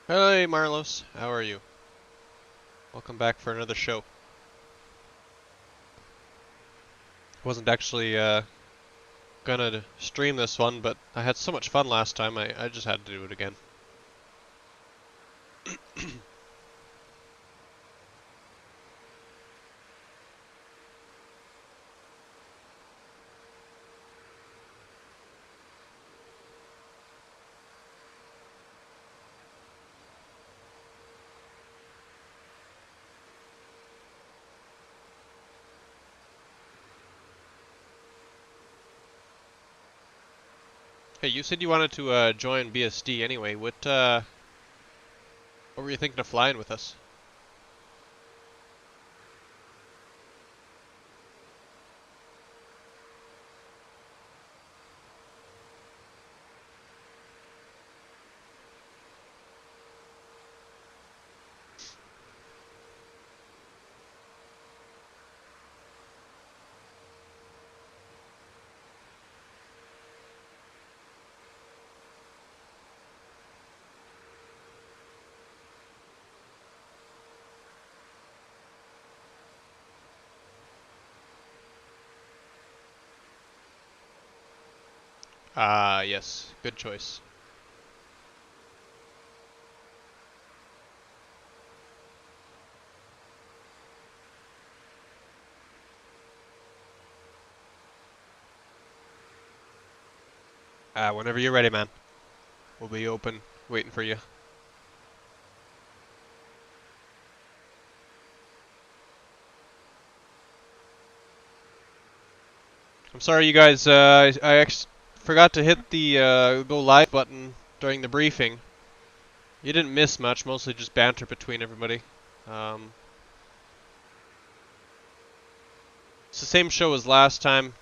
Hey Marlos, how are you? Welcome back for another show. Wasn't actually gonna stream this one, but I had so much fun last time, I just had to do it again. Hey, you said you wanted to join BSD anyway. What were you thinking of flying with us? Ah, yes, good choice. Whenever you're ready, man. We'll be open, waiting for you. I'm sorry, you guys. I forgot to hit the go live button during the briefing. You didn't miss much, mostly just banter between everybody. Um, it's the same show as last time.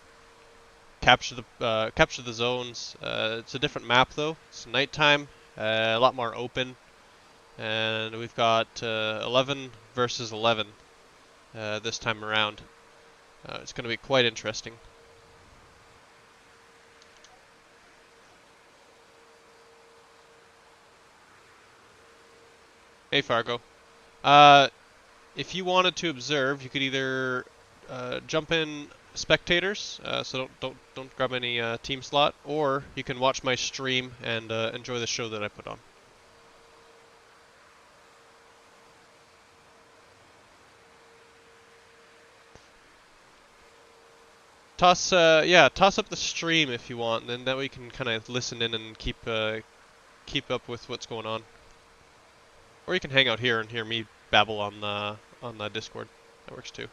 Capture the zones. It's a different map though. It's nighttime, a lot more open, and we've got 11 versus 11 this time around. It's going to be quite interesting. Hey Fargo. Uh, if you wanted to observe, you could either jump in spectators, so don't grab any team slot, or you can watch my stream and enjoy the show that I put on. Toss up the stream if you want, and then that way you can kind of listen in and keep up with what's going on. Or you can hang out here and hear me babble on the Discord. That works too.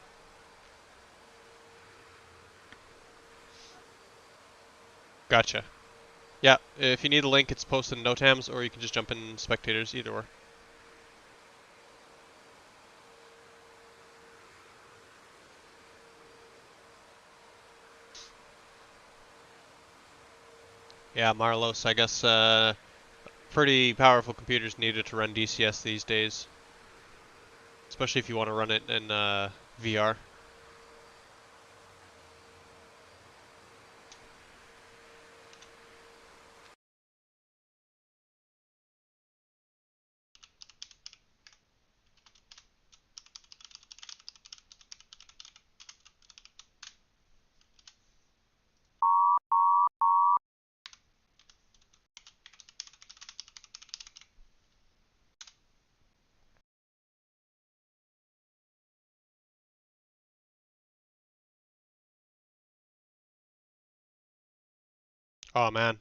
Gotcha. Yeah, if you need a link, it's posted in Notams, or you can just jump in spectators, either or. Yeah, Marlos, I guess pretty powerful computers needed to run DCS these days, especially if you want to run it in VR. Oh man,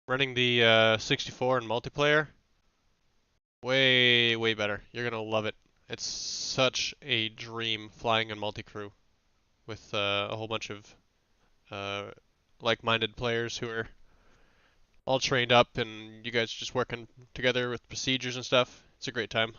running the 64 in multiplayer, way better. You're gonna love it. It's such a dream flying in multi-crew with a whole bunch of uh, like-minded players who are all trained up, and you guys just working together with procedures and stuff. It's a great time.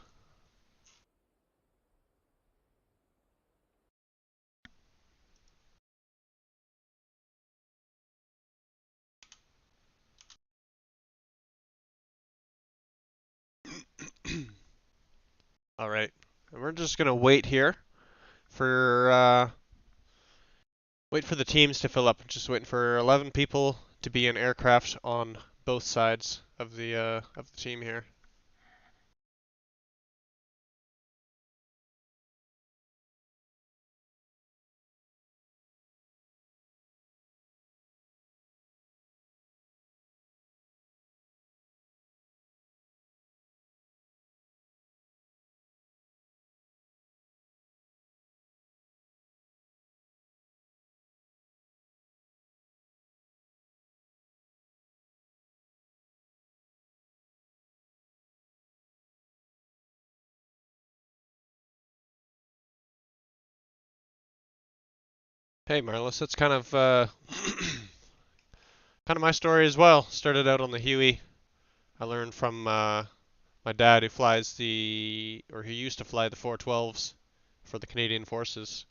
All right, and we're just gonna wait here for wait for the teams to fill up. Just waiting for 11 people to be in aircraft on both sides of the team here. Hey Marlis, that's kind of my story as well. Started out on the Huey. I learned from my dad who flies or he used to fly the 412s for the Canadian Forces.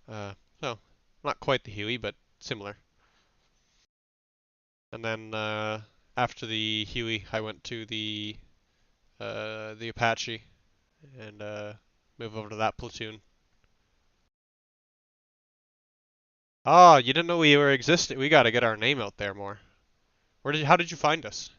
Uh, so not quite the Huey, but similar. And then after the Huey, I went to the Apache and moved over to that platoon. Oh, you didn't know we were existing? We got to get our name out there more. How did you find us?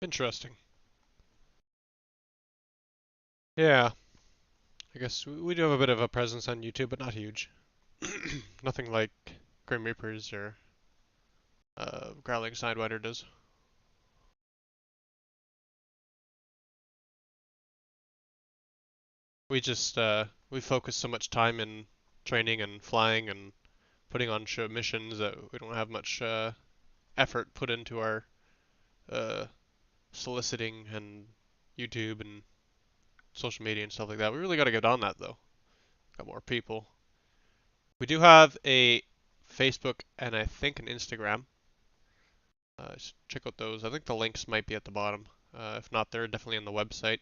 Interesting. Yeah, I guess we do have a bit of a presence on YouTube, but not huge. Nothing like Grim Reapers or Growling Sidewinder does. We focus so much time in training and flying and putting on show missions that we don't have much effort put into our uh, soliciting and YouTube and social media and stuff like that. We really got to get on that though. Got more people. We do have a Facebook and I think an Instagram. Check out those. I think the links might be at the bottom. If not, they're definitely on the website.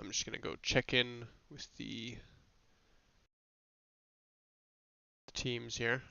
I'm just gonna go check in with the teams here.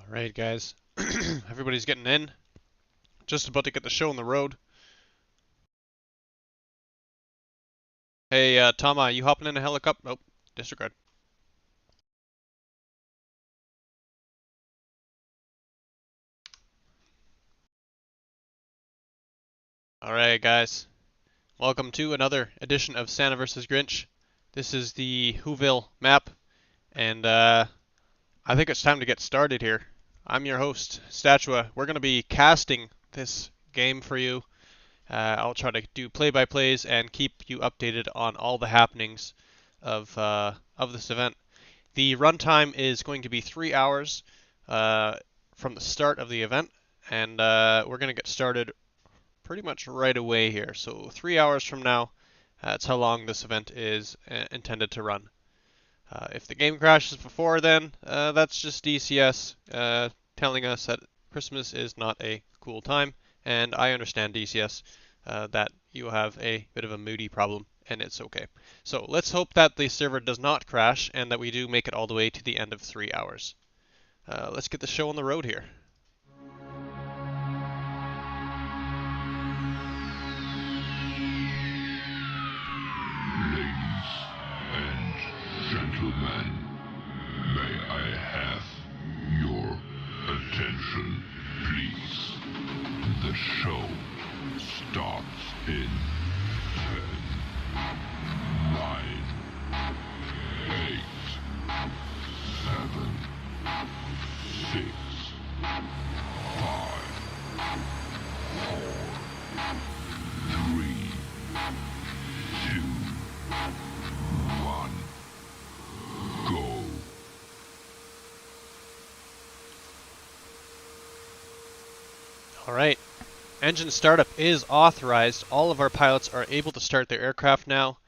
Alright, guys. Everybody's getting in. Just about to get the show on the road. Hey, Tomeye, you hopping in a helicopter? Nope, disregard. Alright, guys. Welcome to another edition of Santa vs. Grinch. This is the Whoville map, and I think it's time to get started here. I'm your host, Statua. We're going to be casting this game for you. I'll try to do play-by-plays and keep you updated on all the happenings of this event. The runtime is going to be 3 hours from the start of the event, and we're going to get started pretty much right away here. So 3 hours from now, that's how long this event is intended to run. If the game crashes before then, that's just DCS telling us that Christmas is not a cool time, and I understand DCS that you have a bit of a moody problem, and it's okay. So let's hope that the server does not crash and that we do make it all the way to the end of 3 hours. Let's get the show on the road here. Gentlemen, may I have your attention, please? The show starts in 10, 9, 8, 7, 6, 5, 4, 3, 2, 1. Go. Alright, engine startup is authorized. All of our pilots are able to start their aircraft now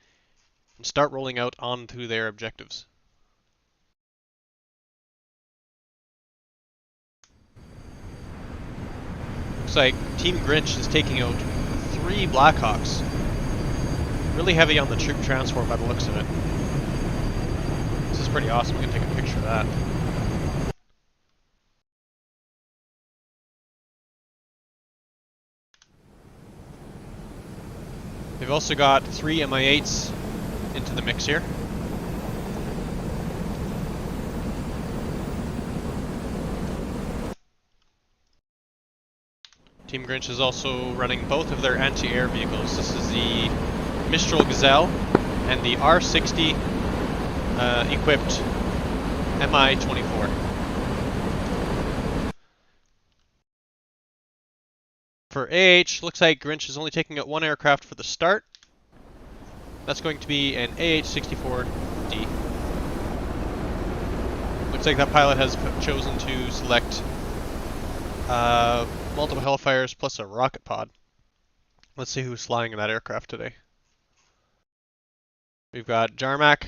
and start rolling out onto their objectives. Looks like Team Grinch is taking out 3 Blackhawks. Really heavy on the troop transport by the looks of it. This is pretty awesome. I'm going to take a picture of that. They've also got 3 Mi-8s into the mix here. Team Grinch is also running both of their anti-air vehicles. This is the Mistral Gazelle and the R60 equipped Mi-24. For AH, looks like Grinch is only taking out 1 aircraft for the start. That's going to be an AH-64D. Looks like that pilot has chosen to select multiple Hellfires plus a rocket pod. Let's see who's flying in that aircraft today. We've got Jarmak,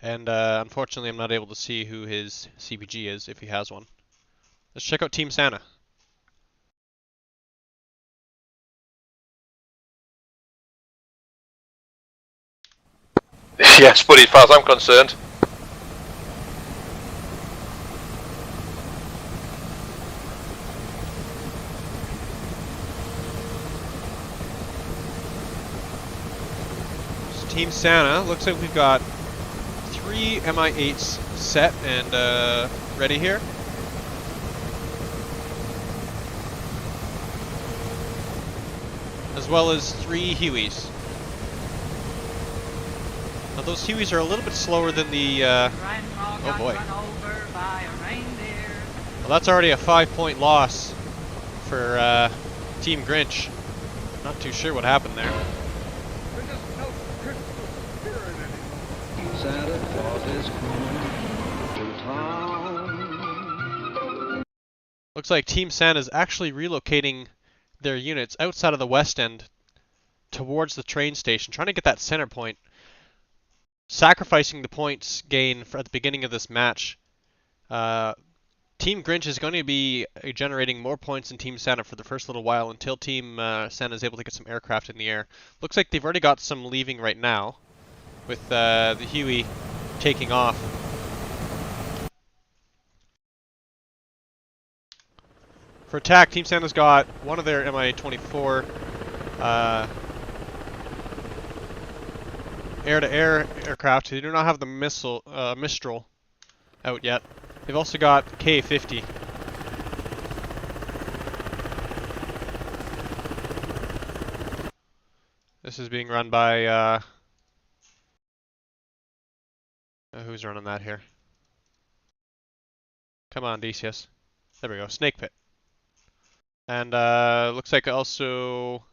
and unfortunately I'm not able to see who his CPG is, if he has one. Let's check out Team Santa. Yes, buddy, as far as I'm concerned. So Team Santa, looks like we've got 3 Mi-8s set and ready here. As well as 3 Hueys. Now those Hueys are a little bit slower than the, oh boy. Well, that's already a 5-point loss for Team Grinch. Not too sure what happened there. Santa Claus is coming to town. Looks like Team Santa is actually relocating their units outside of the west end towards the train station, trying to get that center point. Sacrificing the points gain at the beginning of this match. Team Grinch is going to be generating more points than Team Santa for the first little while until Team Santa is able to get some aircraft in the air. Looks like they've already got some leaving right now, with the Huey taking off. For attack, Team Santa's got one of their Mi-24 air-to-air aircraft. They do not have the Mistral out yet. They've also got K-50. This is being run by, who's running that here? Come on, DCS. There we go, Snakepit. And looks like also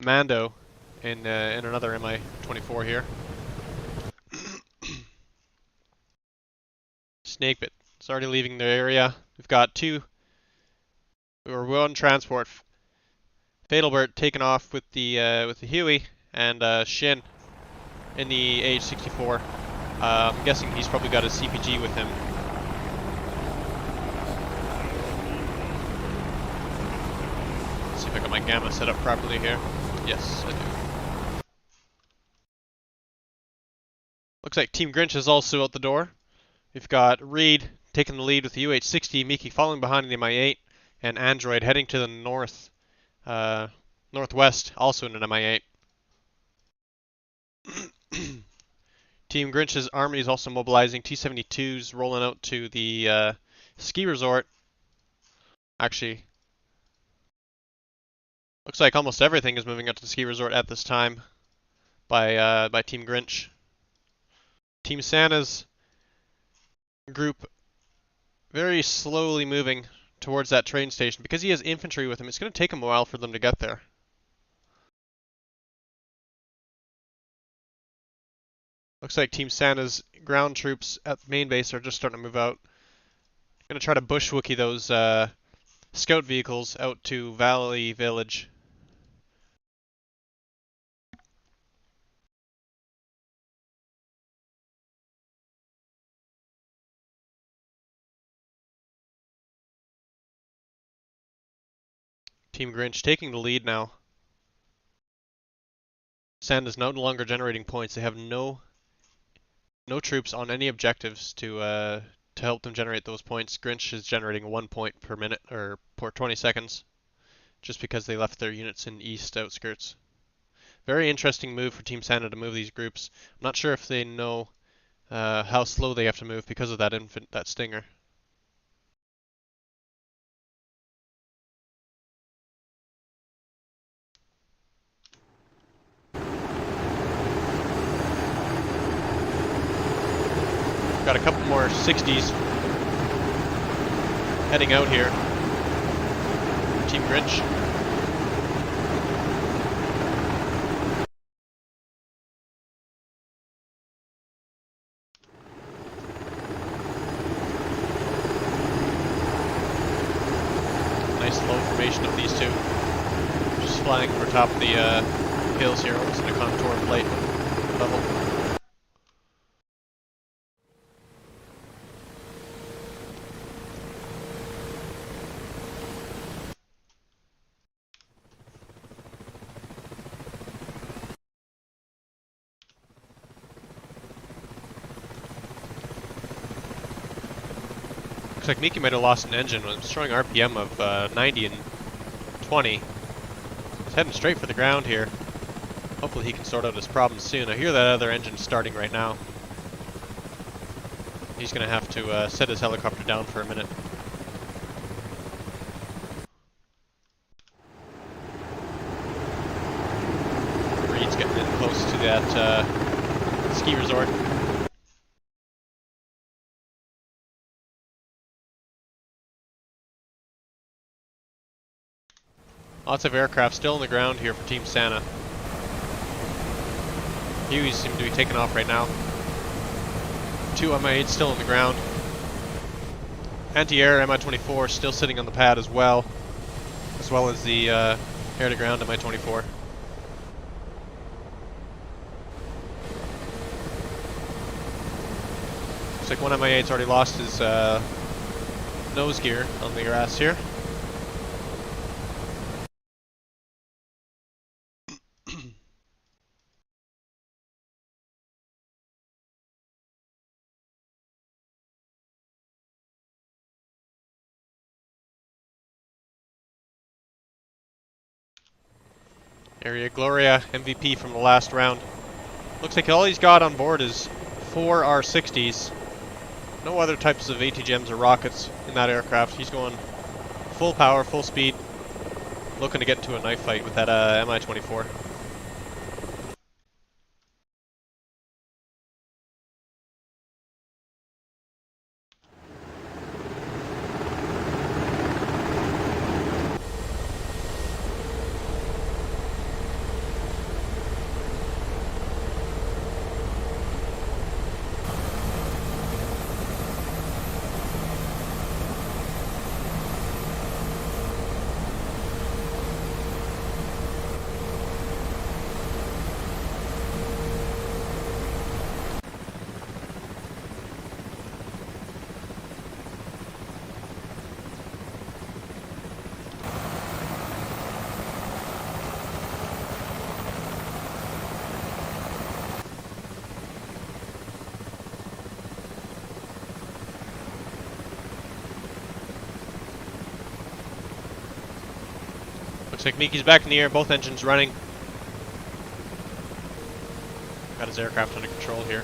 Mando in another Mi-24 here. Snakepit. It's already leaving the area. We've got one transport. Fatalbert taken off with the Huey, and Shin in the AH-64. I'm guessing he's probably got a CPG with him. Let's see if I got my gamma set up properly here. Yes, I do. Looks like Team Grinch is also out the door. We've got Reed taking the lead with the UH-60, Miki following behind the Mi-8, and Android heading to the northwest, also in an Mi-8. Team Grinch's army is also mobilizing. T-72s rolling out to the ski resort. Actually, looks like almost everything is moving out to the ski resort at this time by Team Grinch. Team Santa's group very slowly moving towards that train station. Because he has infantry with him, it's going to take him a while for them to get there. Looks like Team Santa's ground troops at the main base are just starting to move out. Going to try to bushwookie those scout vehicles out to Valley Village. Team Grinch taking the lead now. Santa's no longer generating points. They have no troops on any objectives to help them generate those points. Grinch is generating 1 point per minute or per 20 seconds, just because they left their units in east outskirts. Very interesting move for Team Santa to move these groups. I'm not sure if they know how slow they have to move because of that stinger. Got a couple more 60s heading out here. Team Grinch. Nice low formation of these two. Just flying over top of the hills here, almost in a contour flight level. Looks like Miki might have lost an engine. It's showing RPM of 90 and 20. He's heading straight for the ground here. Hopefully he can sort out his problems soon. I hear that other engine starting right now. He's going to have to set his helicopter down for a minute. Reed's getting in close to that ski resort. Lots of aircraft still on the ground here for Team Santa. Hueys seem to be taking off right now. 2 Mi-8s still on the ground. Anti-air Mi-24 still sitting on the pad as well as the air-to-ground Mi-24. Looks like one Mi-8's already lost his nose gear on the grass here. Aeria Gloria, MVP from the last round. Looks like all he's got on board is 4 R60s. No other types of ATGMs or rockets in that aircraft. He's going full power, full speed, looking to get into a knife fight with that Mi-24. Looks like Miki's back in the air, both engines running. Got his aircraft under control here.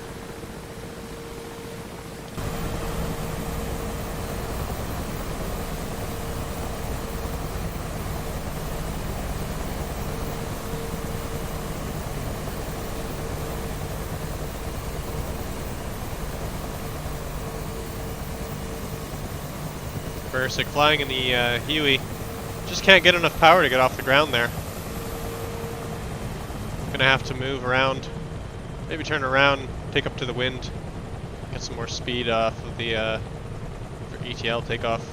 Bercik flying in the Huey. Just can't get enough power to get off the ground there. Gonna have to move around, maybe turn around, take up to the wind, get some more speed off of the for ETL takeoff.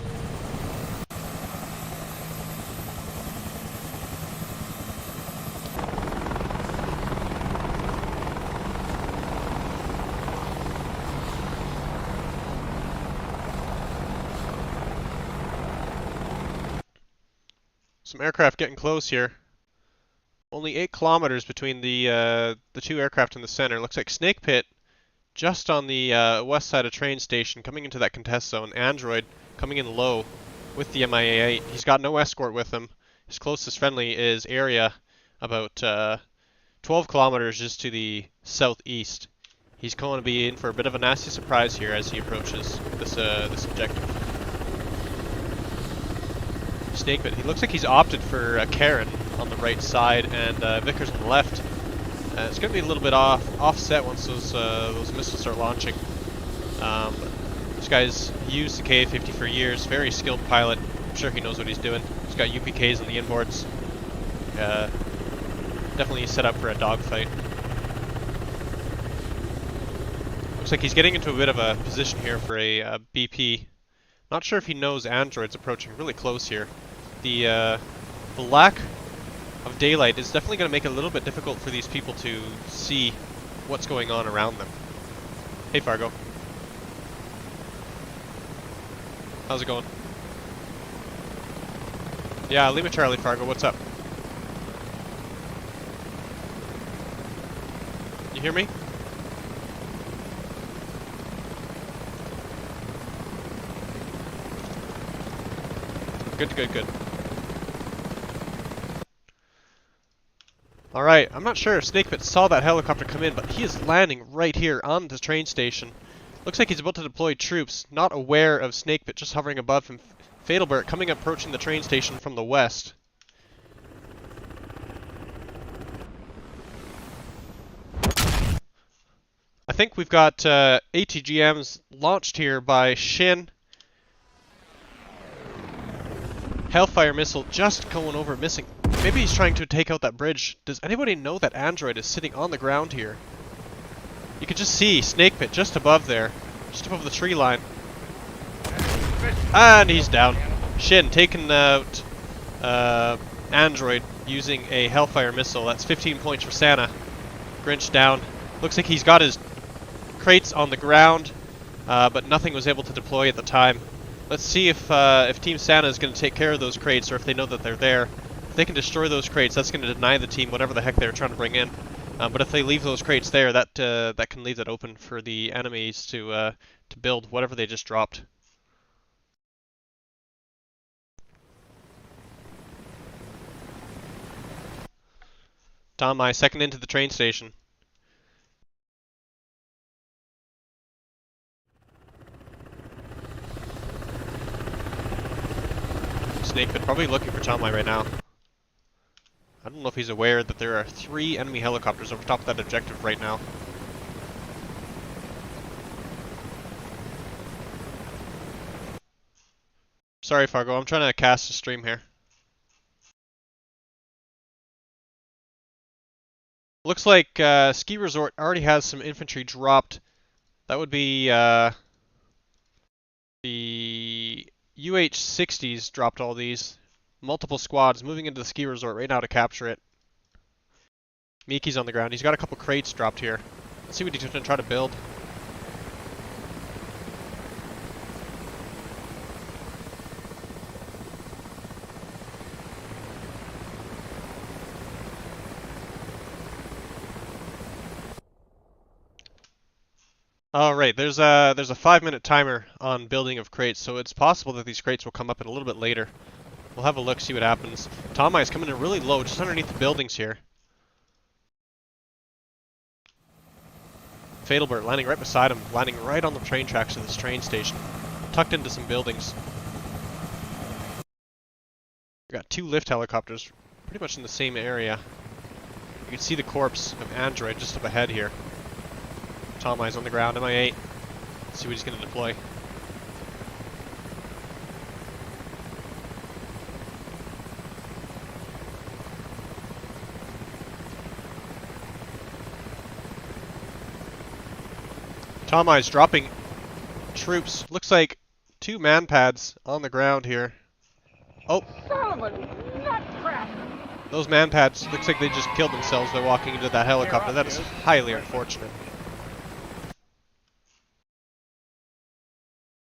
Some aircraft getting close here. Only 8 kilometers between the 2 aircraft in the center. Looks like Snakepit just on the west side of train station, coming into that contest zone. Android coming in low with the MIA-8. He's got no escort with him. His closest friendly is Aeria, about 12 kilometers just to the southeast. He's going to be in for a bit of a nasty surprise here as he approaches this objective. Snakepit. He looks like he's opted for Karen on the right side and Vickers on the left. It's going to be a little bit offset once those missiles start launching. This guy's used the Ka-50 for years. Very skilled pilot. I'm sure he knows what he's doing. He's got UPKs on the inboards. Definitely set up for a dogfight. Looks like he's getting into a bit of a position here for a BP. Not sure if he knows Android's approaching really close here. The lack of daylight is definitely going to make it a little bit difficult for these people to see what's going on around them. Hey Fargo. How's it going? Yeah, Lima Charlie Fargo, what's up? You hear me? Good. Alright, I'm not sure if Snakepit saw that helicopter come in, but he is landing right here on the train station. Looks like he's about to deploy troops, not aware of Snakepit just hovering above him. Fatalbert coming approaching the train station from the west. I think we've got ATGMs launched here by Shin. Hellfire missile just going over, missing. Maybe he's trying to take out that bridge. Does anybody know that Android is sitting on the ground here? You can just see Snakepit just above there, just above the tree line. And he's down. Shin taking out Android using a Hellfire missile. That's 15 points for Santa. Grinch down. Looks like he's got his crates on the ground, but nothing was able to deploy at the time. Let's see if Team Santa is going to take care of those crates, or if they know that they're there. If they can destroy those crates, that's going to deny the team whatever the heck they're trying to bring in. But if they leave those crates there, that can leave that open for the enemies to build whatever they just dropped. Tomeye, second into the train station. Snakepit probably looking for Tomeye right now. I don't know if he's aware that there are 3 enemy helicopters over top of that objective right now. Sorry, Fargo, I'm trying to cast a stream here. Looks like Ski Resort already has some infantry dropped. That would be the UH-60s dropped all these. Multiple squads moving into the ski resort right now to capture it. Miki's on the ground. He's got a couple crates dropped here. Let's see what he's going to try to build. Alright, there's a 5-minute timer on building of crates, so it's possible that these crates will come up in a little bit later. We'll have a look, see what happens. Tomeye is coming in really low, just underneath the buildings here. Fatalbert landing right beside him, landing right on the train tracks of this train station, tucked into some buildings. We got 2 lift helicopters, pretty much in the same area. You can see the corpse of Android just up ahead here. Tomeye's on the ground, MI8. Let's see what he's going to deploy. Tomeye's dropping troops. Looks like 2 man pads on the ground here. Oh! Those man pads, looks like they just killed themselves by walking into that helicopter. That is highly unfortunate.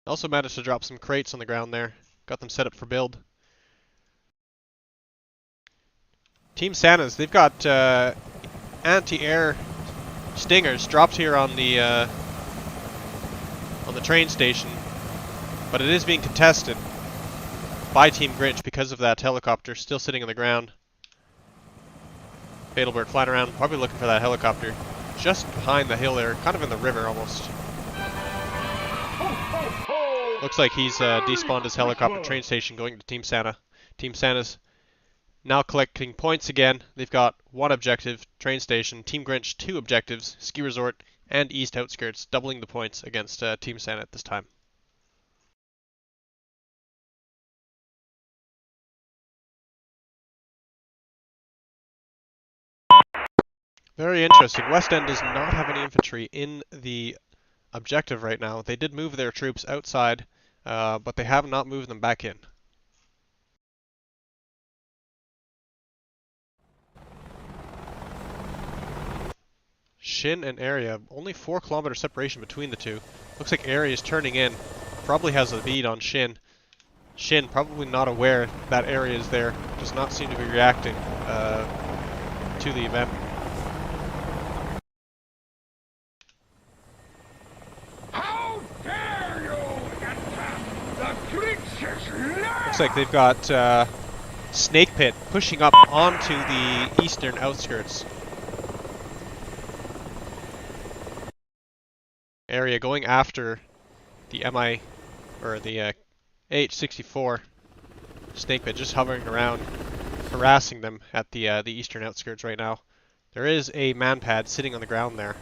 Also managed to drop some crates on the ground there. Got them set up for build. Team Santa's, they've got anti-air stingers dropped here on the train station, but it is being contested by Team Grinch because of that helicopter still sitting on the ground. Fatalbert flying around, probably looking for that helicopter just behind the hill there, kind of in the river almost. Looks like he's despawned his helicopter train station going to Team Santa. Team Santa's now collecting points again. They've got 1 objective, train station. Team Grinch 2 objectives, ski resort and east outskirts, doubling the points against Team Santa at this time. Very interesting. West End does not have any infantry in the objective right now. They did move their troops outside, but they have not moved them back in. Shin and Aeria, only 4-kilometer separation between the two. Looks like Aeria is turning in. Probably has a lead on Shin. Shin, probably not aware that Aeria is there. Does not seem to be reacting to the event. How dare you attack the princess? Looks like they've got Snakepit pushing up onto the eastern outskirts. Area going after the MI or the AH-64 Snakepit, just hovering around, harassing them at the eastern outskirts right now. There is a man pad sitting on the ground there.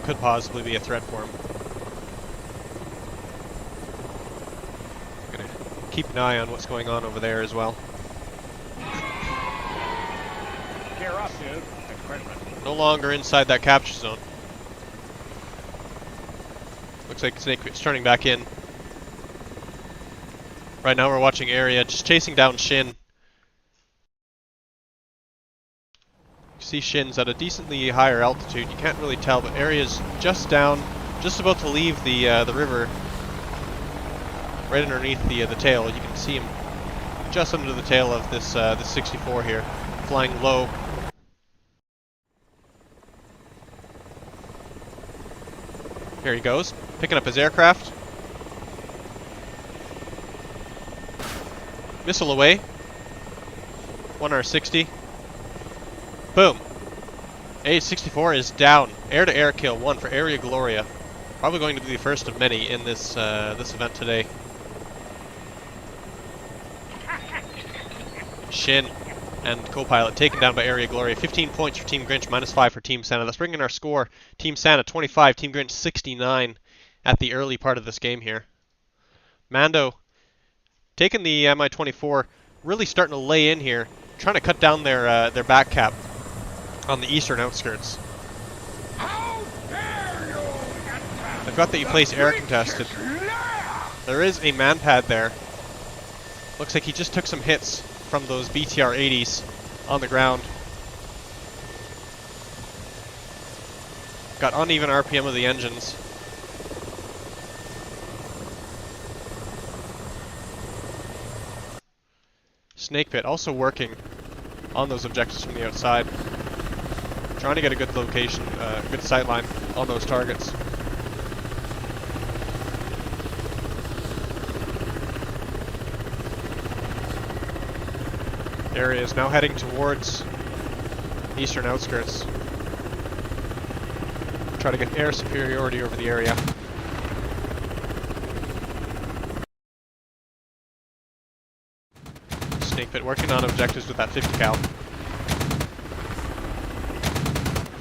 Could possibly be a threat for him. I'm gonna keep an eye on what's going on over there as well. Gear up, dude. No longer inside that capture zone. Looks like Snakepit's turning back in. Right now we're watching Aeria just chasing down Shin. You see Shin's at a decently higher altitude. You can't really tell, but Aeria's just down, just about to leave the river. Right underneath the tail. You can see him just under the tail of this 64 here, flying low. Here he goes, picking up his aircraft. Missile away. 1R60. Boom. A64 is down. Air-to-air kill, 1 for Area Gloria. Probably going to be the first of many in this this event today. Shin and co-pilot taken down by Area Gloria. 15 points for Team Grinch, -5 for Team Santa. That's bringing our score. Team Santa 25, Team Grinch 69 at the early part of this game here. Mando taking the Mi-24, really starting to lay in here, trying to cut down their back cap on the eastern outskirts. How dare you attack I've got that you place air contested. There is a man pad there. Looks like he just took some hits from those BTR 80s on the ground. Got uneven RPM of the engines. Snakepit also working on those objectives from the outside. Trying to get a good location, good sight line on those targets. Area is now heading towards eastern outskirts. Try to get air superiority over the area. Snakepit working on objectives with that 50 cal.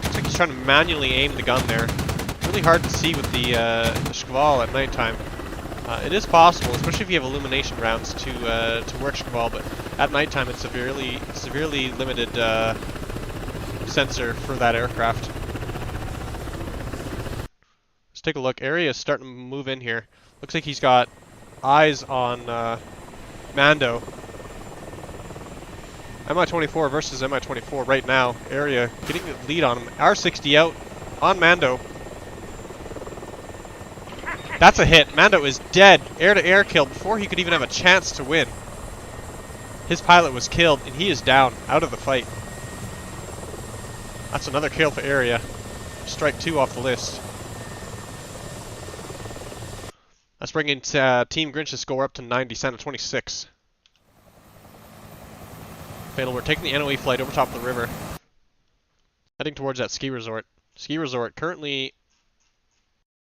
Looks like he's trying to manually aim the gun there. Really hard to see with the Shkval at nighttime. It is possible, especially if you have illumination rounds, to work Shkval, but at nighttime it's severely limited sensor for that aircraft. Let's take a look. Aeria is starting to move in here. Looks like he's got eyes on Mando. Mi-24 versus Mi-24 right now. Aeria getting the lead on him. R60 out on Mando. That's a hit. Mando is dead. Air-to-air kill before he could even have a chance to win. His pilot was killed, and he is down, out of the fight. That's another kill for Aeria. Strike 2 off the list. That's bringing Team Grinch's score up to 90, Santa 26. Fatalbert taking the NOE flight over top of the river. Heading towards that ski resort. Ski resort currently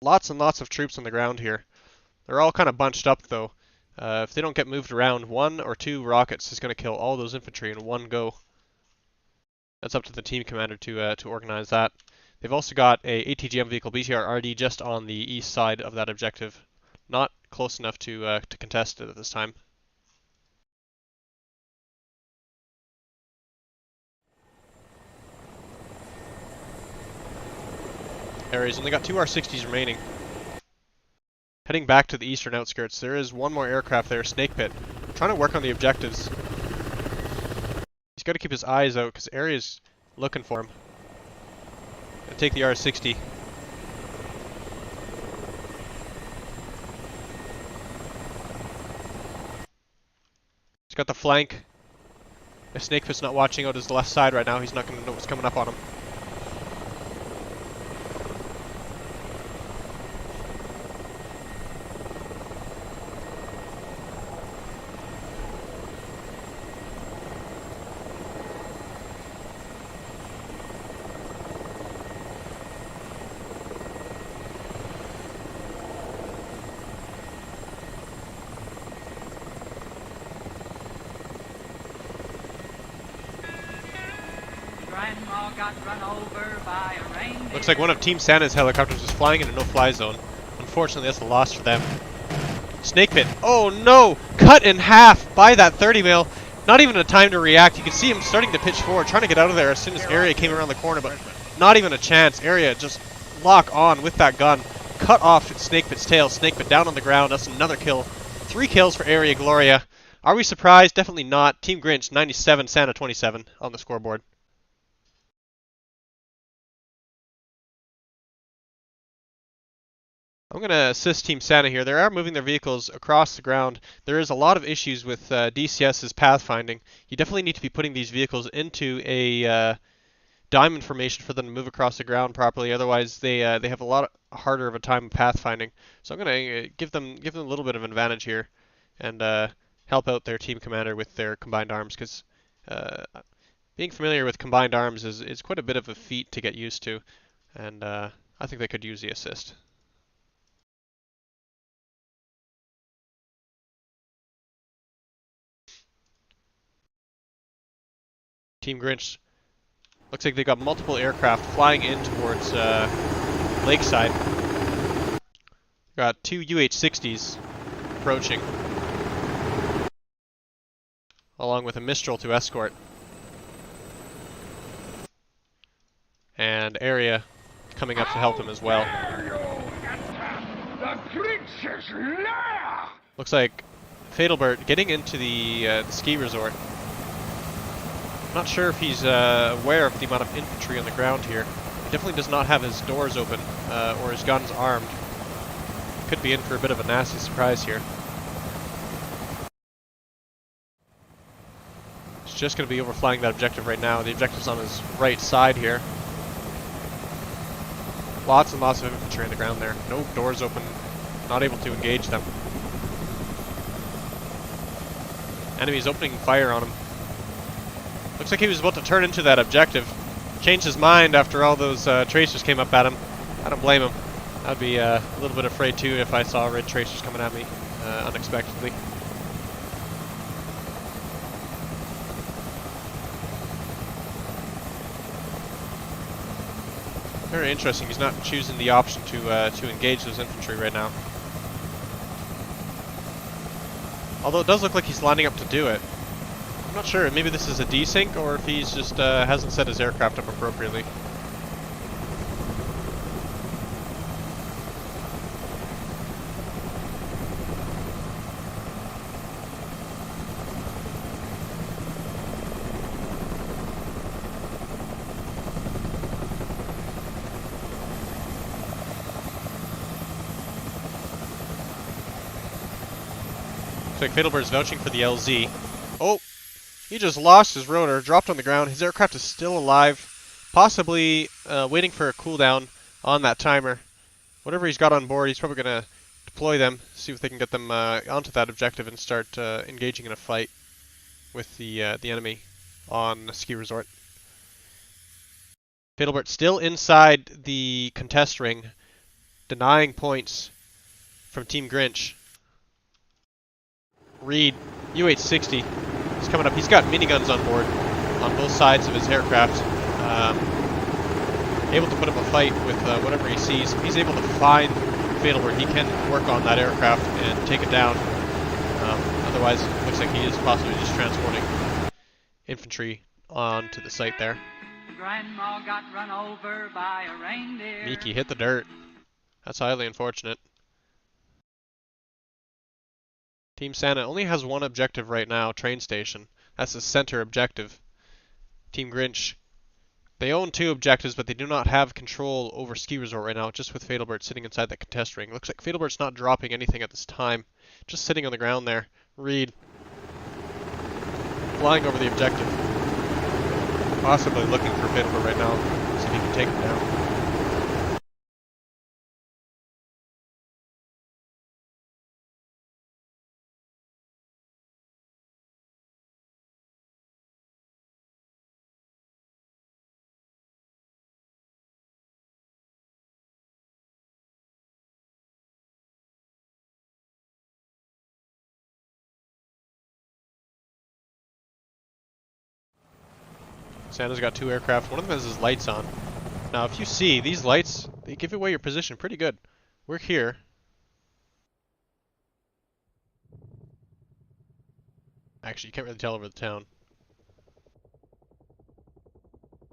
lots and lots of troops on the ground here. They're all kind of bunched up though. If they don't get moved around, 1 or 2 rockets is going to kill all those infantry in one go. That's up to the team commander to organize that. They've also got a ATGM vehicle, BTR-RD, just on the east side of that objective. Not close enough to contest it at this time. Area's only got 2 R60s remaining. Heading back to the eastern outskirts. There is one more aircraft there, Snakepit. Trying to work on the objectives. He's got to keep his eyes out because Area's looking for him. Gonna take the R60. He's got the flank. If Snakepit's not watching out his left side right now, he's not going to know what's coming up on him. Got run over by a reindeer. Looks like one of Team Santa's helicopters was flying in a no-fly zone. Unfortunately, that's a loss for them. Snakepit. Oh no! Cut in half by that 30 mil. Not even a time to react. You can see him starting to pitch forward, trying to get out of there as soon as Aeria came around the corner, but not even a chance. Aeria just lock on with that gun. Cut off Snakepit's tail. Snakepit down on the ground. That's another kill. 3 kills for Aeria Gloria. Are we surprised? Definitely not. Team Grinch 97, Santa 27 on the scoreboard. I'm going to assist Team Santa here. They are moving their vehicles across the ground. There is a lot of issues with DCS's pathfinding. You definitely need to be putting these vehicles into a diamond formation for them to move across the ground properly. Otherwise, they have a lot harder of a time pathfinding. So I'm going to give them a little bit of an advantage here and help out their team commander with their combined arms because being familiar with combined arms is quite a bit of a feat to get used to, and I think they could use the assist. Team Grinch looks like they got multiple aircraft flying in towards Lakeside. Got 2 UH-60s approaching, along with a Mistral to escort. And Aeria coming up to help him as well. Looks like Fatalbert getting into the ski resort. Not sure if he's aware of the amount of infantry on the ground here. He definitely does not have his doors open or his guns armed. Could be in for a bit of a nasty surprise here. He's just going to be overflying that objective right now. The objective's on his right side here. Lots and lots of infantry on the ground there. No doors open. Not able to engage them. Enemies opening fire on him. Looks like he was about to turn into that objective. Changed his mind after all those tracers came up at him. I don't blame him. I'd be a little bit afraid too if I saw red tracers coming at me unexpectedly. Very interesting. He's not choosing the option to engage those infantry right now. Although it does look like he's lining up to do it. I'm not sure. Maybe this is a desync, or if he's just hasn't set his aircraft up appropriately. Looks like Fatalbert's vouching for the LZ. Oh! He just lost his rotor, dropped on the ground. His aircraft is still alive, possibly waiting for a cooldown on that timer. Whatever he's got on board, he's probably going to deploy them, see if they can get them onto that objective and start engaging in a fight with the enemy on the ski resort. Fatalbert still inside the contest ring, denying points from Team Grinch. Reed, UH-60. He's coming up. He's got miniguns on board on both sides of his aircraft. Able to put up a fight with whatever he sees. If he's able to find Fatalbert, he can work on that aircraft and take it down. Otherwise, it looks like he is possibly just transporting infantry onto the site there. Grandma got run over by a reindeer. Miki hit the dirt. That's highly unfortunate. Team Santa only has one objective right now, train station. That's the center objective. Team Grinch, they own 2 objectives, but they do not have control over ski resort right now, just with Fatalbert sitting inside that contest ring. Looks like Fatalbert's not dropping anything at this time, just sitting on the ground there. Reed, flying over the objective. Possibly looking for Fatalbert right now, see if he can take him down. Santa's got 2 aircraft. One of them has his lights on. Now, if you see, these lights, they give away your position pretty good. We're here. Actually, you can't really tell over the town.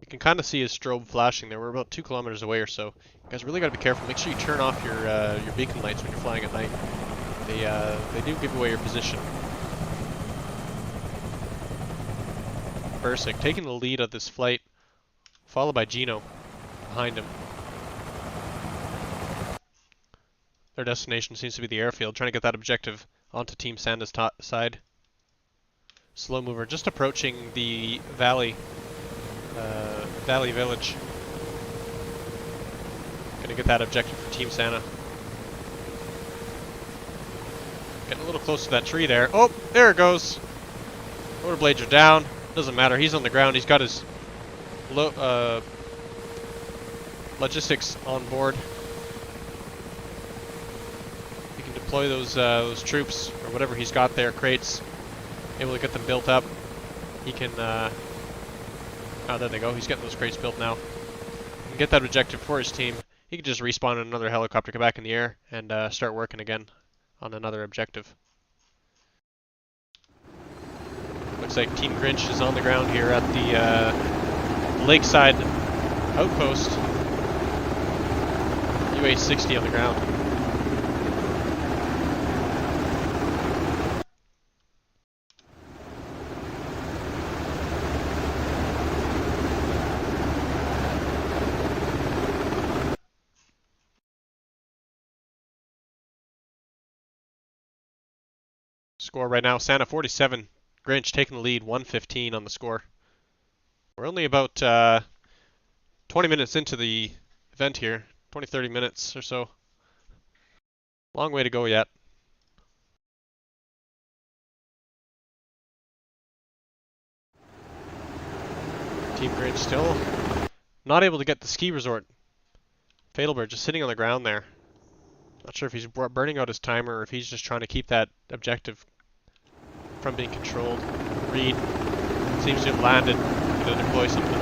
You can kind of see his strobe flashing there. We're about 2 kilometers away or so. You guys really got to be careful. Make sure you turn off your beacon lights when you're flying at night. They do give away your position. Bercik taking the lead of this flight, followed by Geno behind him. Their destination seems to be the airfield, trying to get that objective onto Team Santa's side. Slow mover, just approaching the valley village. Gonna get that objective for Team Santa. Getting a little close to that tree there. Oh, there it goes. Rotor blades are down. Doesn't matter. He's on the ground. He's got his logistics on board. He can deploy those troops or whatever he's got there, crates, able to get them built up. He can. Oh, there they go. He's getting those crates built now. He can get that objective for his team. He can just respawn in another helicopter, get back in the air, and start working again on another objective. Looks like Team Grinch is on the ground here at the lakeside outpost. UA-60 on the ground. Score right now, Santa 47, Grinch taking the lead, 115 on the score. We're only about 20 minutes into the event here, 20-30 minutes or so. Long way to go yet. Team Grinch still not able to get the ski resort. Fatalbert just sitting on the ground there. Not sure if he's burning out his timer or if he's just trying to keep that objective from being controlled. Reed seems to have landed. Gonna deploy something.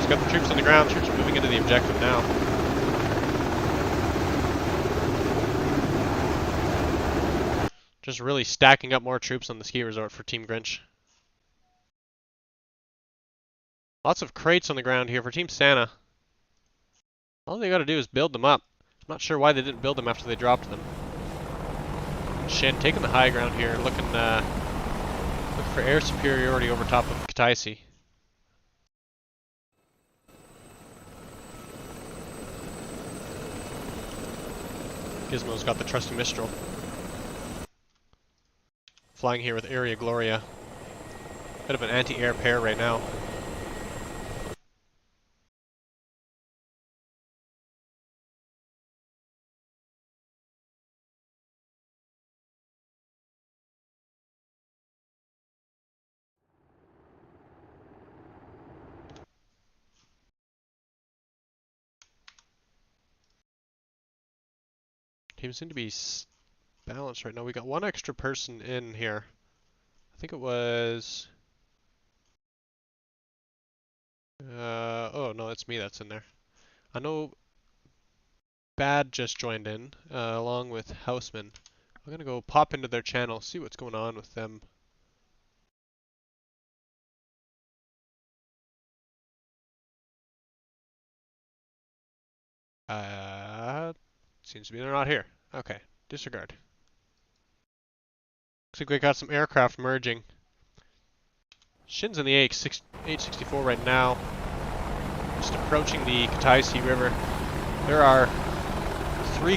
Got the troops on the ground. Troops moving into the objective now. Just really stacking up more troops on the ski resort for Team Grinch. Lots of crates on the ground here for Team Santa. All they got to do is build them up. I'm not sure why they didn't build them after they dropped them. Shin taking the high ground here, looking for air superiority over top of Kataisi. Gizmo's got the trusty Mistral. Flying here with Aeria Gloria. Bit of an anti-air pair right now. Teams seem to be balanced right now. We got one extra person in here. I think it was... oh no, it's me that's in there. I know Bad just joined in, along with Houseman. I'm gonna go pop into their channel, see what's going on with them. Seems to be they're not here. Okay, disregard. Looks like we got some aircraft merging. Shin's in the AH-64 right now, just approaching the Kataisi River. There are four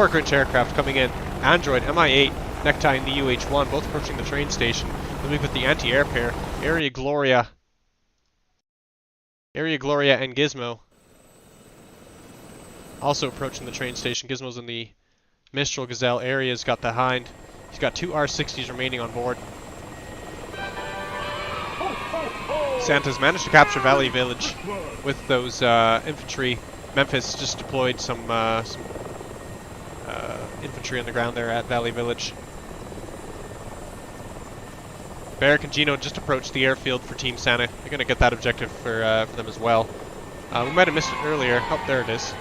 Grinch aircraft coming in. Android, Mi-8, Necktie, and the UH-1, both approaching the train station. Then we've got the anti-air pair, Aeria Gloria, and Gizmo, also approaching the train station. Gizmo's in the Mistral Gazelle. Aeria's got the Hind. He's got two R-60s remaining on board. Santa's managed to capture Valley Village with those infantry. Memphis just deployed some infantry on the ground there at Valley Village. Bercik and Geno just approached the airfield for Team Santa. They're going to get that objective for them as well. We might have missed it earlier. Oh, there it is.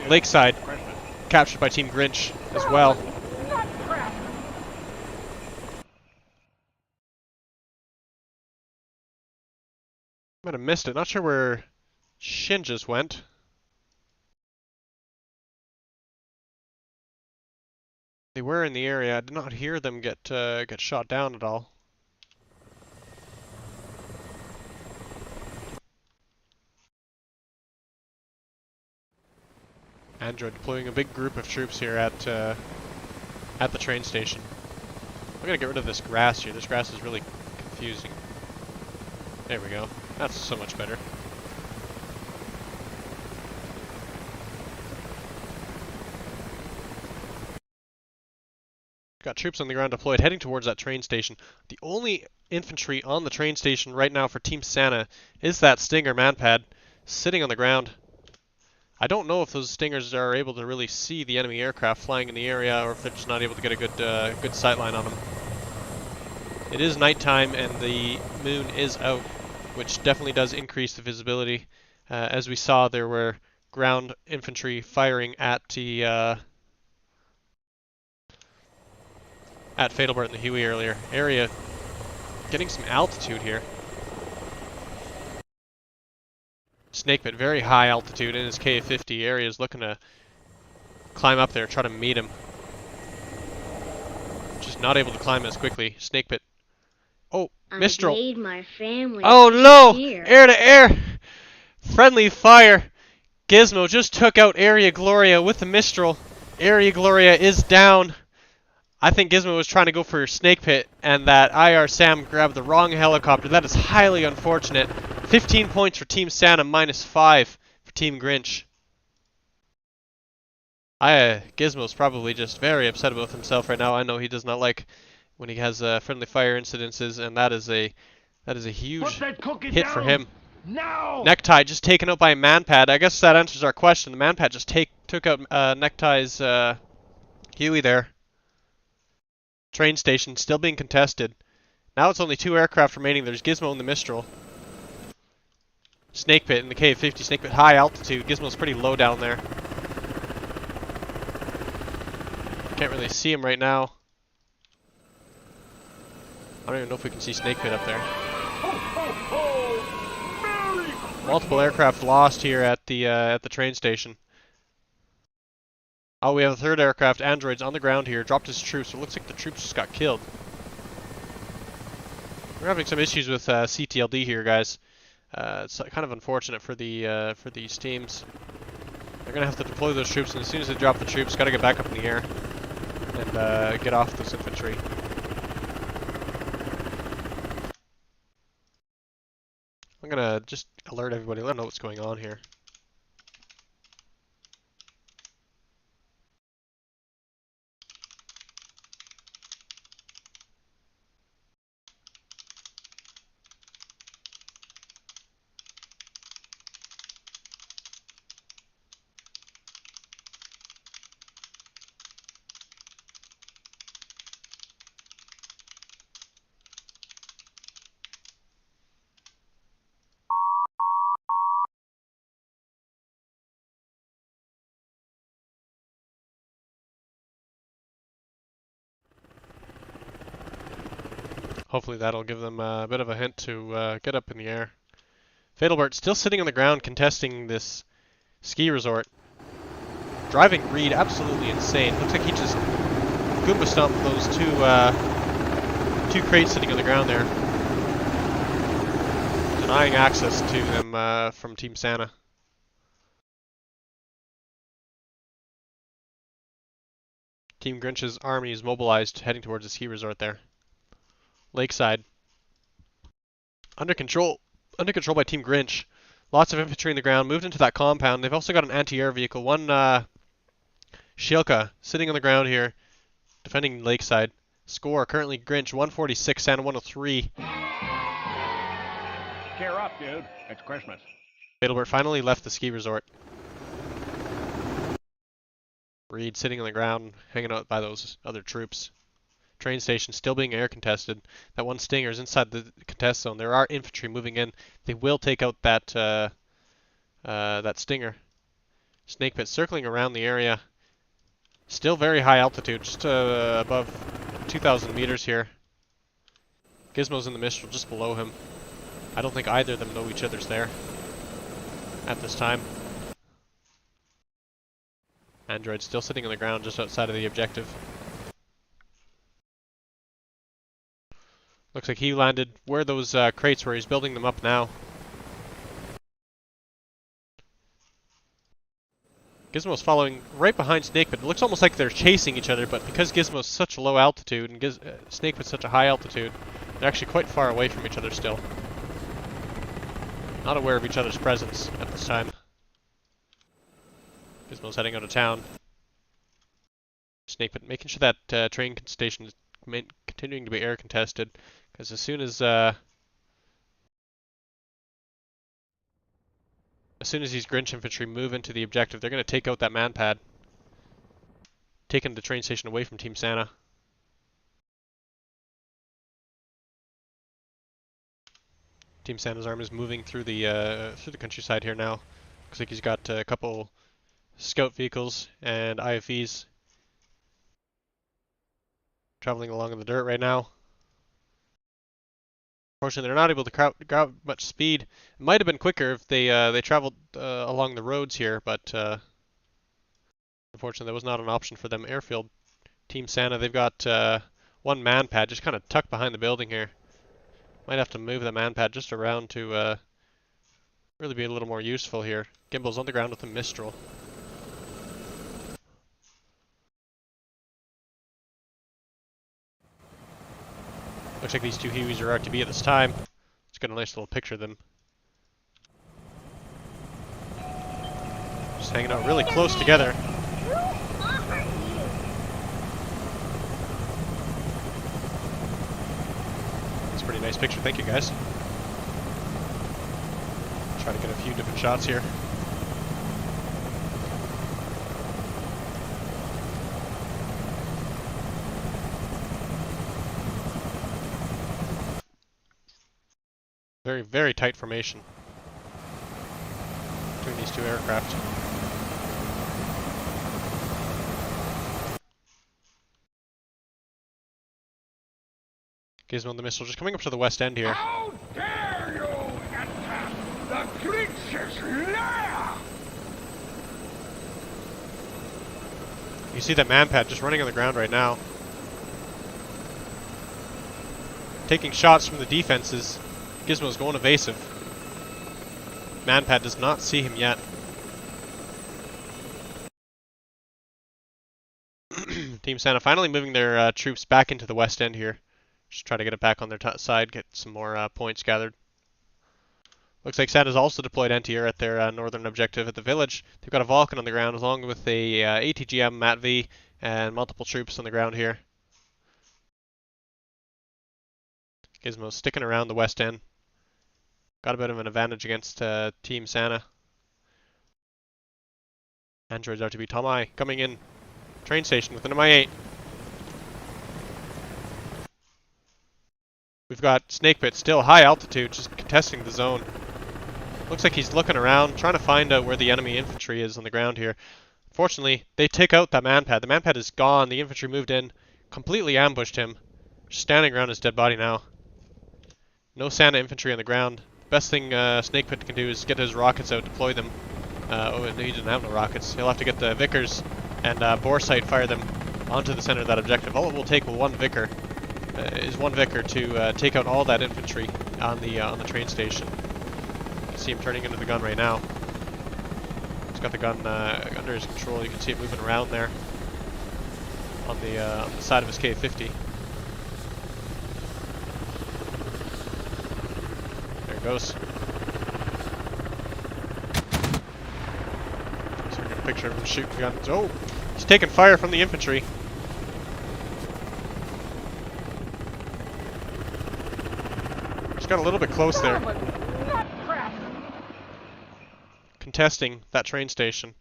Lakeside, captured by Team Grinch as well. Might have missed it. Not sure where Shin just went. They were in the area. I did not hear them get shot down at all. Android deploying a big group of troops here at the train station. I'm gonna get rid of this grass here. This grass is really confusing. There we go. That's so much better. Got troops on the ground deployed heading towards that train station. The only infantry on the train station right now for Team Santa is that Stinger manpad sitting on the ground. I don't know if those Stingers are able to really see the enemy aircraft flying in the area, or if they're just not able to get a good sight line on them. It is nighttime and the moon is out, which definitely does increase the visibility. As we saw, there were ground infantry firing at the at Fatalbert and the Huey earlier. Aeria getting some altitude here. Snakepit very high altitude in his K-50. Aeria is looking to climb up there, try to meet him. Just not able to climb as quickly. Snakepit. Oh, Mistral. Made my family Oh no! here. Air to air! Friendly fire! Gizmo just took out Aeria Gloria with the Mistral. Aeria Gloria is down. I think Gizmo was trying to go for Snakepit, and that IR Sam grabbed the wrong helicopter. That is highly unfortunate. 15 points for Team Santa, -5 for Team Grinch. Gizmo's probably just very upset about himself right now. I know he does not like when he has friendly fire incidences, and that is a huge hit for him. Now! Necktie just taken out by a manpad. I guess that answers our question. The manpad just took out Necktie's Huey there. Train station still being contested. Now it's only 2 aircraft remaining. There's Gizmo and the Mistral. Snakepit in the K-50. Snakepit high altitude. Gizmo's pretty low down there. Can't really see him right now. I don't even know if we can see Snakepit up there. Multiple aircraft lost here at the train station. Oh, we have a 3rd aircraft. Android's on the ground here. Dropped his troops. So it looks like the troops just got killed. We're having some issues with CTLD here, guys. It's kind of unfortunate for these teams. They're gonna have to deploy those troops, and as soon as they drop the troops, gotta get back up in the air and get off this infantry. I'm gonna just alert everybody. Let them know what's going on here. Hopefully that'll give them a bit of a hint to get up in the air. Fatalbert still sitting on the ground contesting this ski resort. Driving Reed absolutely insane. Looks like he just Goomba stomped those two crates sitting on the ground there. Denying access to them from Team Santa. Team Grinch's army is mobilized heading towards the ski resort there. Lakeside. Under control by Team Grinch. Lots of infantry in the ground, moved into that compound. They've also got an anti-air vehicle. One Shilka sitting on the ground here, defending Lakeside. Score currently Grinch 146, Santa 103. Cheer up, dude. It's Christmas. Fatalbert finally left the ski resort. Reed sitting on the ground, hanging out by those other troops. Train station still being air contested. That one Stinger is inside the contest zone. There are infantry moving in. They will take out that that Stinger. Snakepit circling around the area. Still very high altitude, just above 2,000 meters here. Gizmo's in the Mistral just below him. I don't think either of them know each other's there at this time. Android still sitting on the ground just outside of the objective. Looks like he landed where those crates were. He's building them up now. Gizmo's following right behind Snakepit. It looks almost like they're chasing each other, but because Gizmo's such a low altitude and Snakepit's such a high altitude, they're actually quite far away from each other still. Not aware of each other's presence at this time. Gizmo's heading out of town. Snakepit making sure that train station is continuing to be air contested, because as soon as these Grinch infantry move into the objective, they're going to take out that man pad, taking the train station away from Team Santa. Team Santa's arm is moving through the countryside here now. Looks like he's got a couple scout vehicles and IFVs traveling along in the dirt right now. Unfortunately, they're not able to grab much speed. It might have been quicker if they traveled along the roads here, but unfortunately, that was not an option for them. Airfield, Team Santa, they've got one man pad just kind of tucked behind the building here. Might have to move the man pad just around to really be a little more useful here. GImbal's on the ground with a Mistral. Looks like these two Hueys are RTB at this time. Let's get a nice little picture of them. Just hanging out really close together. It's a pretty nice picture, thank you guys. Try to get a few different shots here. Very, very tight formation between these two aircraft. Gizmo and the missile just coming up to the west end here. How dare you attack the Grinch's lair! You see that manpad just running on the ground right now. Taking shots from the defenses. Gizmo's going evasive. Manpad does not see him yet. Team Santa finally moving their troops back into the west end here. Just try to get it back on their side, get some more points gathered. Looks like Santa's also deployed anti-air at their northern objective at the village. They've got a Vulcan on the ground along with a ATGM, MAT-V, and multiple troops on the ground here. Gizmo's sticking around the west end. Got a bit of an advantage against Team Santa. Androids RTB Tomeye coming in. Train station with an MI-8. We've got Snakepit still high altitude, just contesting the zone. Looks like he's looking around, trying to find out where the enemy infantry is on the ground here. Fortunately, they take out that manpad. The manpad is gone. The infantry moved in, completely ambushed him. Just standing around his dead body now. No Santa infantry on the ground. Best thing Snakepit can do is get his rockets out, deploy them. Oh, and he didn't have no rockets. He'll have to get the Vickers and Boresight fire them onto the center of that objective. All it will take with one Vicker is one Vicker to take out all that infantry on the train station. You can see him turning into the gun right now. He's got the gun under his control. You can see it moving around there on the side of his K-50. There it goes. So we get a picture of him shooting guns. Oh, he's taking fire from the infantry. Just got a little bit close there. Contesting that train station.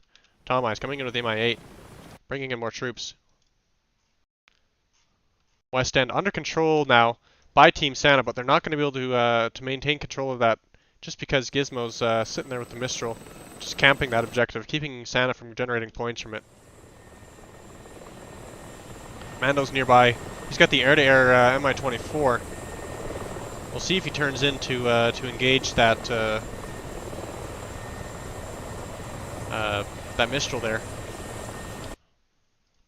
Tomeye's coming in with the MI-8, bringing in more troops. West End under control now by Team Santa, but they're not going to be able to maintain control of that just because Gizmo's sitting there with the Mistral, just camping that objective, keeping Santa from generating points from it. Mando's nearby. He's got the air-to-air Mi-24. We'll see if he turns in to engage that that Mistral there.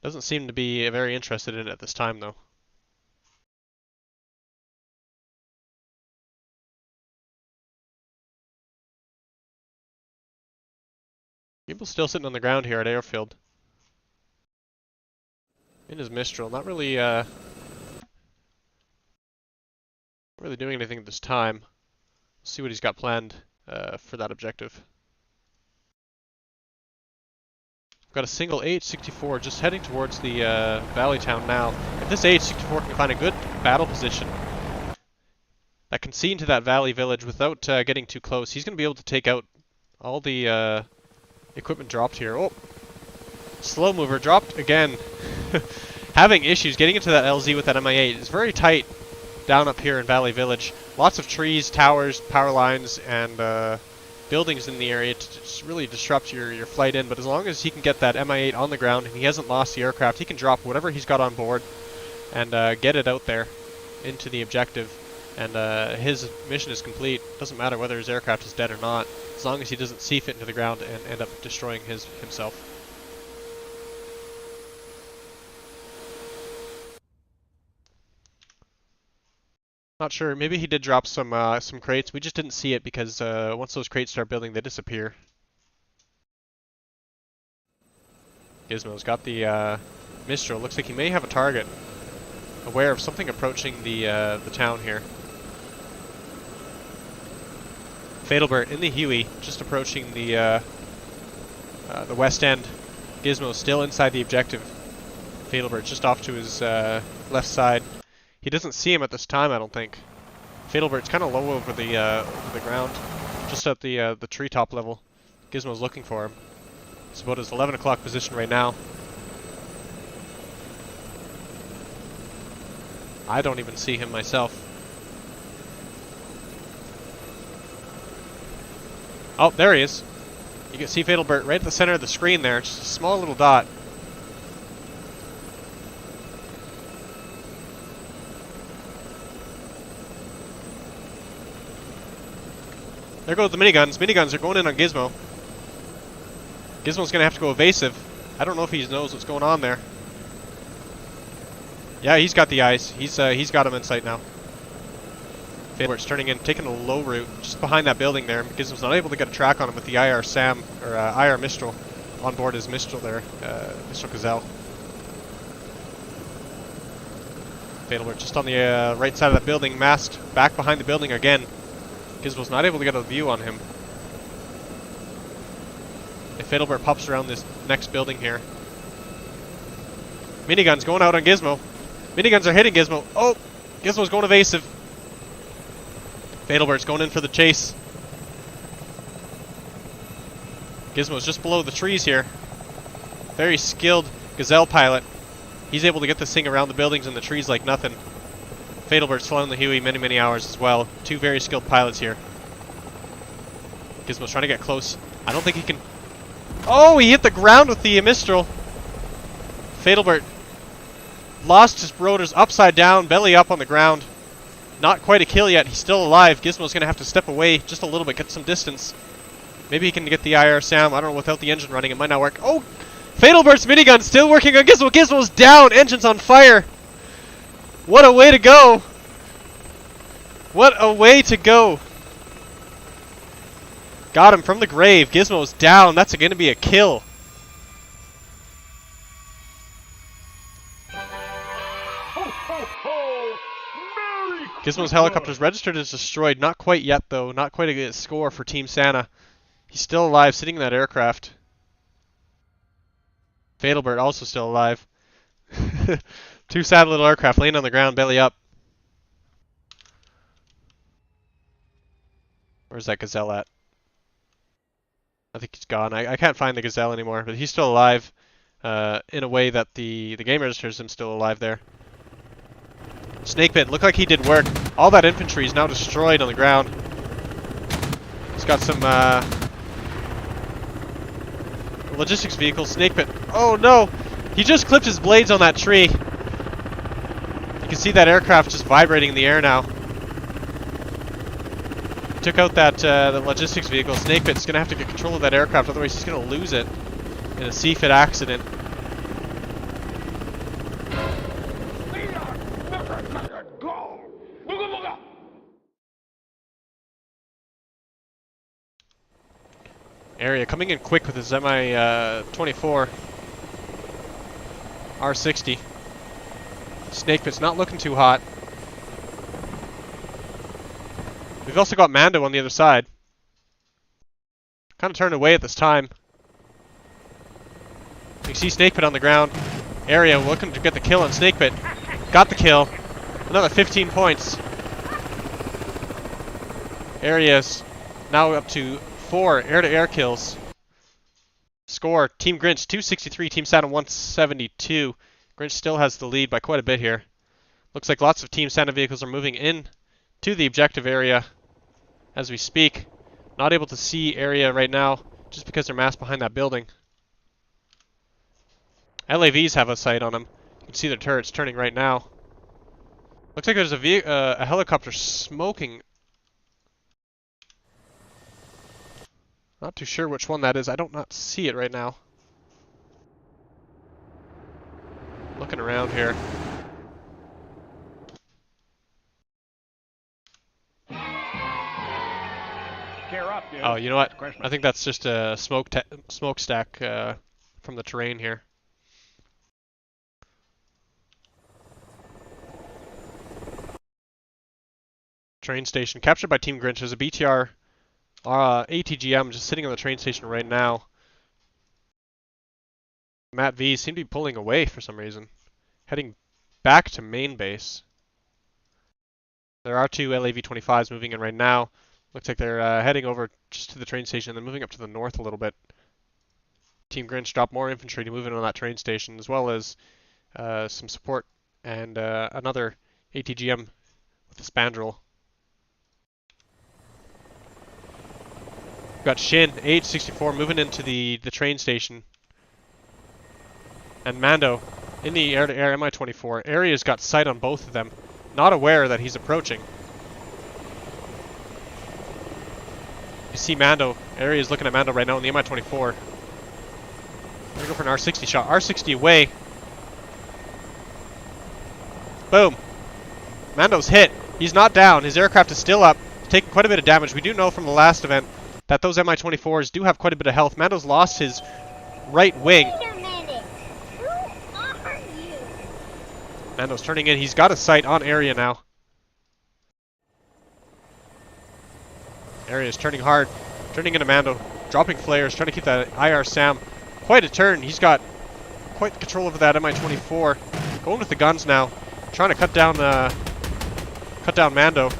Doesn't seem to be very interested in it at this time, though. GImbal's still sitting on the ground here at airfield. In his Mistral, not really doing anything at this time. Let's see what he's got planned for that objective. Got a single AH-64 just heading towards the valley town now. If this AH-64 can find a good battle position that can see into that valley village without getting too close, he's going to be able to take out all the equipment dropped here. Oh! Slow mover dropped again. Having issues getting into that LZ with that MI8. It's very tight down up here in Valley Village. Lots of trees, towers, power lines, and buildings in the area to just really disrupt your flight in. But as long as he can get that MI8 on the ground and he hasn't lost the aircraft, he can drop whatever he's got on board and get it out there into the objective. And his mission is complete. Doesn't matter whether his aircraft is dead or not, as long as he doesn't seaf it into the ground and end up destroying himself. Not sure. Maybe he did drop some crates. We just didn't see it because once those crates start building, they disappear. Gizmo's got the Mistral. Looks like he may have a target. Aware of something approaching the town here. Fatalbert in the Huey, just approaching the west end. Gizmo still inside the objective. Fatalbert just off to his left side. He doesn't see him at this time, I don't think. Fatalbert's kind of low over the ground, just at the treetop level. Gizmo's looking for him. It's about his 11 o'clock position right now. I don't even see him myself. Oh, there he is. You can see Fatalbert right at the center of the screen there, just a small little dot. There go the miniguns. Miniguns are going in on Gizmo. Gizmo's going to have to go evasive. I don't know if he knows what's going on there. Yeah, he's got the eyes. He's got him in sight now. Fatalbert's turning in, taking a low route just behind that building there. Gizmo's not able to get a track on him with the IR Sam, or IR Mistral on board his Mistral there, Mistral Gazelle. Fatalbert just on the right side of that building, masked back behind the building again. Gizmo's not able to get a view on him. If Fatalbert pops around this next building here. Miniguns going out on Gizmo. Miniguns are hitting Gizmo. Oh! Gizmo's going evasive. Fatalbert's going in for the chase. Gizmo's just below the trees here. Very skilled Gazelle pilot. He's able to get this thing around the buildings and the trees like nothing. Fatalbert's flown the Huey many hours as well. Two very skilled pilots here. Gizmo's trying to get close. I don't think he can... Oh, he hit the ground with the Mistral. Fatalbert lost his rotors upside down, belly up on the ground. Not quite a kill yet. He's still alive. Gizmo's going to have to step away just a little bit, get some distance. Maybe he can get the IR Sam. I don't know, without the engine running, it might not work. Oh! Fatalbert's minigun still working on Gizmo. Gizmo's down! Engine's on fire! What a way to go! What a way to go! Got him from the grave. Gizmo's down. That's going to be a kill. Gizmo's helicopter's registered as destroyed. Not quite yet, though. Not quite a good score for Team Santa. He's still alive, sitting in that aircraft. Fatalbert also still alive. Two sad little aircraft laying on the ground, belly up. Where's that Gazelle at? I think he's gone. I can't find the Gazelle anymore, but he's still alive in a way that the game registers him still alive there. Snakepit, looked like he did work. All that infantry is now destroyed on the ground. He's got some logistics vehicles. Snakepit. Oh no! He just clipped his blades on that tree. You can see that aircraft just vibrating in the air now. Took out that the logistics vehicle. Snakepit's gonna have to get control of that aircraft, otherwise he's gonna lose it in a CFIT accident. Aeria coming in quick with his Mi-24. R60. Snakepit's not looking too hot. We've also got Mando on the other side. Kind of turned away at this time. You can see Snakepit on the ground. Aeria looking to get the kill on Snakepit. Got the kill. Another 15 points. Aeria's now up to 4 air-to-air kills. Score, Team Grinch 263, Team Santa 172. Grinch still has the lead by quite a bit here. Looks like lots of Team Santa vehicles are moving in to the objective area as we speak. Not able to see Aeria right now just because they're masked behind that building. LAVs have a sight on them. You can see their turrets turning right now. Looks like there's a helicopter smoking. Not too sure which one that is. I don't not see it right now. Looking around here. Cheer up, dude. Oh, you know what? It's Christmas. I think that's just a smokestack from the terrain here. Train station captured by Team Grinch. There's a BTR ATGM just sitting on the train station right now. Matt V seem to be pulling away for some reason. Heading back to main base. There are 2 LAV-25s moving in right now. Looks like they're heading over just to the train station and then moving up to the north a little bit. Team Grinch dropped more infantry to move in on that train station, as well as some support and another ATGM with the Spandrel. We've got Shin, AH-64, moving into the train station. And Mando in the air-to-air Mi-24. Aeria's got sight on both of them, not aware that he's approaching. You see Mando. Aeria's looking at Mando right now in the Mi-24. Gonna go for an R60 shot. R60 away. Boom. Mando's hit. He's not down. His aircraft is still up. He's taking quite a bit of damage. We do know from the last event that those Mi-24s do have quite a bit of health. Mando's lost his right wing. Wait a minute. Who are you? Mando's turning in. He's got a sight on Aeria now. Aeria's turning hard. Turning into Mando. Dropping flares. Trying to keep that IR Sam. Quite a turn. He's got quite the control over that Mi-24. Going with the guns now. Trying to cut down Mando.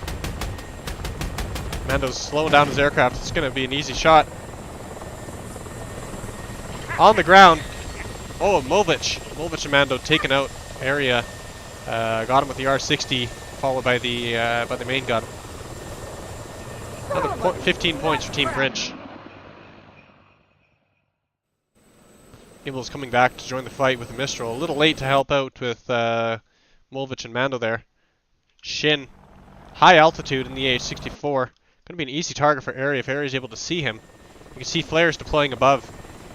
Mando's slowing down his aircraft. It's going to be an easy shot. On the ground. Oh, Molevich. Molevich and Mando taking out Aeria. Got him with the R60, followed by the main gun. Another 15 points for Team Grinch. GImbal's coming back to join the fight with the Mistral. A little late to help out with Molevich and Mando there. Shin, high altitude in the AH-64. Going to be an easy target for Aeria if Aeria is able to see him. You can see flares deploying above.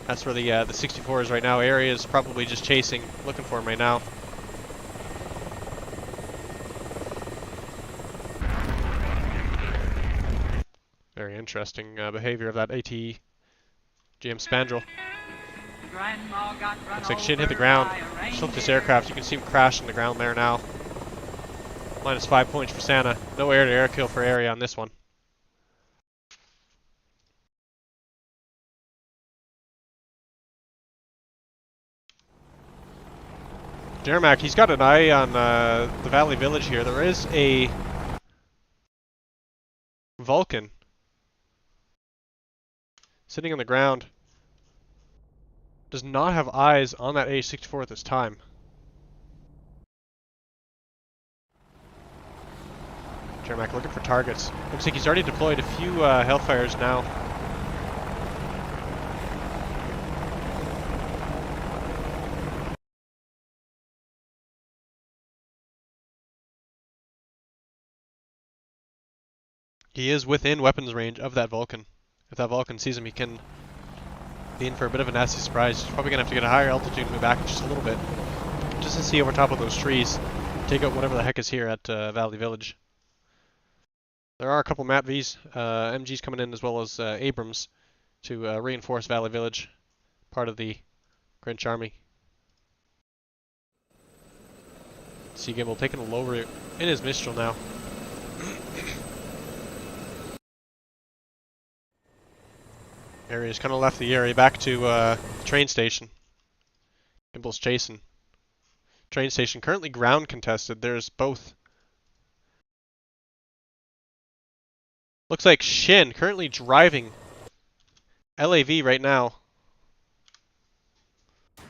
That's where the 64 is right now. Aeria is probably just chasing, looking for him right now. Very interesting behavior of that ATGM Spandrel. Looks like Shin hit the ground. Slipped his aircraft. You can see him crash on the ground there now. -5 points for Santa. No air-to-air kill for Aeria on this one. Jeremak, he's got an eye on the Valley Village here. There is a Vulcan sitting on the ground. Does not have eyes on that AH-64 at this time. Jeremak looking for targets. Looks like he's already deployed a few Hellfires now. He is within weapons range of that Vulcan. If that Vulcan sees him, he can be in for a bit of a nasty surprise. He's probably going to have to get a higher altitude and move back just a little bit. Just to see over top of those trees. Take out whatever the heck is here at Valley Village. There are a couple MAT Vs, MGs coming in as well as Abrams. to reinforce Valley Village, part of the Grinch army. See GImbal taking a low route in his Mistral now. Aeria's kind of left the area back to train station. GImbal's chasing. Train station currently ground contested. There's both. Looks like Shin currently driving LAV right now.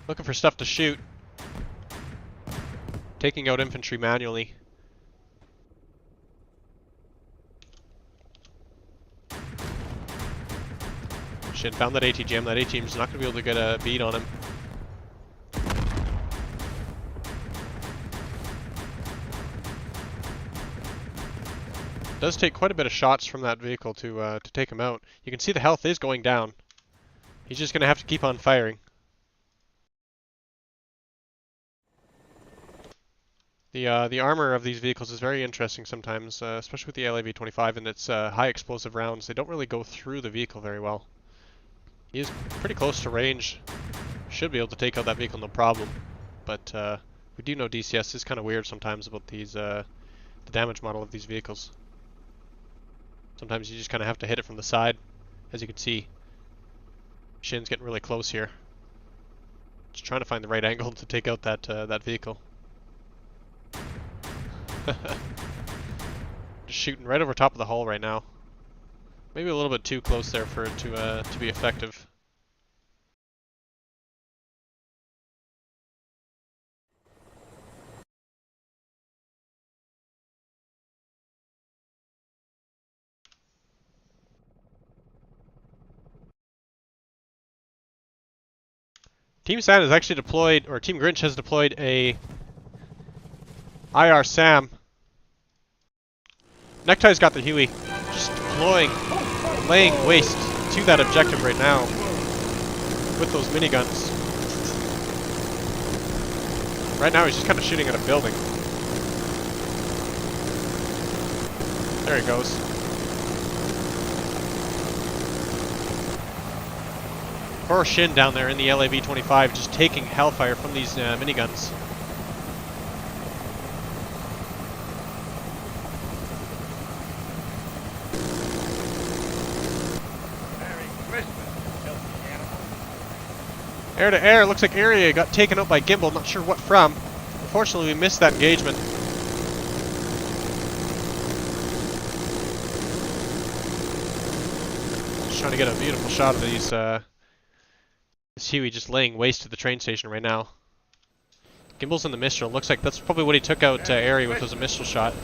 Looking for stuff to shoot. Taking out infantry manually. Shin found that ATGM. That ATGM's not going to be able to get a beat on him. Does take quite a bit of shots from that vehicle to take him out. You can see the health is going down. He's just going to have to keep on firing. The armor of these vehicles is very interesting sometimes, especially with the LAV-25 and its high explosive rounds. They don't really go through the vehicle very well. He is pretty close to range. Should be able to take out that vehicle no problem. But we do know DCS is kind of weird sometimes about these the damage model of these vehicles. Sometimes you just kind of have to hit it from the side. As you can see, Shin's getting really close here. Just trying to find the right angle to take out that vehicle. Just shooting right over top of the hull right now. Maybe a little bit too close there for it to be effective. Team Sand has actually deployed, or Team Grinch has deployed a IR SAM. Necktie's got the Huey, just deploying, laying waste to that objective right now with those miniguns. Right now he's just kind of shooting at a building. There he goes. Poor Shin down there in the LAV-25 just taking hellfire from these miniguns. Air to air, looks like Aeria got taken out by GImbal, not sure what from. Unfortunately, we missed that engagement. Just trying to get a beautiful shot of these, this Huey just laying waste to the train station right now. GImbal's in the Mistral, looks like that's probably what he took out Aeria with, was a Mistral shot.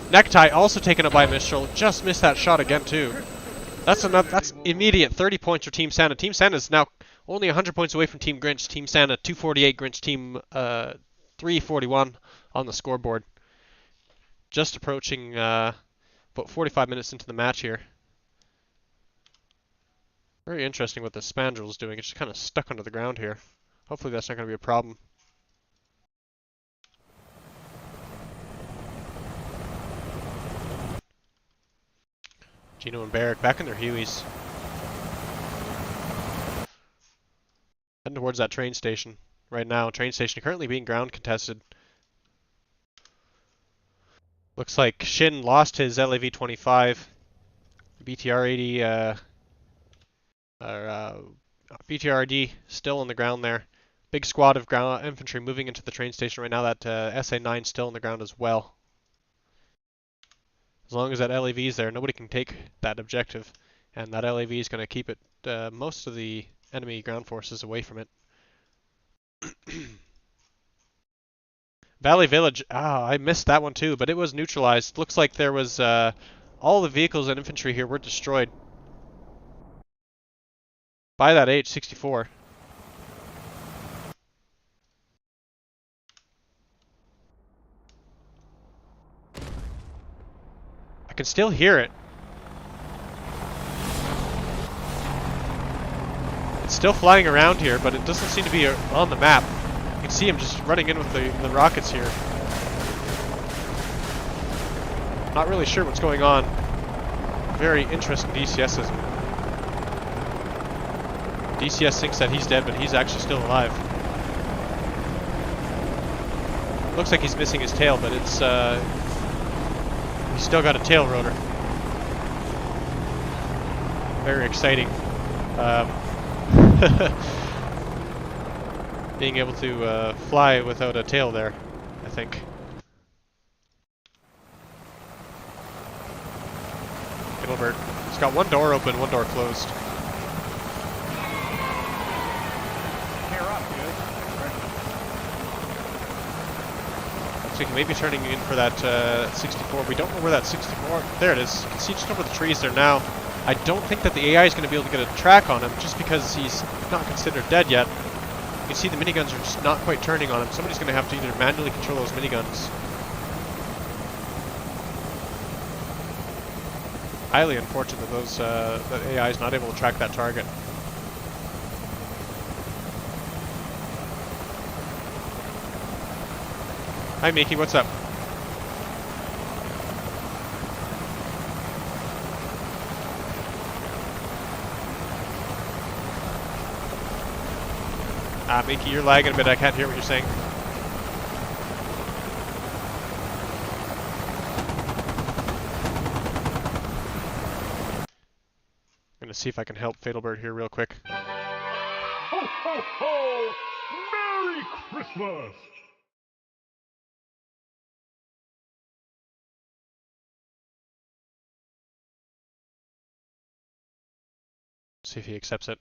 Necktie also taken out by a Mistral, just missed that shot again too. That's enough. That's immediate 30 points for Team Santa. Team Santa is now only 100 points away from Team Grinch. Team Santa 248, Grinch Team 341 on the scoreboard. Just approaching about 45 minutes into the match here. Very interesting what the Spandrel is doing. It's just kind of stuck under the ground here. Hopefully that's not going to be a problem. Geno and Bercik back in their Hueys. Heading towards that train station right now. Train station currently being ground contested. Looks like Shin lost his LAV-25. BTR-80, BTR-RD still on the ground there. Big squad of ground infantry moving into the train station right now. That SA-9 still on the ground as well. As long as that LAV is there, nobody can take that objective, and that LAV is going to keep it most of the enemy ground forces away from it. Valley Village, I missed that one too, but it was neutralized. Looks like there was all the vehicles and infantry here were destroyed by that H-64. I can still hear it. It's still flying around here, but it doesn't seem to be on the map. You can see him just running in with the rockets here. Not really sure what's going on. Very interesting DCSism. DCS thinks that he's dead, but he's actually still alive. Looks like he's missing his tail, but it's he's still got a tail rotor. Very exciting. Being able to fly without a tail there, I think. Fatalbert. It's got one door open, one door closed. Tear up, dude. So he may be turning in for that 64. We don't know where that 64... There it is. You can see just over the trees there now. I don't think that the AI is going to be able to get a track on him just because he's not considered dead yet. You can see the miniguns are just not quite turning on him. Somebody's going to have to either manually control those miniguns. Highly unfortunate that that AI is not able to track that target. Hi Miki, what's up? Miki, you're lagging a bit. I can't hear what you're saying. I'm gonna see if I can help Fatalbert here real quick. Ho, ho, ho! Merry Christmas! See if he accepts it.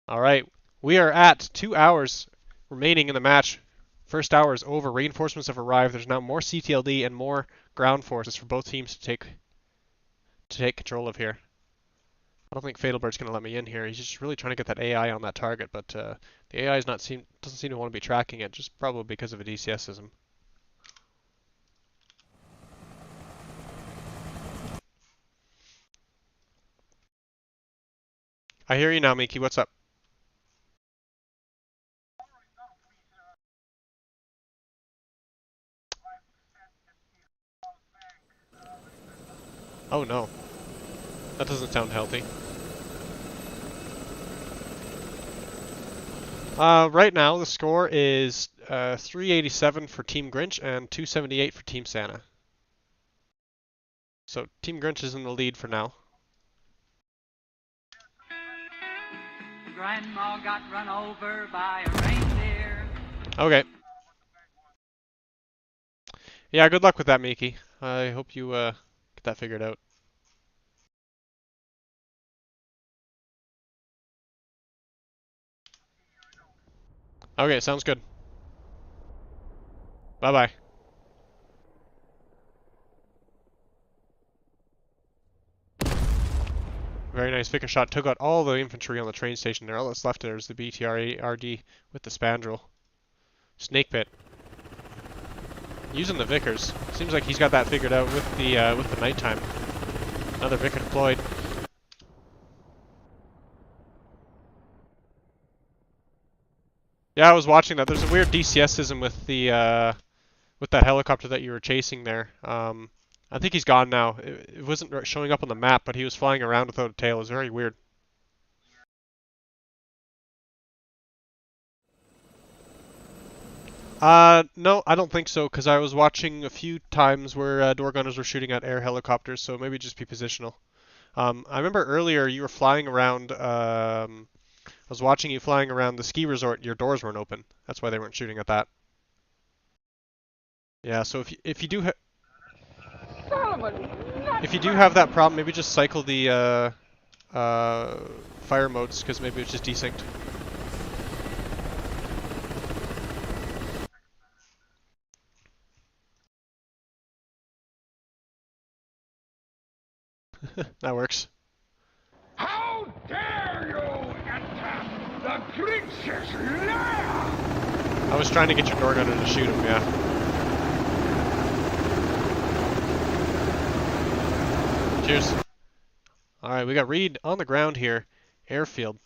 Alright, we are at 2 hours remaining in the match. First hour is over. Reinforcements have arrived. There's now more CTLD and more ground forces for both teams to take control of here. I don't think Fatalbert's going to let me in here. He's just really trying to get that AI on that target, but the AI doesn't seem to want to be tracking it, just probably because of a DCSism. I hear you now, Miki. What's up? Oh no. That doesn't sound healthy. Right now the score is 387 for Team Grinch and 278 for Team Santa. So Team Grinch is in the lead for now. Grandma got run over by a reindeer. Okay. Yeah, good luck with that, Miki. I hope you get that figured out. Okay, sounds good. Bye-bye. Very nice. Vicar shot. Took out all the infantry on the train station there. All that's left there is the BTR-ARD with the Spandrel. Snakepit. Using the Vicars. Seems like he's got that figured out with the nighttime. Another Vicar deployed. Yeah, I was watching that. There's a weird DCSism with the with that helicopter that you were chasing there. I think he's gone now. It wasn't showing up on the map, but he was flying around without a tail. It was very weird. No, I don't think so, because I was watching a few times where door gunners were shooting at air helicopters, so maybe just be positional. I remember earlier you were flying around, I was watching you flying around the ski resort, your doors weren't open. That's why they weren't shooting at that. Yeah, so if you do have that problem, maybe just cycle the fire modes, because maybe it's just desynced. That works. How dare you attack the Grinch's lair! I was trying to get your door gunner to shoot him, yeah. Cheers. Alright, we got Reed on the ground here. Airfield.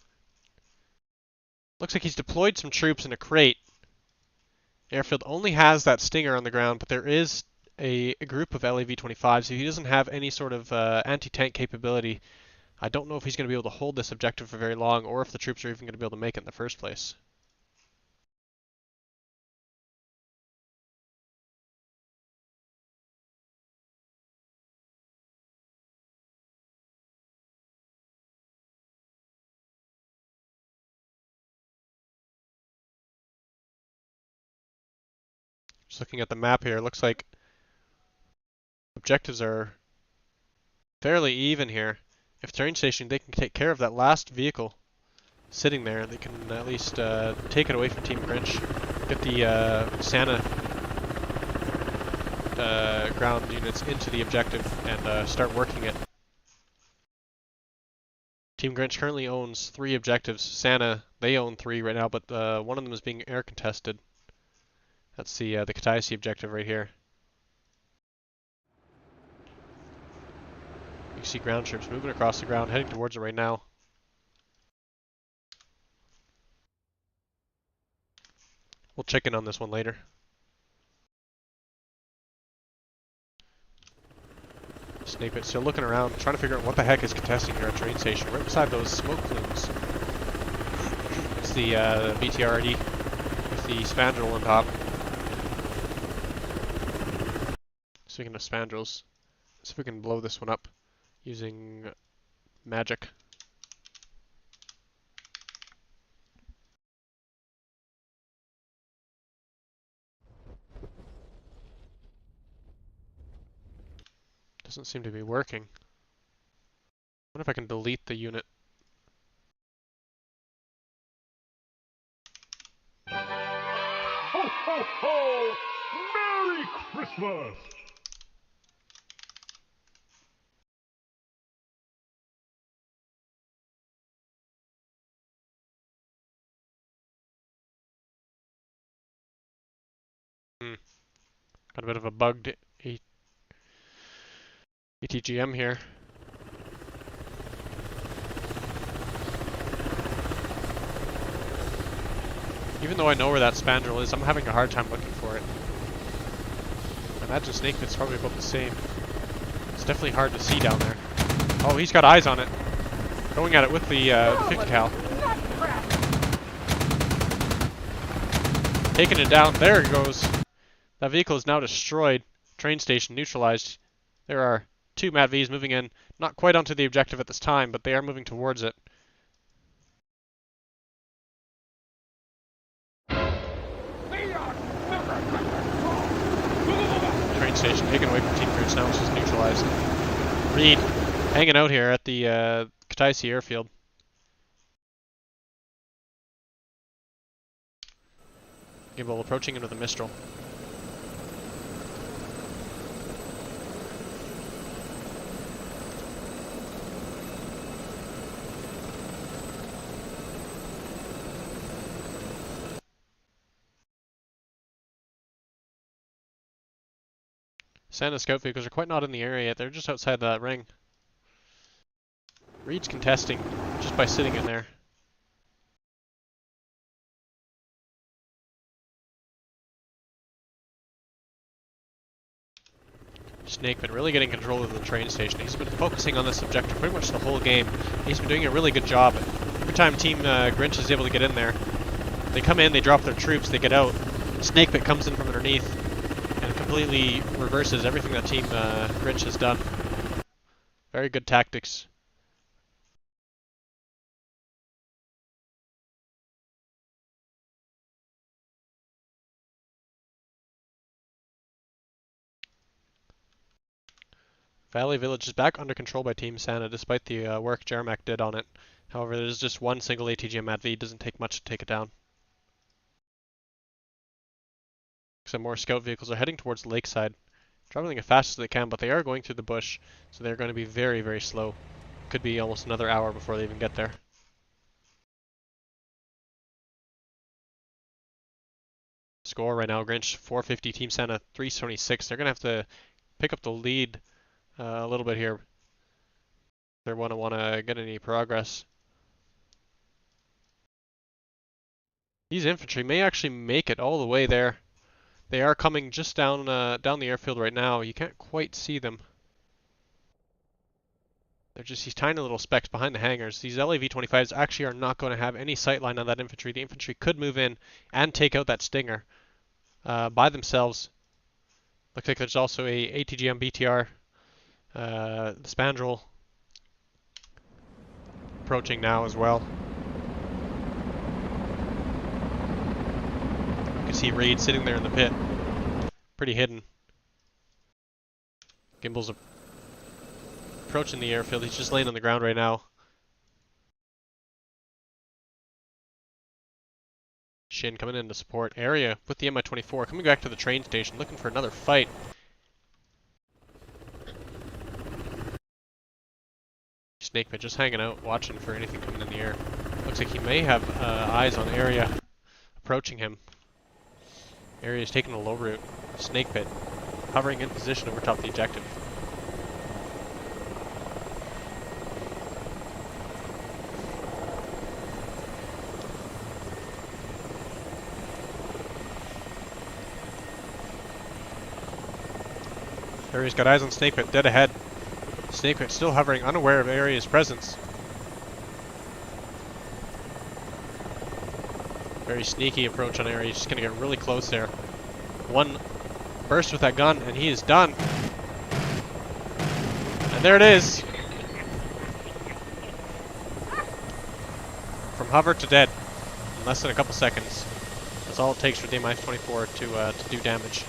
Looks like he's deployed some troops in a crate. Airfield only has that Stinger on the ground, but there is a group of LAV-25s, so he doesn't have any sort of anti-tank capability. I don't know if he's going to be able to hold this objective for very long, or if the troops are even going to be able to make it in the first place. Just looking at the map here, it looks like objectives are fairly even here. If train station, they can take care of that last vehicle sitting there, they can at least take it away from Team Grinch, get the Santa ground units into the objective, and start working it. Team Grinch currently owns 3 objectives. Santa, they own 3 right now, but one of them is being air contested. That's the Kataisi objective right here. You see ground troops moving across the ground, heading towards it right now. We'll check in on this one later. Snakepit still looking around, trying to figure out what the heck is contesting here at train station. Right beside those smoke plumes. It's the BTRD with the spandrel on top. Speaking of spandrels, let's see if we can blow this one up using magic. Doesn't seem to be working. I wonder if I can delete the unit. Ho, ho, ho! Merry Christmas! Got a bit of a bugged ETGM here. Even though I know where that spandrel is, I'm having a hard time looking for it. I imagine Snakepit's probably about the same. It's definitely hard to see down there. Oh, he's got eyes on it. Going at it with the 50 cal. Taking it down. There it goes. That vehicle is now destroyed. Train station neutralized. There are 2 MAT-Vs moving in. Not quite onto the objective at this time, but they are moving towards it. Train station taken away from Team Grinch now, which is neutralized. Reed hanging out here at the Kataisi airfield. GImbal approaching into the Mistral. Santa scout vehicles are quite not in the area yet. They're just outside that ring. Reed's contesting just by sitting in there. Snakepit really getting control of the train station. He's been focusing on this objective pretty much the whole game. He's been doing a really good job. Every time Team Grinch is able to get in there, they come in, they drop their troops, they get out. Snakepit comes in from underneath and completely reverses everything that Team Grinch has done. Very good tactics. Valley Village is back under control by Team Santa despite the work Jeremak did on it. However, there's just one single ATGM MAT-V. It doesn't take much to take it down. Some more scout vehicles are heading towards the lakeside, traveling as fast as they can, but they are going through the bush, so they're going to be very, very slow. Could be almost another hour before they even get there. Score right now, Grinch 450, Team Santa 326. They're going to have to pick up the lead a little bit here. They want to get any progress. These infantry may actually make it all the way there. They are coming just down the airfield right now. You can't quite see them. They're just these tiny little specks behind the hangars. These LAV-25s actually are not going to have any sight line on that infantry. The infantry could move in and take out that Stinger by themselves. Looks like there's also a ATGM BTR, the Spandrel approaching now as well. You can see Reed sitting there in the pit, pretty hidden. GImbal's approaching the airfield. He's just laying on the ground right now. Shin coming in to support. Aeria with the Mi-24 coming back to the train station, looking for another fight. Snakepit just hanging out, watching for anything coming in the air. Looks like he may have eyes on Aeria approaching him. Aeria's taking a low route. Snakepit hovering in position over top the objective. Aeria's got eyes on Snakepit, dead ahead. Snakepit still hovering, unaware of Aeria's presence. Very sneaky approach on Aeria, just gonna get really close there. One burst with that gun, and he is done. And there it is. From hover to dead, in less than a couple seconds. That's all it takes for the Mi-24 to do damage.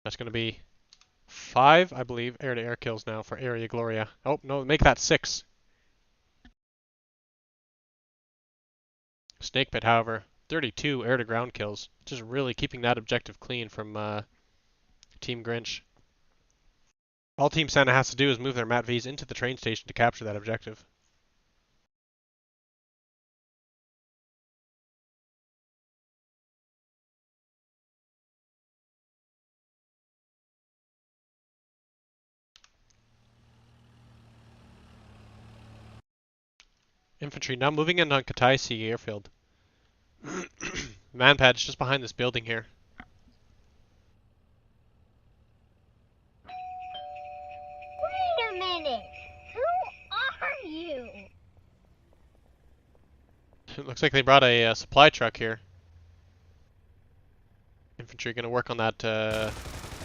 That's going to be 5, I believe, air-to-air kills now for Aeria Gloria. Oh, no, make that 6. Snakepit, however, 32 air-to-ground kills. Just really keeping that objective clean from Team Grinch. All Team Santa has to do is move their MAT-Vs into the train station to capture that objective. Infantry now moving in on Kataisi airfield. Manpad's just behind this building here. Wait a minute. Who are you? It looks like they brought a supply truck here. Infantry going to work on that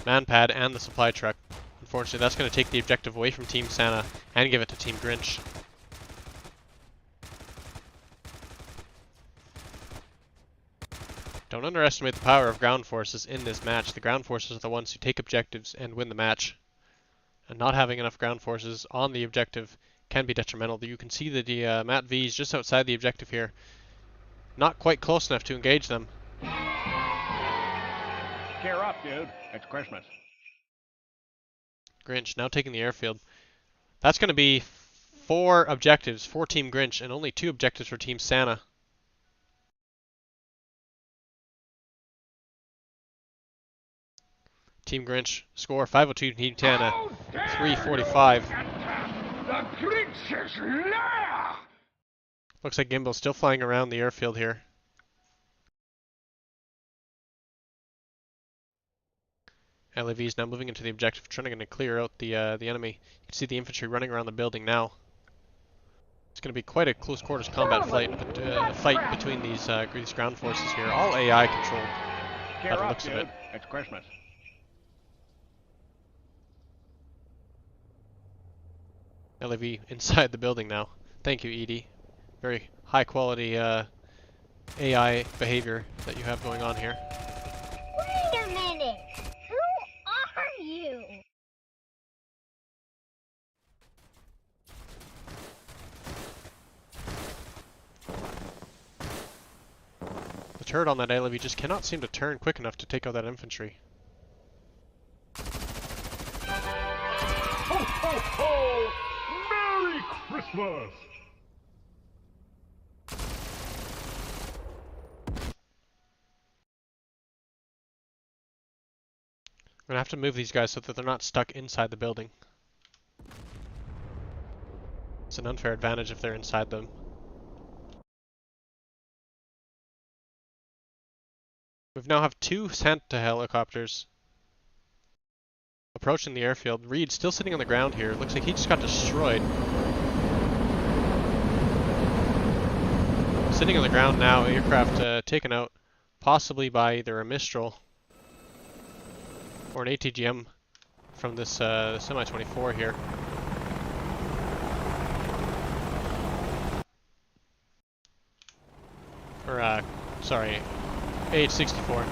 manpad and the supply truck. Unfortunately, that's going to take the objective away from Team Santa and give it to Team Grinch. Don't underestimate the power of ground forces in this match. The ground forces are the ones who take objectives and win the match. And not having enough ground forces on the objective can be detrimental. You can see the MAT-Vs just outside the objective here. Not quite close enough to engage them. Cheer up, dude. It's Christmas. Grinch now taking the airfield. That's going to be 4 objectives for Team Grinch and only 2 objectives for Team Santa. Team Grinch score 502, Team Santa 345. The Grinch is liar! Looks like GImbal's still flying around the airfield here. LAV's now moving into the objective, trying to clear out the enemy. You can see the infantry running around the building now. It's going to be quite a close quarters combat fight between these ground forces here. All AI controlled by the looks of it. It's Christmas. LAV inside the building now. Thank you, Edie. Very high quality AI behavior that you have going on here. Wait a minute. Who are you? The turret on that LAV just cannot seem to turn quick enough to take out that infantry. Ho, ho, ho! Merry Christmas! We're going to have to move these guys so that they're not stuck inside the building. It's an unfair advantage if they're inside them. We now have 2 Santa helicopters approaching the airfield. Reed still sitting on the ground here. Looks like he just got destroyed. Sitting on the ground now, aircraft taken out, possibly by either a Mistral or an ATGM from this Semi-24 here. Or, sorry, AH-64.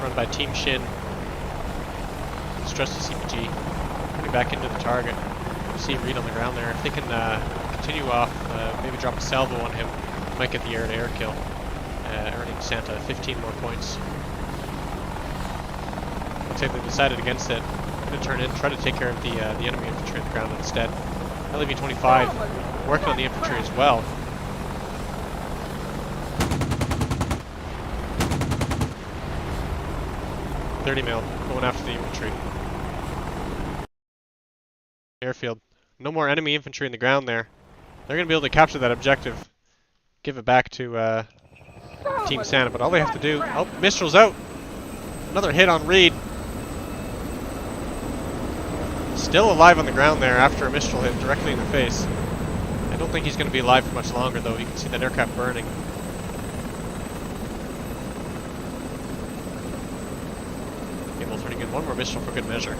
Run by Team Shin. It's trusty CPG. Coming back into the target. You see Reed on the ground there. If they can continue off, maybe drop a salvo on him, might get the air-to-air kill, earning Santa 15 more points. Looks like they decided against it. Going to turn in, try to take care of the enemy infantry on the ground instead. LV-25 working on the infantry as well. .30 mil going after the infantry. Airfield. No more enemy infantry in the ground there. They're going to be able to capture that objective. Give it back to Team Santa, but all they have to do... Oh, Mistral's out! Another hit on Reed. Still alive on the ground there after a Mistral hit directly in the face. I don't think he's going to be alive for much longer though. You can see that aircraft burning. GImbal turning in one more Mistral for good measure.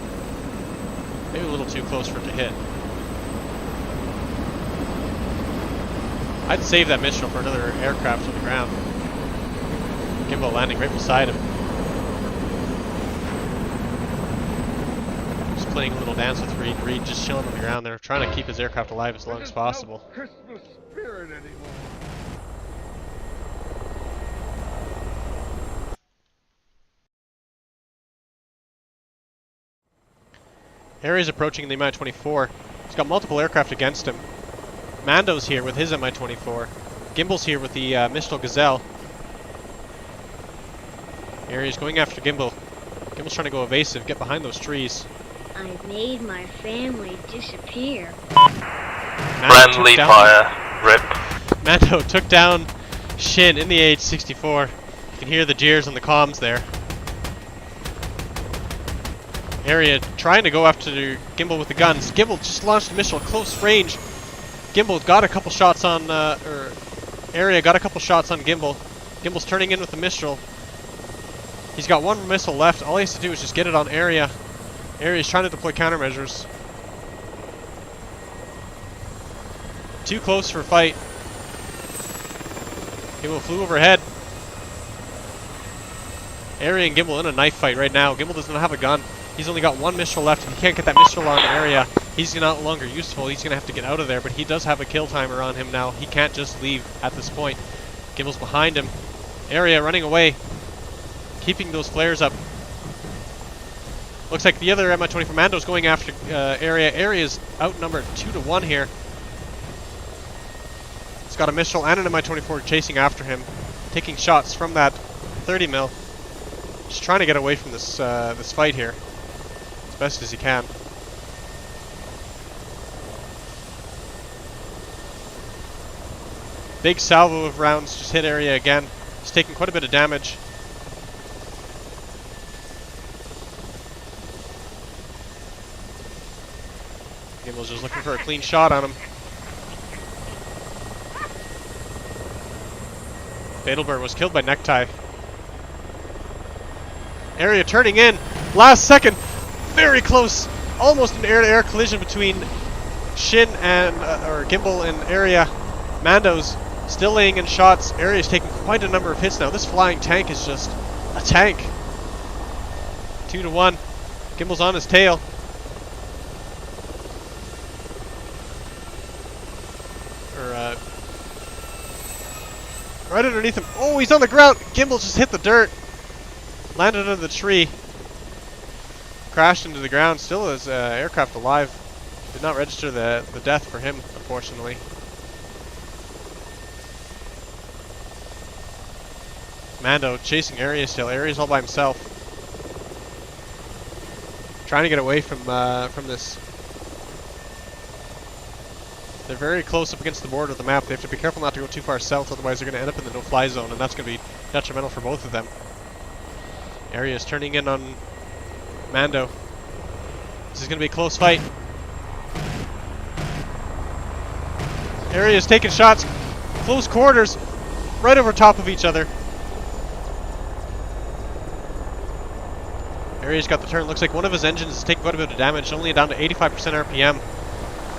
Maybe a little too close for it to hit. I'd save that Mistral for another aircraft on the ground. GImbal landing right beside him. Just playing a little dance with Reed. Reed just chilling on the ground there, trying to keep his aircraft alive as long as possible. No Christmas spirit anymore. Aeria's approaching the Mi-24. He's got multiple aircraft against him. Mando's here with his Mi-24. GImbal's here with the Mistral Gazelle. Aeria's going after GImbal. GImbal's trying to go evasive, get behind those trees. I made my family disappear. Friendly fire. Rip. Mando took down Shin in the AH-64. You can hear the jeers on the comms there. Aeria trying to go after GImbal with the guns. GImbal just launched a missile at close range. GImbal got a couple shots on, or Aeria got a couple shots on GImbal. GImbal's turning in with the Mistral. He's got one missile left. All he has to do is just get it on Aeria. Aeria's trying to deploy countermeasures. Too close for a fight. GImbal flew overhead. Aeria and GImbal in a knife fight right now. GImbal does not have a gun. He's only got one Mistral left. If he can't get that Mistral on Aeria, he's no longer useful. He's going to have to get out of there, but he does have a kill timer on him now. He can't just leave at this point. GImbal's behind him. Aeria running away, keeping those flares up. Looks like the other Mi-24 Mando's going after Aeria. Aeria's outnumbered 2-1 here. He's got a Mistral and an Mi-24 chasing after him, taking shots from that 30 mil. Just trying to get away from this this fight here as best as he can. Big salvo of rounds just hit Aeria again. He's taking quite a bit of damage. GImbal's just looking for a clean shot on him. Fatalbert was killed by Necktie. Aeria turning in. Last second. Very close. Almost an air-to-air collision between Shin and, or GImbal and Aeria. Mando's still laying in shots. Aeria's taking quite a number of hits now. This flying tank is just a tank. 2-1. GImbal's on his tail. Right underneath him. Oh, he's on the ground. GImbal just hit the dirt. Landed under the tree. Crashed into the ground. Still is aircraft alive. Did not register the death for him, unfortunately. Mando chasing Aeria still. Aeria's all by himself. Trying to get away from this. They're very close up against the border of the map. They have to be careful not to go too far south, otherwise they're going to end up in the no-fly zone, and that's going to be detrimental for both of them. Aeria is turning in on Mando. This is going to be a close fight. Aeria is taking shots. Close quarters. Right over top of each other. Aeria's got the turn. Looks like one of his engines is taking quite a bit of damage. Only down to 85% RPM.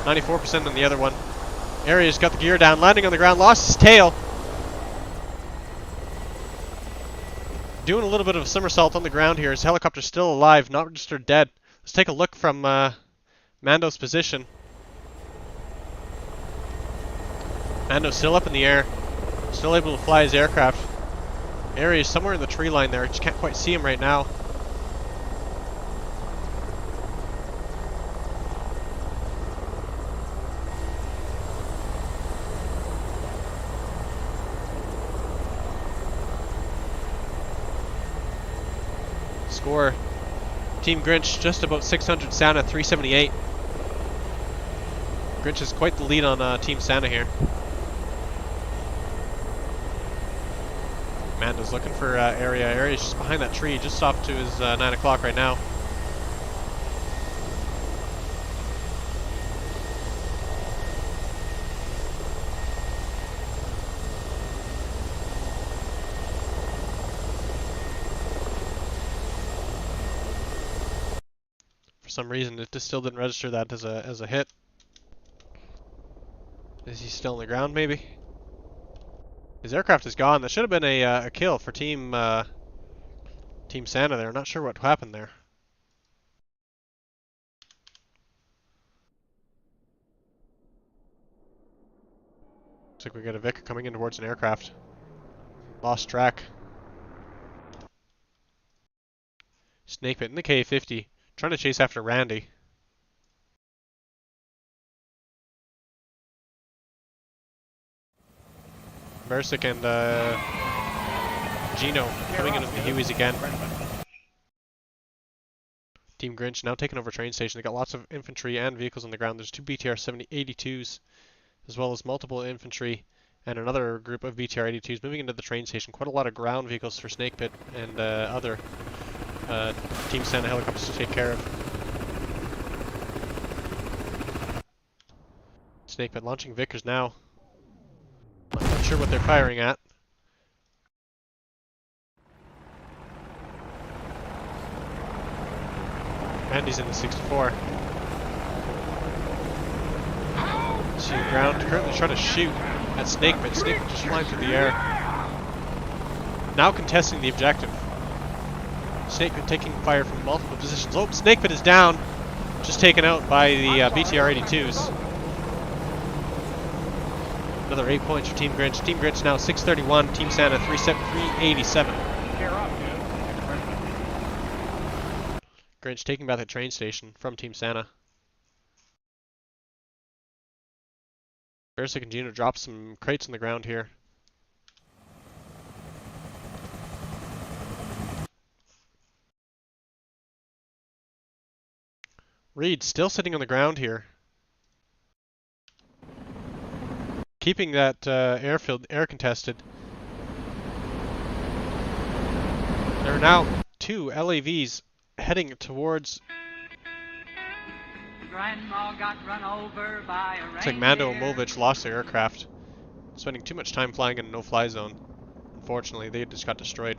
94% on the other one. Aeria's got the gear down. Landing on the ground. Lost his tail. Doing a little bit of a somersault on the ground here. His helicopter's still alive. Not registered dead. Let's take a look from Mando's position. Mando's still up in the air. Still able to fly his aircraft. Aeria is somewhere in the tree line there. Just can't quite see him right now. Score. Team Grinch just about 600 Santa, 378. Grinch has quite the lead on Team Santa here. Mando's looking for Aeria. Aeria's just behind that tree, just off to his 9 o'clock right now. For some reason, it just still didn't register that as a hit. Is he still on the ground, maybe? His aircraft is gone. That should have been a kill for Team Santa there. Not sure what happened there. Looks like we got a Vic coming in towards an aircraft. Lost track. Snakepit in the K-50, trying to chase after Randy. Bercik and Geno coming in with the Hueys again. Team Grinch now taking over train station. They got lots of infantry and vehicles on the ground. There's two BTR 82s, as well as multiple infantry and another group of BTR 82s moving into the train station. Quite a lot of ground vehicles for Snakepit and other Team Santa helicopters to take care of. Snakepit launching Vickers now. Not sure what they're firing at. Randy's in the 64. See ground currently trying to shoot at Snakepit. Snakepit just flying through the air. Now contesting the objective. Snakepit taking fire from multiple positions. Oh, Snakepit is down. Just taken out by the BTR 82s. Another 8 points for Team Grinch. Team Grinch now 631. Team Santa 387. Grinch taking back the train station from Team Santa. Bercik and Geno drop some crates on the ground here. Reed still sitting on the ground here. Keeping that airfield air contested. There are now two LAVs heading towards. Grandma got run over by a Looks like Mando and reindeer. Molevich lost their aircraft. Spending too much time flying in a no-fly zone. Unfortunately, they just got destroyed.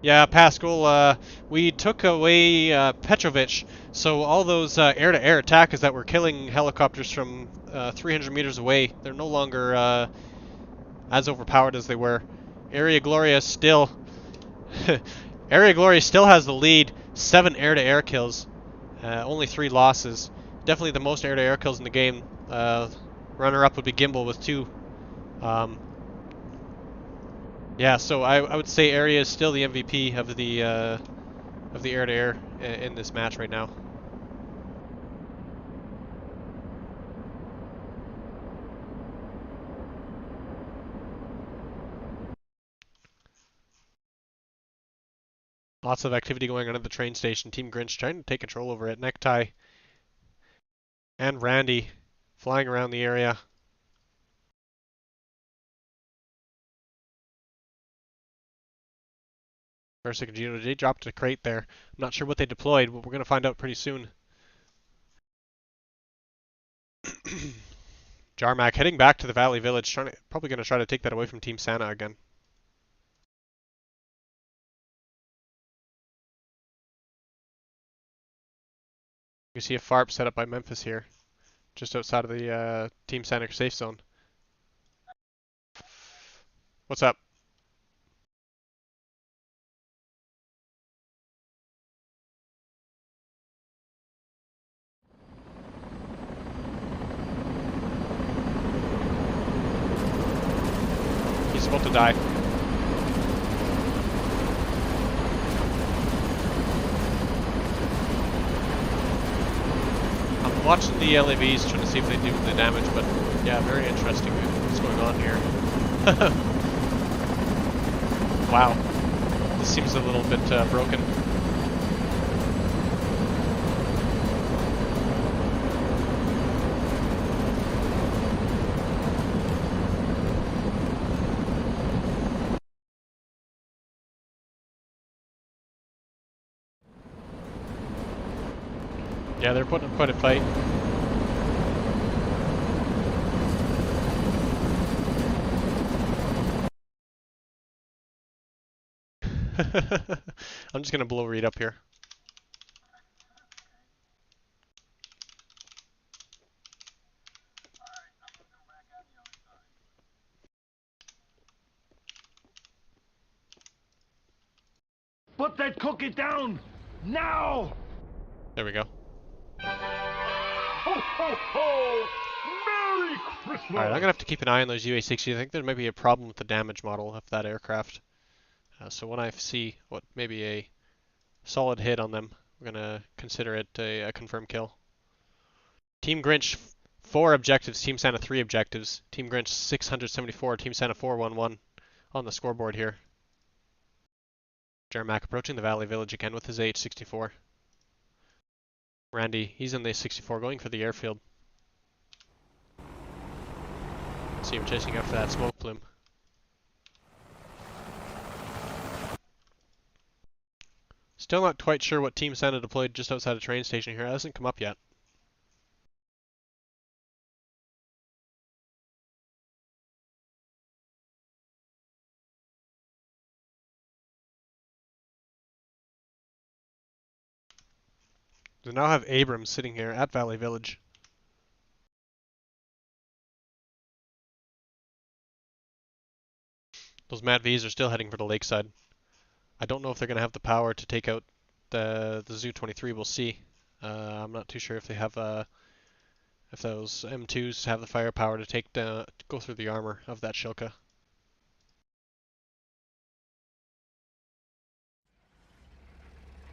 Yeah, Pascal, we took away Petrovich, so all those air-to-air attackers that were killing helicopters from 300 meters away, they're no longer as overpowered as they were. Gloria still has the lead, 7 air-to-air kills, only 3 losses. Definitely the most air-to-air kills in the game. Runner-up would be GImbal with 2. Yeah, so I would say Aeria is still the MVP of the air-to-air in this match right now. Lots of activity going on at the train station. Team Grinch trying to take control over it. Necktie and Randy flying around the area. Bercik and Geno, they dropped a crate there. I'm not sure what they deployed, but we're going to find out pretty soon. Jarmak heading back to the Valley Village, probably going to try to take that away from Team Santa again. You see a FARP set up by Memphis here, just outside of the Team Santa safe zone. What's up? He's about to die. I'm watching the LAVs, trying to see if they do the damage, but yeah, very interesting what's going on here. Wow, this seems a little bit broken. Yeah, they're putting up quite a fight. I'm just gonna blow Reed up here. Put that cookie down! Now! There we go. Ho, ho, ho! Merry Christmas! Alright, I'm gonna have to keep an eye on those UA-60s. I think there might be a problem with the damage model of that aircraft. So when I see what maybe a solid hit on them, we're gonna consider it a confirmed kill. Team Grinch 4 objectives, Team Santa 3 objectives. Team Grinch 674, Team Santa 411 on the scoreboard here. Jeremak approaching the Valley Village again with his AH-64. Randy, he's in the 64 going for the airfield. See him chasing after that smoke plume. Still not quite sure what Team Santa deployed just outside a train station here. It hasn't come up yet. They now have Abrams sitting here at Valley Village. Those Mad V's are still heading for the lakeside. I don't know if they're going to have the power to take out the Zu-23. We'll see. I'm not too sure if they have if those M2s have the firepower to go through the armor of that Shilka.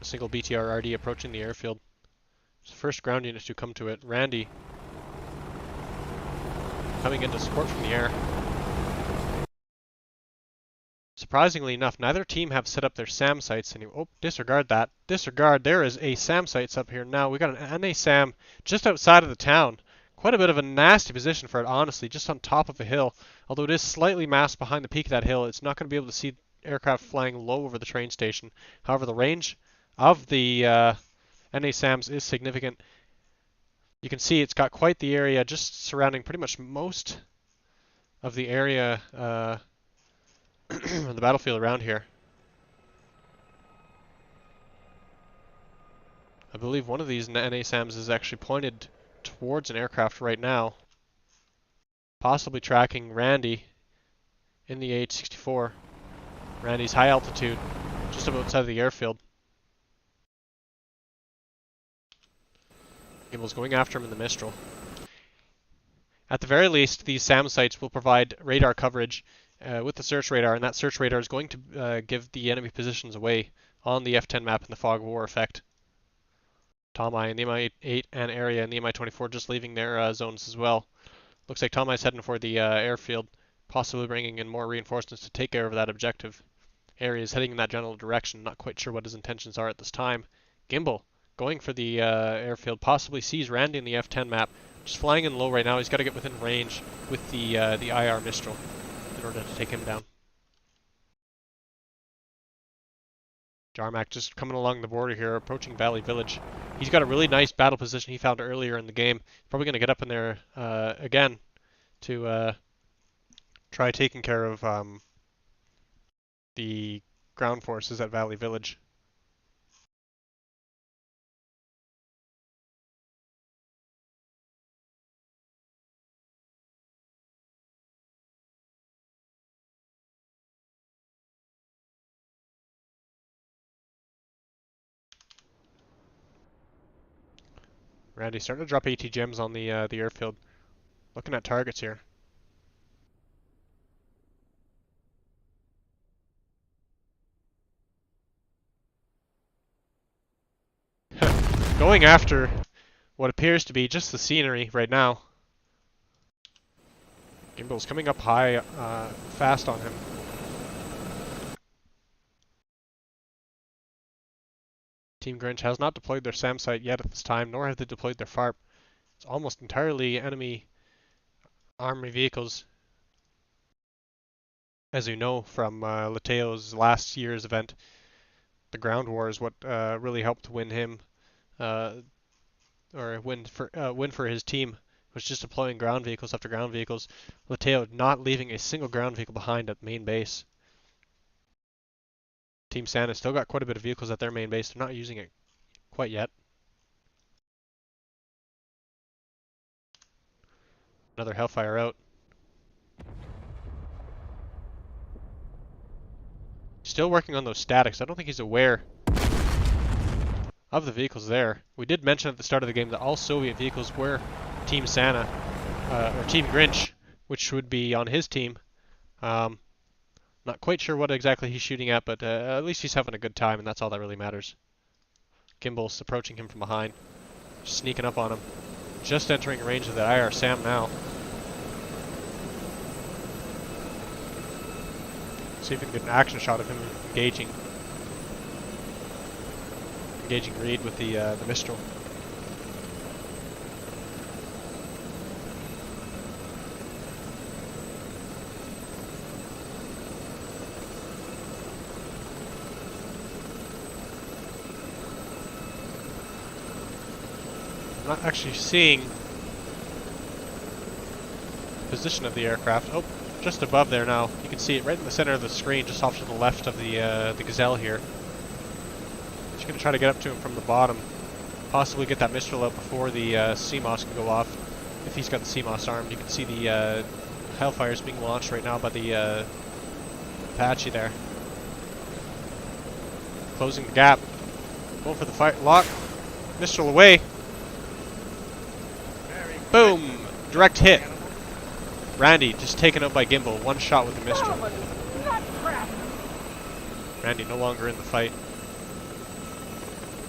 A single BTR RD approaching the airfield. It's the first ground unit to come to it. Randy coming in to support from the air. Surprisingly enough, neither team have set up their SAM sites anymore. Oh, disregard that. Disregard. There is a SAM sites up here now. We got an NA SAM just outside of the town. Quite a bit of a nasty position for it, honestly, just on top of a hill. Although it is slightly masked behind the peak of that hill, it's not going to be able to see aircraft flying low over the train station. However, the range of the NA SAMs is significant. You can see it's got quite the area just surrounding pretty much most of the area the battlefield around here. I believe one of these NASAMs is actually pointed towards an aircraft right now, possibly tracking Randy in the AH-64. Randy's high altitude, just about outside of the airfield. GImbal's going after him in the Mistral. At the very least, these SAM sites will provide radar coverage with the search radar, and that search radar is going to give the enemy positions away on the F10 map in the fog of war effect. Tomeye and the Mi-8 and Aeria and the Mi-24 just leaving their zones as well. Looks like Tomeye's heading for the airfield, possibly bringing in more reinforcements to take care of that objective. Aeria is heading in that general direction, not quite sure what his intentions are at this time. GImbal going for the airfield, possibly sees Randy in the F10 map, just flying in low right now. He's got to get within range with the IR Mistral in order to take him down. Jarmak just coming along the border here, approaching Valley Village. He's got a really nice battle position he found earlier in the game. Probably going to get up in there again to try taking care of the ground forces at Valley Village. Randy's starting to drop AT gems on the airfield. Looking at targets here. Going after what appears to be just the scenery right now. GImbal's coming up high, fast on him. Team Grinch has not deployed their SAM site yet at this time, nor have they deployed their FARP. It's almost entirely enemy armored vehicles. As you know from Leteo's last year's event, the ground war is what really helped win him, or win for his team, was just deploying ground vehicles after ground vehicles. Leteo not leaving a single ground vehicle behind at main base. Team Santa still got quite a bit of vehicles at their main base. They're not using it quite yet. Another Hellfire out. Still working on those statics. I don't think he's aware of the vehicles there. We did mention at the start of the game that all Soviet vehicles were Team Santa, or Team Grinch, which would be on his team. Not quite sure what exactly he's shooting at, but at least he's having a good time, and that's all that really matters. GImbal's approaching him from behind, sneaking up on him. Just entering range of the IR SAM now. See if we can get an action shot of him engaging Reed with the Mistral. I'm not actually seeing the position of the aircraft. Oh, just above there now. You can see it right in the center of the screen, just off to the left of the Gazelle here. Just going to try to get up to him from the bottom. Possibly get that Mistral out before the CMOS can go off. If he's got the CMOS armed, you can see the Hellfires being launched right now by the Apache there. Closing the gap. Going for the fight. Lock. Mistral away. Boom! Direct hit. Randy just taken out by GImbal. One shot with the Mistral. Randy no longer in the fight.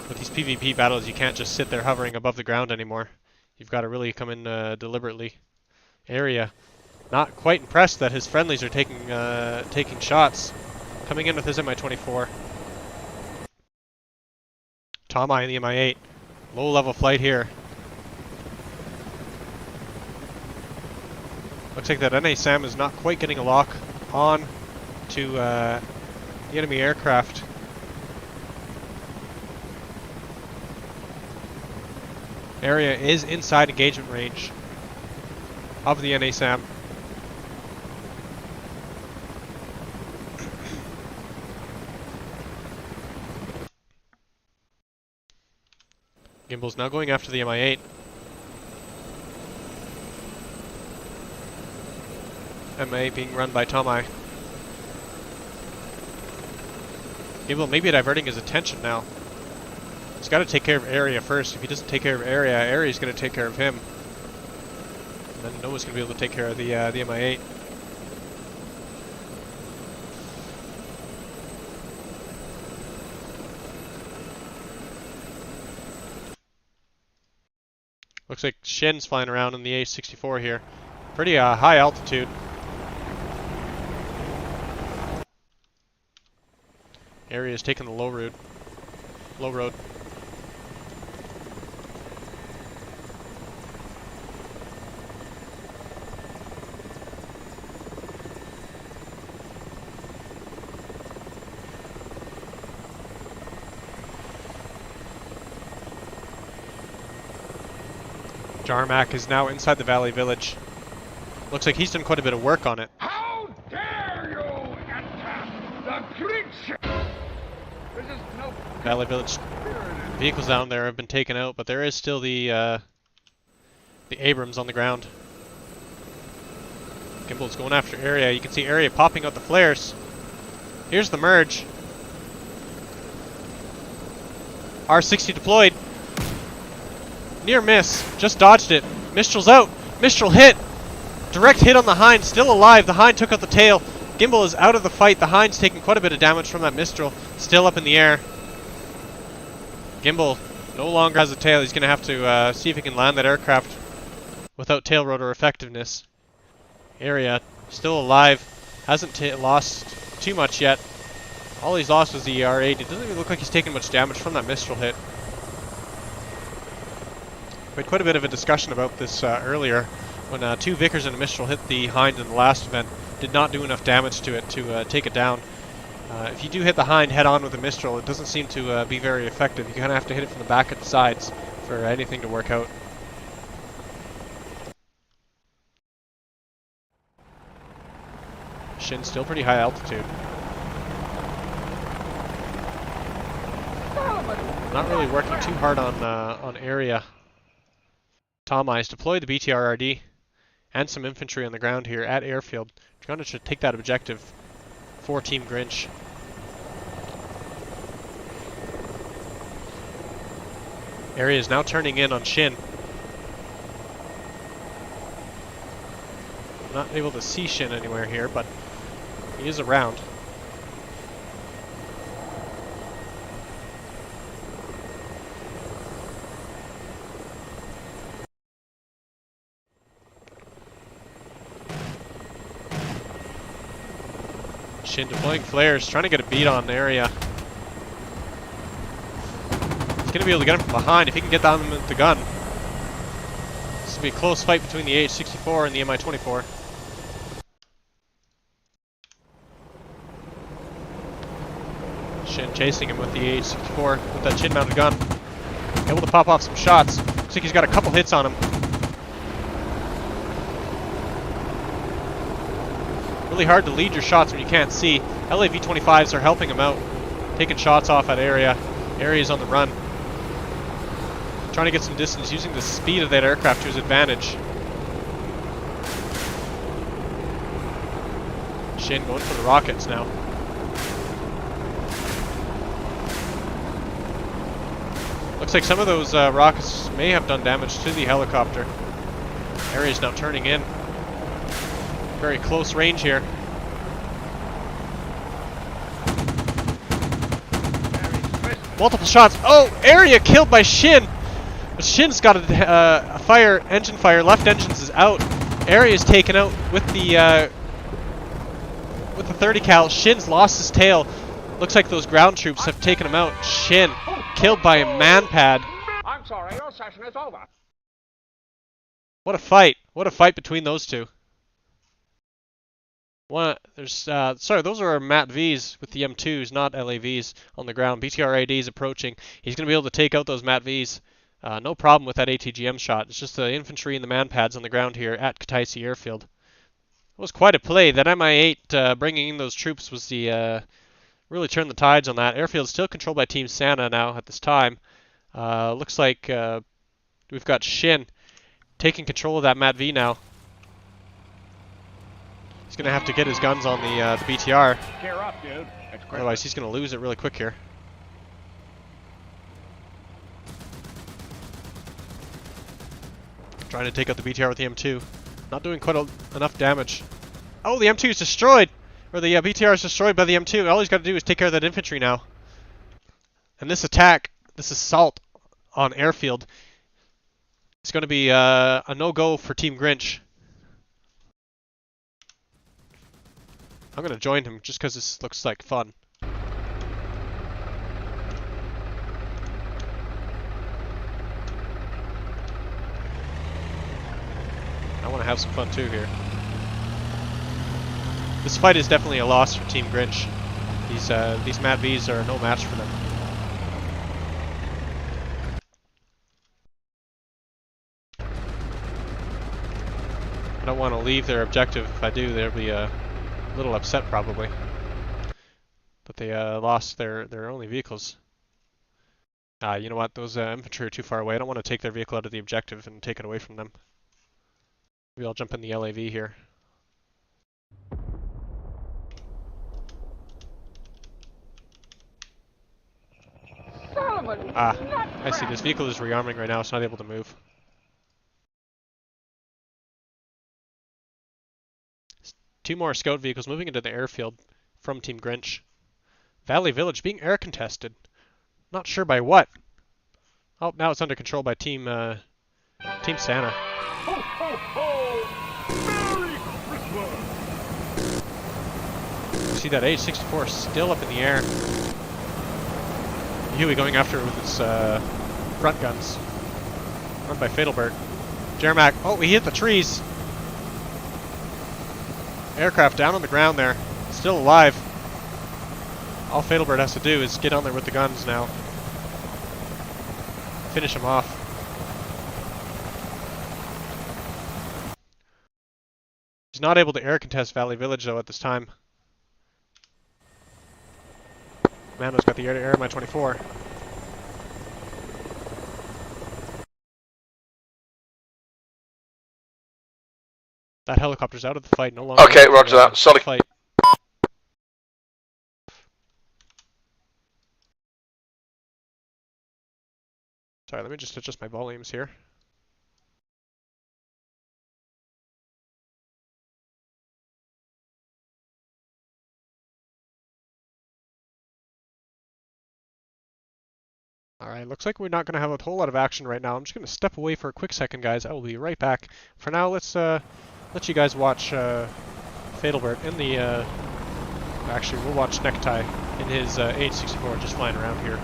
With these PvP battles, you can't just sit there hovering above the ground anymore. You've got to really come in deliberately. Aeria, not quite impressed that his friendlies are taking shots. Coming in with his Mi-24. Tomeye in the Mi-8. Low level flight here. Looks like that NA-SAM is not quite getting a lock on to the enemy aircraft. Aeria is inside engagement range of the NA-SAM. GImbal's now going after the Mi-8. Mi-8 being run by Tomeye. GImbal maybe diverting his attention now. He's got to take care of Aeria first. If he doesn't take care of Aeria, Aeria's going to take care of him. And then no one's going to be able to take care of the Mi-8. Looks like Shin's flying around in the A-64 here. Pretty high altitude. Aeria's taking the low road. Jarmak is now inside the Valley Village. Looks like he's done quite a bit of work on it. How dare you attack the Grinch? This is no Valley Village vehicles down there have been taken out, but there is still the Abrams on the ground. GImbal's going after Aeria. You can see Aeria popping out the flares. Here's the merge. R60 deployed. Near miss. Just dodged it. Mistral's out. Mistral hit. Direct hit on the Hind. Still alive. The Hind took out the tail. GImbal is out of the fight. The Hind's taking quite a bit of damage from that Mistral. Still up in the air. GImbal no longer has a tail. He's going to have to see if he can land that aircraft without tail rotor effectiveness. Aeria still alive. Hasn't lost too much yet. All he's lost was the R8. It doesn't even look like he's taken much damage from that Mistral hit. We had quite a bit of a discussion about this earlier when two Vickers and a Mistral hit the Hind in the last event. Did not do enough damage to it to take it down. If you do hit the Hind head on with a Mistral, it doesn't seem to be very effective. You kind of have to hit it from the back at the sides for anything to work out. Shin still pretty high altitude. Not really working too hard on Aeria. Tomeye's deployed the BTR-RD and some infantry on the ground here at airfield. Trying to take that objective for Team Grinch. Aeria is now turning in on Shin. Not able to see Shin anywhere here, but he is around. Shin deploying flares, trying to get a beat on Aeria. He's going to be able to get him from behind if he can get down with the gun. This will be a close fight between the AH-64 and the Mi-24. Shin chasing him with the AH-64 with that chin-mounted gun. Able to pop off some shots. Looks like he's got a couple hits on him. Really hard to lead your shots when you can't see. LAV-25s are helping him out. Taking shots off at Aeria. Aeria's on the run. Trying to get some distance using the speed of that aircraft to his advantage. Shin going for the rockets now. Looks like some of those rockets may have done damage to the helicopter. Aeria's now turning in. Very close range here. Multiple shots. Oh, Aeria killed by Shin. But Shin's got a fire, engine fire. Left engines is out. Aeria's taken out with the 30 cal. Shin's lost his tail. Looks like those ground troops have taken him out. Shin killed by a man-pad. I'm sorry, your session is over. What a fight. What a fight between those two. Sorry, those are MAT Vs with the M2s, not LAVs on the ground. BTR-AD is approaching. He's going to be able to take out those MAT Vs. No problem with that ATGM shot. It's just the infantry and the man-pads on the ground here at Kataisi Airfield. It was quite a play. That Mi-8 bringing in those troops was the really turned the tides on that. Airfield is still controlled by Team Santa now at this time. Looks like we've got Shin taking control of that MAT V now. He's going to have to get his guns on the BTR. Cheer up, dude. It's Christmas. Otherwise, he's going to lose it really quick here. Trying to take out the BTR with the M2. Not doing quite enough damage. Oh, the M2 is destroyed! Or the BTR is destroyed by the M2. All he's got to do is take care of that infantry now. And this attack, this assault on airfield, is going to be a no-go for Team Grinch. I'm going to join him just because this looks like fun. I want to have some fun too here. This fight is definitely a loss for Team Grinch. These MAT Vs are no match for them. I don't want to leave their objective. If I do, they'll be a little upset probably. But they lost their only vehicles. You know what? Those infantry are too far away. I don't want to take their vehicle out of the objective and take it away from them. Maybe I'll jump in the LAV here. Solomon, I see. This vehicle is rearming right now. It's not able to move. Two more scout vehicles moving into the airfield from Team Grinch. Valley Village being air contested. Not sure by what. Oh, now it's under control by Team Santa. Ho, ho, ho! Merry Christmas! You see that H-64 still up in the air. Huey going after it with his front guns. Run by Fatalbert. Jeremak. Oh, he hit the trees. Aircraft down on the ground there. Still alive. All Fatalbert has to do is get on there with the guns now. Finish him off. He's not able to air contest Valley Village though at this time. Mando's got the air my 24. That helicopter's out of the fight, no longer. Okay, roger that. Solid. Fight. Sorry, let me just adjust my volumes here. Alright, looks like we're not going to have a whole lot of action right now. I'm just going to step away for a quick second, guys. I will be right back. For now, let's let you guys watch Fatalbert in the... actually, we'll watch Necktie in his H-64 just flying around here.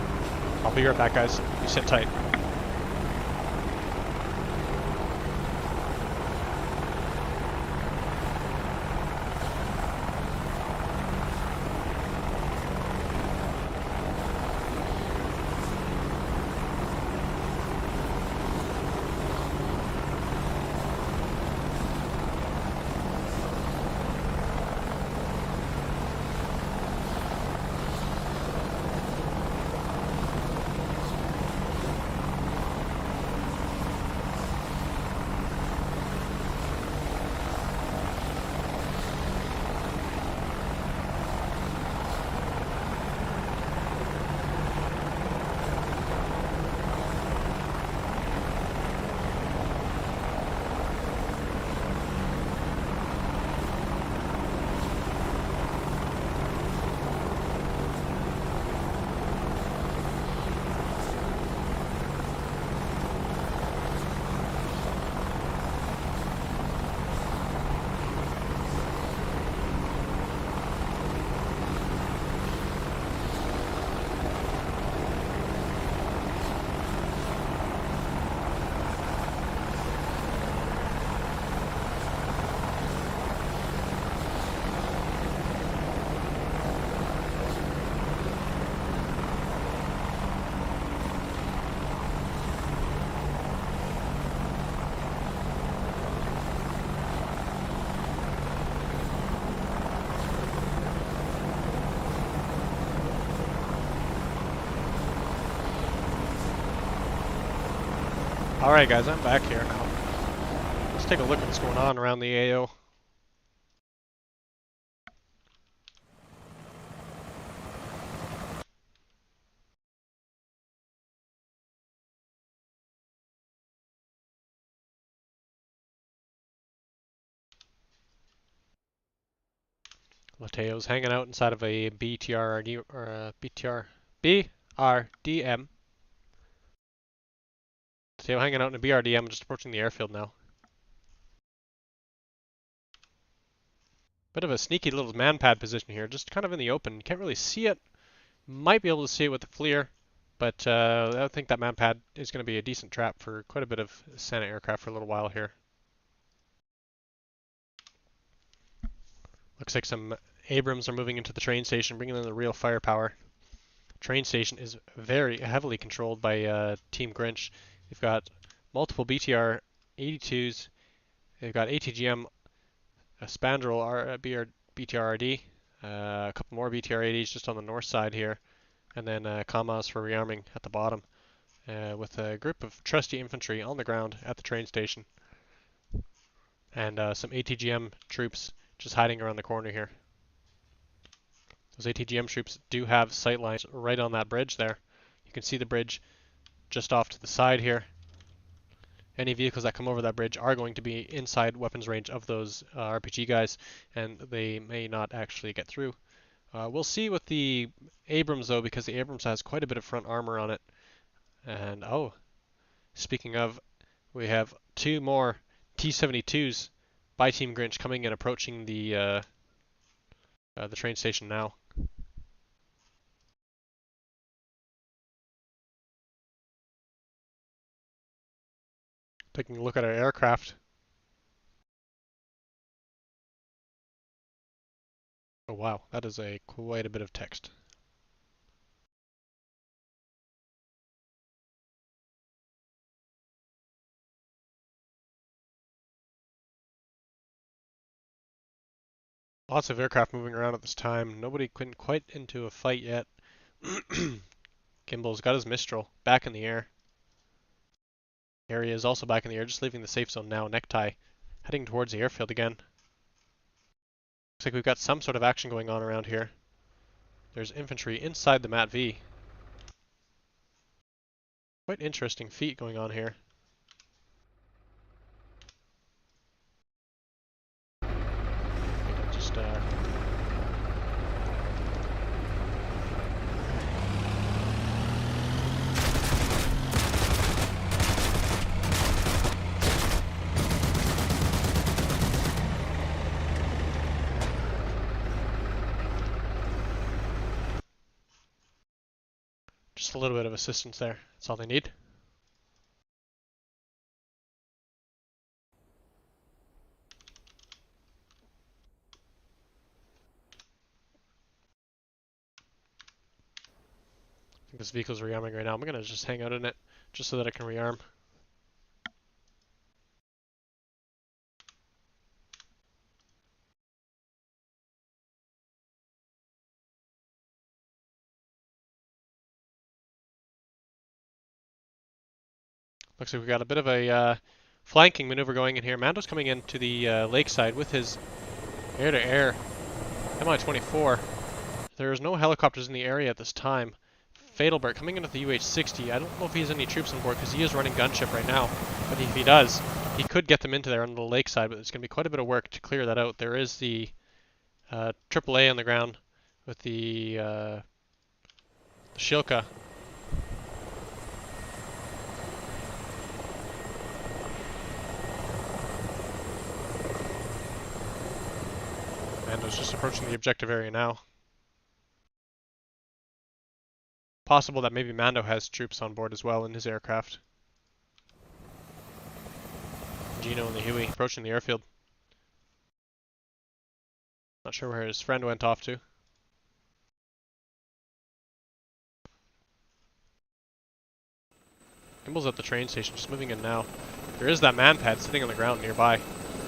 I'll be right back, guys. You sit tight. Alright guys, I'm back here now. Let's take a look at what's going on around the AO. Mateo's hanging out inside of a BTR or a BRDM. Mateo hanging out in a BRDM, just approaching the airfield now. Bit of a sneaky little man-pad position here, just kind of in the open. You can't really see it. Might be able to see it with the FLIR, but I think that man-pad is going to be a decent trap for quite a bit of Santa aircraft for a little while here. Looks like some Abrams are moving into the train station, bringing in the real firepower. Train station is very heavily controlled by Team Grinch. We've got multiple BTR 82s They've got ATGM, a Spandrel BTRRD, a couple more BTR-80s just on the north side here, and then Kamas for rearming at the bottom, with a group of trusty infantry on the ground at the train station, and some ATGM troops just hiding around the corner here. Those ATGM troops do have sight lines right on that bridge there. You can see the bridge just off to the side here. Any vehicles that come over that bridge are going to be inside weapons range of those RPG guys, and they may not actually get through. We'll see with the Abrams though, because the Abrams has quite a bit of front armor on it. And oh, speaking of, we have two more T-72s by Team Grinch coming and approaching the train station now. Taking a look at our aircraft. Oh wow, that is quite a bit of text. Lots of aircraft moving around at this time. Nobody couldn't quite into a fight yet. GImbal's got his Mistral back in the air. Aeria is also back in the air, just leaving the safe zone now. Necktie heading towards the airfield again. Looks like we've got some sort of action going on around here. There's infantry inside the Mat V. Quite interesting feat going on here. I think I'll just a little bit of assistance there. That's all they need. I think this vehicle's rearming right now. I'm gonna just hang out in it just so that I can rearm. Looks like we've got a bit of a flanking maneuver going in here. Mando's coming into the lakeside with his air-to-air Mi-24. There's no helicopters in the area at this time. Fatalbert coming in with the UH-60. I don't know if he has any troops on board because he is running gunship right now. But if he does, he could get them into there on the lakeside, but it's going to be quite a bit of work to clear that out. There is the AAA on the ground with the Shilka. Mando's just approaching the objective area now. Possible that maybe Mando has troops on board as well in his aircraft. Geno and the Huey approaching the airfield. Not sure where his friend went off to. GImbal's at the train station, just moving in now. There is that man pad sitting on the ground nearby.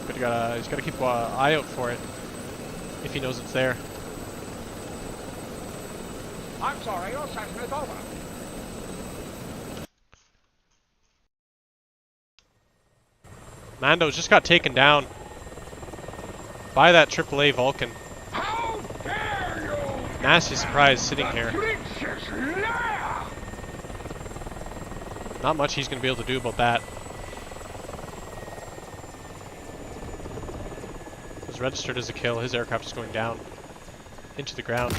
He's got to keep an eye out for it if he knows it's there. I'm sorry, your session is over. Mando just got taken down by that AAA Vulcan. How dare you! Nasty surprise sitting here. Grinch's lair! Not much he's going to be able to do about that. It was registered as a kill. His aircraft is going down into the ground.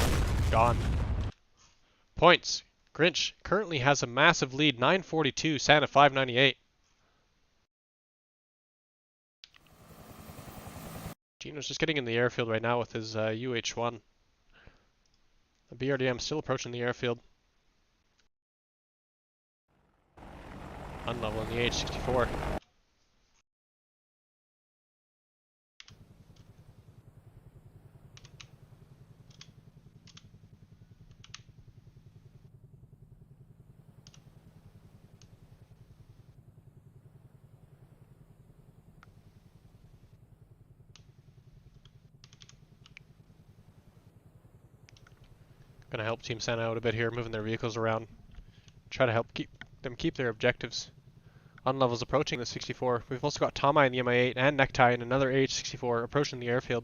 Gone. Points. Grinch currently has a massive lead. 942, Santa 598. Geno's just getting in the airfield right now with his UH-1. The BRDM still approaching the airfield. Unlevel in the H-64. Gonna help Team Santa out a bit here, moving their vehicles around. Try to help keep their objectives. Unlevel's approaching the 64. We've also got Tomeye in the Mi-8 and Necktie and another AH-64 approaching the airfield.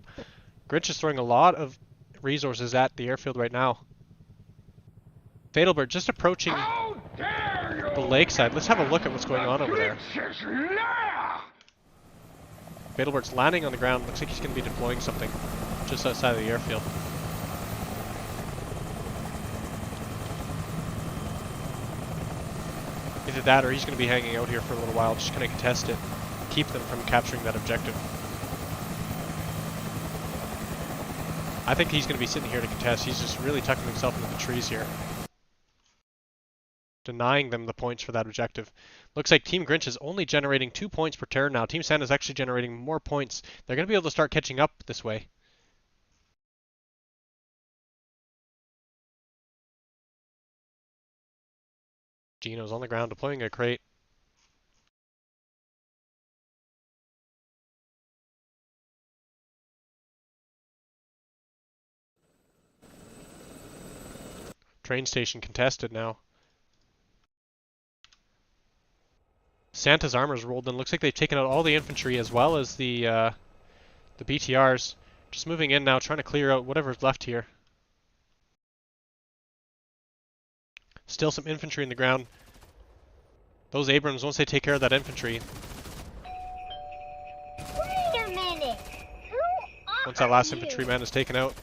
Grinch is throwing a lot of resources at the airfield right now. Fatalbert just approaching the lakeside. Let's have a look at what's going on over there. Fatalbert's landing on the ground. Looks like he's going to be deploying something just outside of the airfield. Either that or he's going to be hanging out here for a little while, just going to contest it, keep them from capturing that objective. I think he's going to be sitting here to contest. He's just really tucking himself into the trees here, denying them the points for that objective. Looks like Team Grinch is only generating 2 points per turn now. Team Santa is actually generating more points. They're going to be able to start catching up this way. Geno's on the ground deploying a crate. Train station contested now. Santa's armor's rolled in. Looks like they've taken out all the infantry as well as the BTRs. Just moving in now, trying to clear out whatever's left here. Still some infantry in the ground. Those Abrams, once they take care of that infantry. Wait a minute. Who are Once that last you? infantryman is taken out.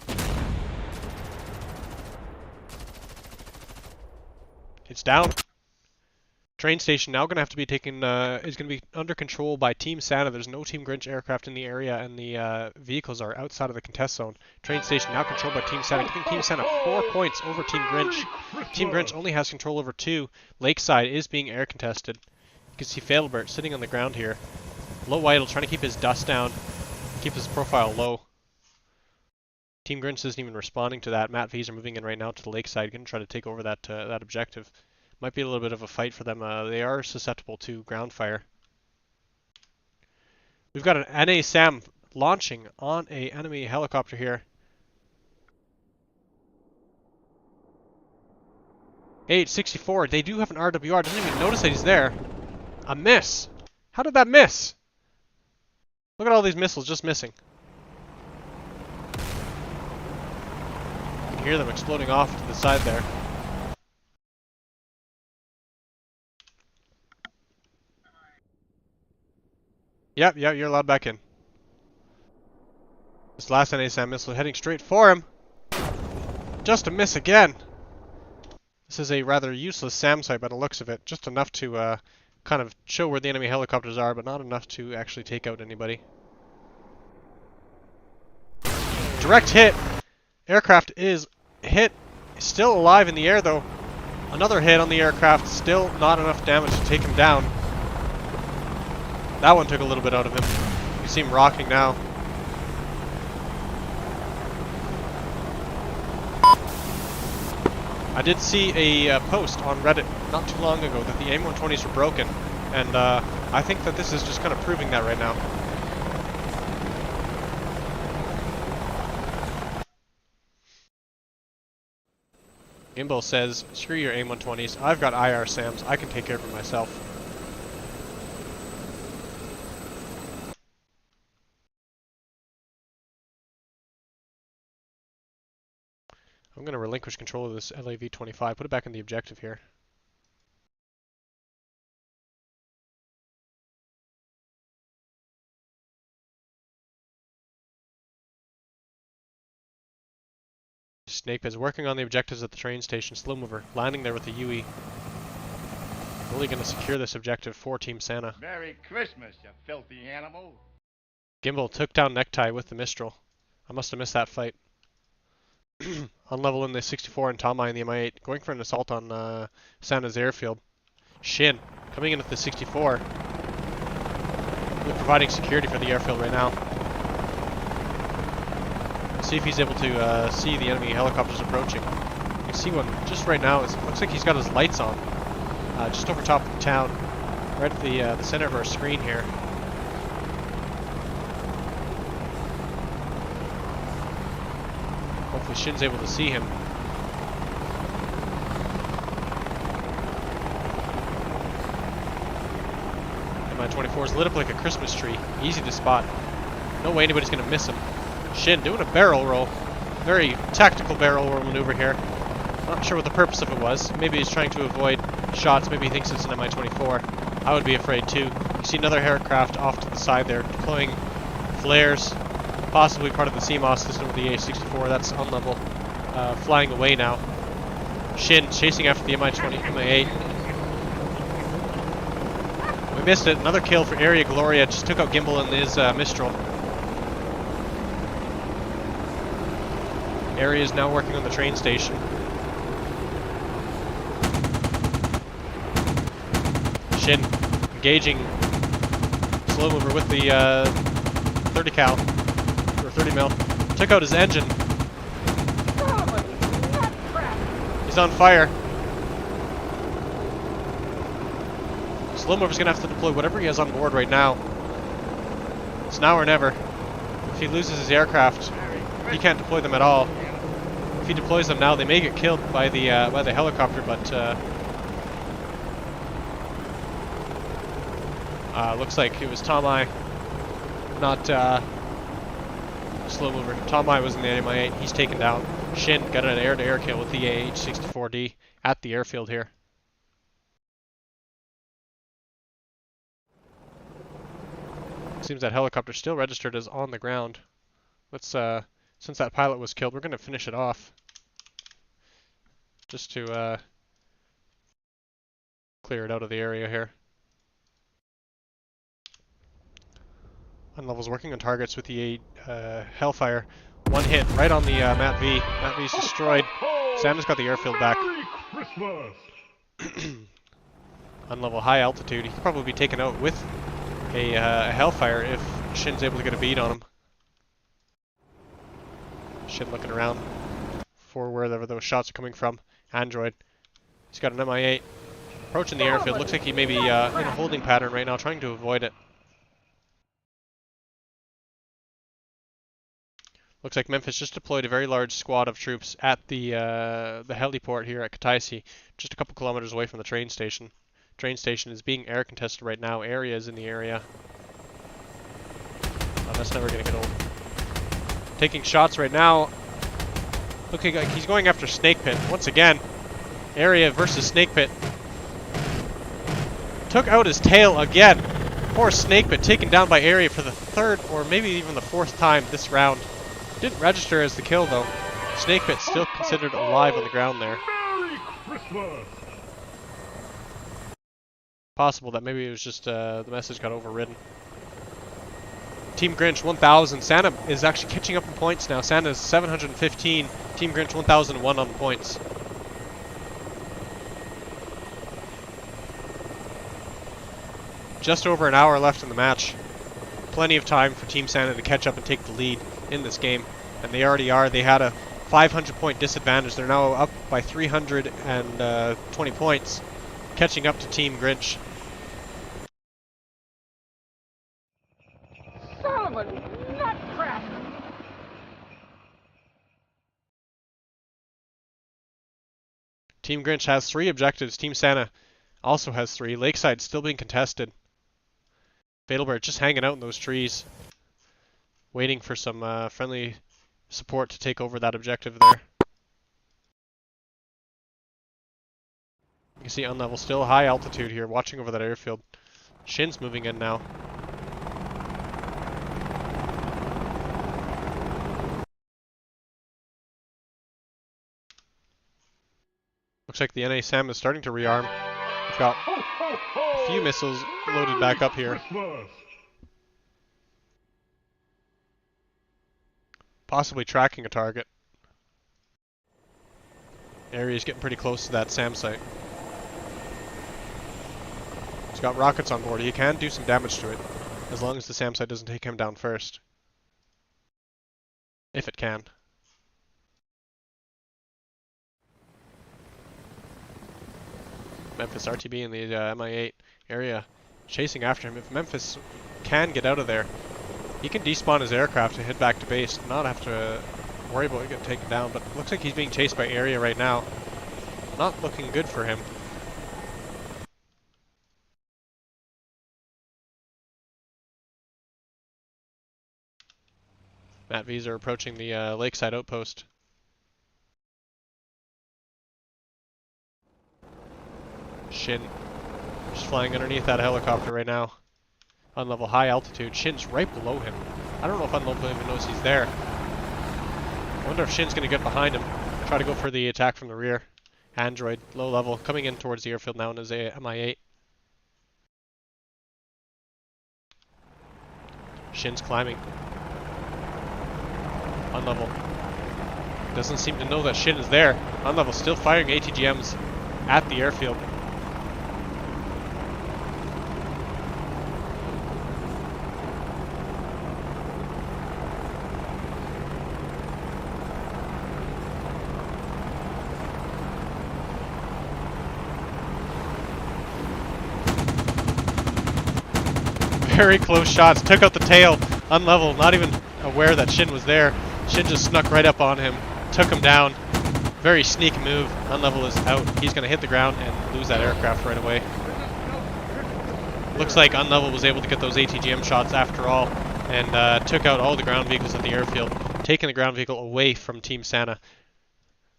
It's down. Train station now going to have to be taken, is going to be under control by Team Santa. There's no Team Grinch aircraft in the area, and the vehicles are outside of the contest zone. Train station now controlled by Team Santa, giving Team Santa 4 points over Team Grinch. Team Grinch only has control over 2. Lakeside is being air contested. You can see Fatalbert sitting on the ground here. Low White trying to keep his dust down, keep his profile low. Team Grinch isn't even responding to that. Matt V's are moving in right now to the lakeside, going to try to take over that that objective. Might be a little bit of a fight for them. They are susceptible to ground fire. We've got an NA SAM launching on a enemy helicopter here. AH-64, they do have an RWR. Doesn't even notice that he's there. A miss. How did that miss? Look at all these missiles just missing. You can hear them exploding off to the side there. Yep, you're allowed back in. This last NASAM missile heading straight for him. Just a miss again. This is a rather useless SAM site by the looks of it. Just enough to kind of show where the enemy helicopters are, but not enough to actually take out anybody. Direct hit. Aircraft is hit. Still alive in the air though. Another hit on the aircraft. Still not enough damage to take him down. That one took a little bit out of him. You see him rocking now. I did see a post on Reddit not too long ago that the AIM-120s were broken, and I think that this is just kind of proving that right now. GImbal says, screw your AIM-120s, I've got IR SAMs, I can take care of it myself. I'm going to relinquish control of this LAV-25, put it back in the objective here. Snakepit is working on the objectives at the train station, slow mover, landing there with the UE. Really going to secure this objective for Team Santa. Merry Christmas, you filthy animal. GImbal took down Necktie with the Mistral. I must have missed that fight. Unlevel in the 64 and Tomeye in the Mi-8, going for an assault on Santa's airfield. Shin coming in with the 64. Really providing security for the airfield right now. See if he's able to see the enemy helicopters approaching. You can see one just right now. It looks like he's got his lights on. Just over top of the town. Right at the center of our screen here. Hopefully Shin's able to see him. Mi-24 is lit up like a Christmas tree. Easy to spot. No way anybody's going to miss him. Shin doing a barrel roll. Very tactical barrel roll maneuver here. Not sure what the purpose of it was. Maybe he's trying to avoid shots. Maybe he thinks it's an Mi-24. I would be afraid too. You see another aircraft off to the side there, deploying flares. Possibly part of the CMOS system with the A64. That's Unlevel. Flying away now. Shin chasing after the Mi-8. We missed it. Another kill for Aeria. Gloria just took out GImbal and his Mistral. Aeria is now working on the train station. Shin engaging slow mover with the 30 cal or 30 mil. Took out his engine. He's on fire. Slow mover's gonna have to deploy whatever he has on board right now. It's now or never. If he loses his aircraft, he can't deploy them at all. If he deploys them now, they may get killed by the helicopter, but looks like it was Tomeye, not slow mover. Tomeye was in the Mi-8. He's taken down. Shin got an air-to-air kill with the AH-64D at the airfield here. Seems that helicopter still registered as on the ground. Let's since that pilot was killed, we're going to finish it off. Just to clear it out of the area here. Unlevel's working on targets with the Hellfire. One hit right on the Mat V. Mat V's destroyed. Santa's got the airfield back. Unlevel high altitude. He could probably be taken out with a Hellfire if Shin's able to get a bead on him. Shin looking around for wherever those shots are coming from. Android. He's got an Mi-8. Approaching the airfield. Looks like he may be in a holding pattern right now, trying to avoid it. Looks like Memphis just deployed a very large squad of troops at the heliport here at Kataisi, just a couple kilometers away from the train station. Train station is being air contested right now. Aeria is in the area. Oh, that's never going to get old. Taking shots right now. Looking like he's going after Snakepit. Once again, Aeria versus Snakepit. Took out his tail again. Poor Snakepit taken down by Aeria for the third or maybe even the fourth time this round. Didn't register as the kill though. Snakepit still considered alive on the ground there. Merry Christmas! Possible that maybe it was just the message got overridden. Team Grinch 1000. Santa is actually catching up in points now. Santa is 715. Team Grinch 1001 on points. Just over an hour left in the match. Plenty of time for Team Santa to catch up and take the lead in this game. And they already are. They had a 500 point disadvantage. They're now up by 320 points. Catching up to Team Grinch. Solomon, nutcracker! Team Grinch has 3 objectives. Team Santa also has 3. Lakeside still being contested. Fatalbert just hanging out in those trees. Waiting for some friendly support to take over that objective there. You can see Unlevel still high altitude here, watching over that airfield. Shin's moving in now. Looks like the NA SAM is starting to rearm. We've got a few missiles loaded back up here. Possibly tracking a target. Aeria's getting pretty close to that SAM site. He's got rockets on board. He can do some damage to it, as long as the SAM site doesn't take him down first. If it can. Memphis RTB in the Mi-8 area chasing after him. If Memphis can get out of there, he can despawn his aircraft and head back to base and not have to worry about getting taken down. But it looks like he's being chased by Aeria right now. Not looking good for him. Mat V's are approaching the lakeside outpost. Shin just flying underneath that helicopter right now. Unlevel, high altitude. Shin's right below him. I don't know if Unlevel even knows he's there. I wonder if Shin's going to get behind him. Try to go for the attack from the rear. Android, low level, coming in towards the airfield now in his Mi-8. Shin's climbing. Unlevel. Doesn't seem to know that Shin is there. Unlevel still firing ATGMs at the airfield. Very close shots, took out the tail. Unlevel, not even aware that Shin was there. Shin just snuck right up on him, took him down. Very sneaky move. Unlevel is out. He's going to hit the ground and lose that aircraft right away. Looks like Unlevel was able to get those ATGM shots after all, and took out all the ground vehicles at the airfield, taking the ground vehicle away from Team Santa.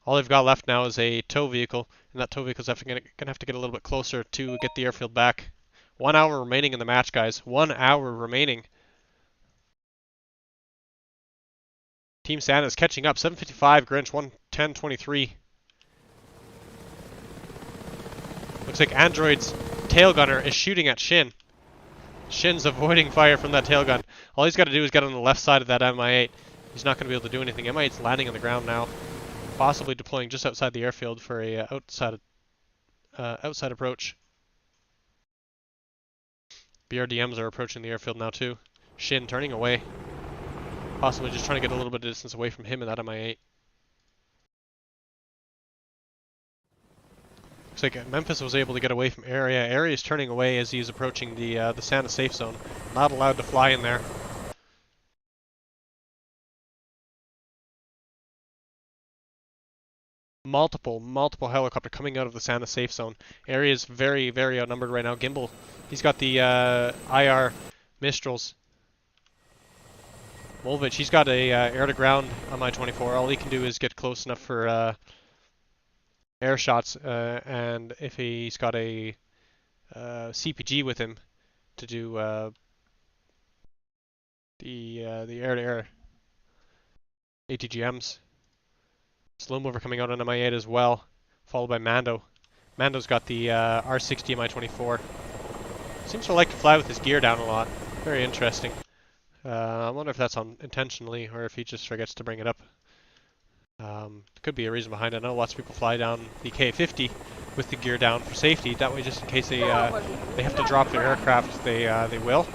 All they've got left now is a tow vehicle, and that tow vehicle is going to have to get a little bit closer to get the airfield back. 1 hour remaining in the match, guys. 1 hour remaining. Team Santa is catching up. 755, Grinch, 110.23. Looks like Android's tail gunner is shooting at Shin. Shin's avoiding fire from that tail gun. All he's got to do is get on the left side of that Mi-8. He's not going to be able to do anything. Mi-8's landing on the ground now. Possibly deploying just outside the airfield for a outside approach. BRDMs are approaching the airfield now too. Shin turning away. Possibly just trying to get a little bit of distance away from him and that Mi-8. Looks like Memphis was able to get away from Aeria. Aeria is turning away as he's approaching the Santa safe zone. Not allowed to fly in there. Multiple helicopter coming out of the Santa safe zone. Aeria is very, very outnumbered right now. GImbal, he's got the IR Mistrals. Molevich, he's got a air-to-ground Mi-24. All he can do is get close enough for air shots, and if he's got a CPG with him to do the air-to-air ATGMs. Slow mover coming out on Mi-8 as well, followed by Mando. Mando's got the R60 Mi-24. Seems to like to fly with his gear down a lot. Very interesting. I wonder if that's intentionally or if he just forgets to bring it up. Could be a reason behind it. I know lots of people fly down the K-50 with the gear down for safety. That way, just in case they have to drop their aircraft, they will,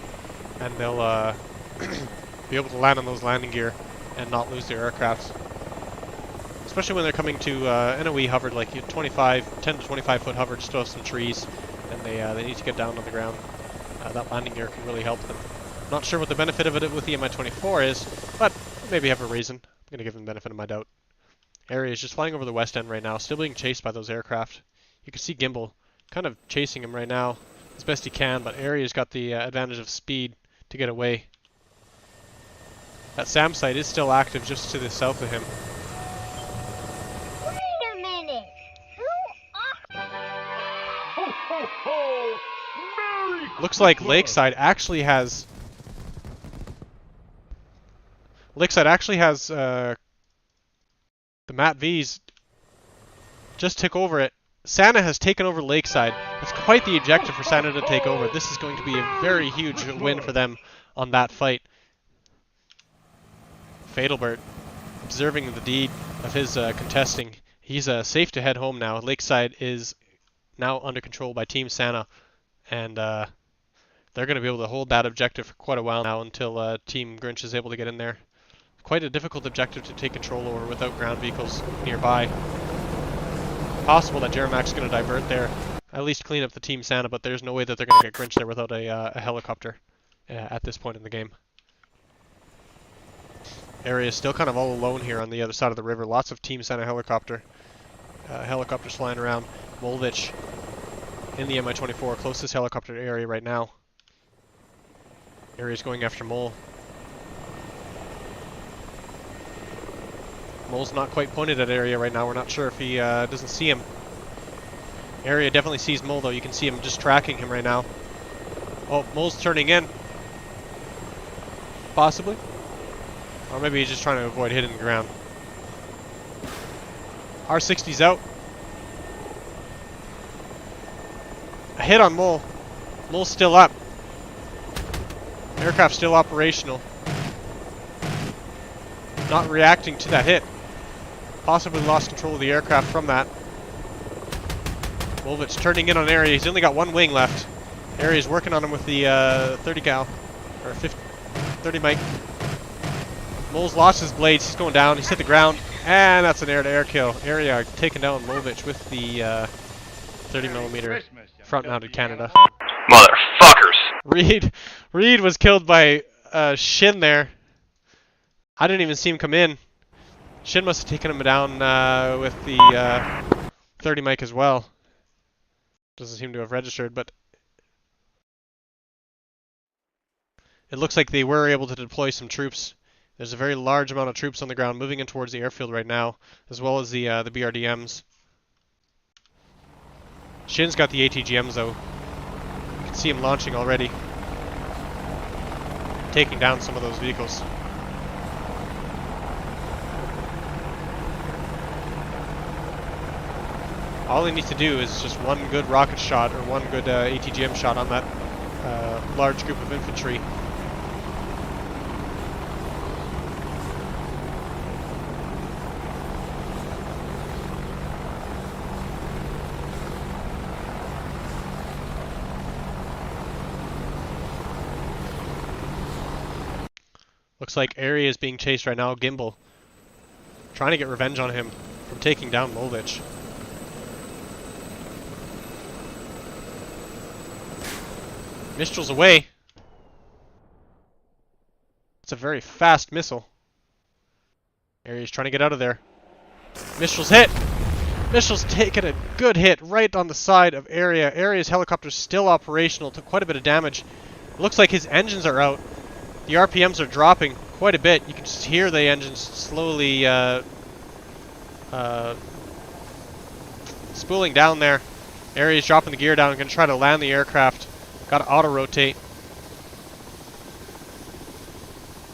and they'll be able to land on those landing gear and not lose their aircraft. Especially when they're coming to NOE hovered, like 10 to 25 foot hovered, still have some trees, and they need to get down on the ground. That landing gear can really help them. Not sure what the benefit of it with the Mi-24 is, but maybe have a reason. I'm going to give them the benefit of my doubt. Aeria is just flying over the west end right now, still being chased by those aircraft. You can see GImbal kind of chasing him right now as best he can, but Aeria's got the advantage of speed to get away. That SAM site is still active just to the south of him. Wait a minute. Who are... Ho, ho, ho! Merry Looks like Christmas! Lakeside actually has the Mat V's just took over it. Santa has taken over Lakeside. That's quite the objective for Santa to take over. This is going to be a very huge win for them on that fight. Fatalbert observing the deed of his contesting. He's safe to head home now. Lakeside is now under control by Team Santa, and they're going to be able to hold that objective for quite a while now until Team Grinch is able to get in there. Quite a difficult objective to take control over without ground vehicles nearby. Possible that Jeremak's going to divert there, at least clean up the Team Santa, but there's no way that they're going to get Grinch there without a helicopter at this point in the game. Aeria is still kind of all alone here on the other side of the river. Lots of Team Santa helicopters flying around. Molevich in the Mi-24, closest helicopter to Aeria right now. Aeria's going after Mole. Mole's not quite pointed at Aeria right now. We're not sure if he doesn't see him. Aeria definitely sees Mole though. You can see him just tracking him right now. Oh, Mole's turning in. Possibly. Or maybe he's just trying to avoid hitting the ground. R60's out. A hit on Mole. Mole's still up. Aircraft still operational. Not reacting to that hit. Possibly lost control of the aircraft from that. Molevich turning in on Aeria. He's only got one wing left. Aeria's working on him with the 30 cal. Or 30 mic. Mole's lost his blades. He's going down. He's hit the ground. And that's an air-to-air kill. Aeria taking down Molevich with the 30mm front-mounted Canada. Motherfuckers! Reed was killed by Shin there. I didn't even see him come in. Shin must have taken him down with the 30 mic as well. Doesn't seem to have registered, but it looks like they were able to deploy some troops. There's a very large amount of troops on the ground moving in towards the airfield right now, as well as the BRDMs. Shin's got the ATGMs though. You can see him launching already, taking down some of those vehicles. All he needs to do is just one good rocket shot or one good ATGM shot on that large group of infantry. Looks like Aeria is being chased right now. GImbal trying to get revenge on him from taking down Molevich. Mistral's away. It's a very fast missile. Aeria's trying to get out of there. Mistral's hit. Mistral's taken a good hit right on the side of Aeria. Aeria's helicopter's still operational. Took quite a bit of damage. It looks like his engines are out. The RPMs are dropping quite a bit. You can just hear the engines slowly spooling down there. Aeria's dropping the gear down and going to try to land the aircraft. Got to auto-rotate.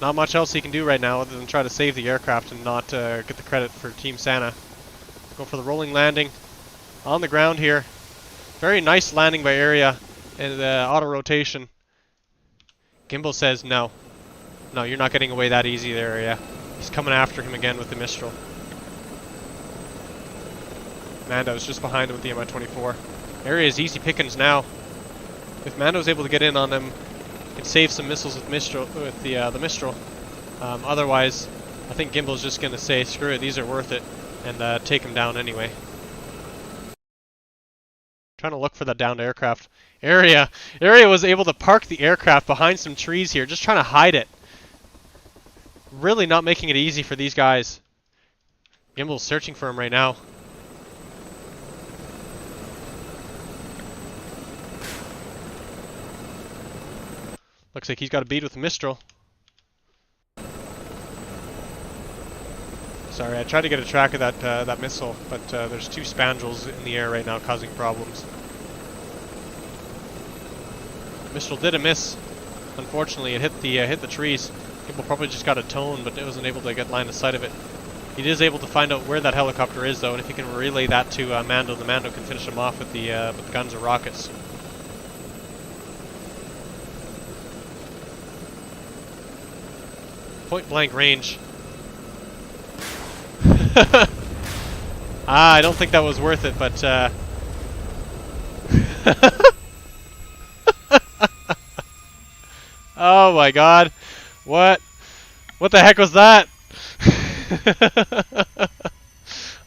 Not much else he can do right now other than try to save the aircraft and not get the credit for Team Santa. Go for the rolling landing on the ground here. Very nice landing by Aeria and the auto-rotation. GImbal says no. No, you're not getting away that easy there, Aeria. He's coming after him again with the Mistral. Mando's just behind him with the Mi-24. Aeria's easy pickings now. If Mando's able to get in on them, he can save some missiles with Mistral. The Mistral. Otherwise, I think GImbal's just going to say, screw it, these are worth it, and take him down anyway. Trying to look for that downed aircraft. Aeria was able to park the aircraft behind some trees here, just trying to hide it. Really not making it easy for these guys. GImbal's searching for him right now. Looks like he's got a bead with the Mistral. Sorry, I tried to get a track of that missile, but there's two spandrels in the air right now causing problems. Mistral did a miss. Unfortunately, it hit the trees. People probably just got a tone, but it wasn't able to get line of sight of it. He is able to find out where that helicopter is, though, and if he can relay that to Mando, the Mando can finish him off with the guns or rockets. Point blank range. I don't think that was worth it, but oh my god. What the heck was that?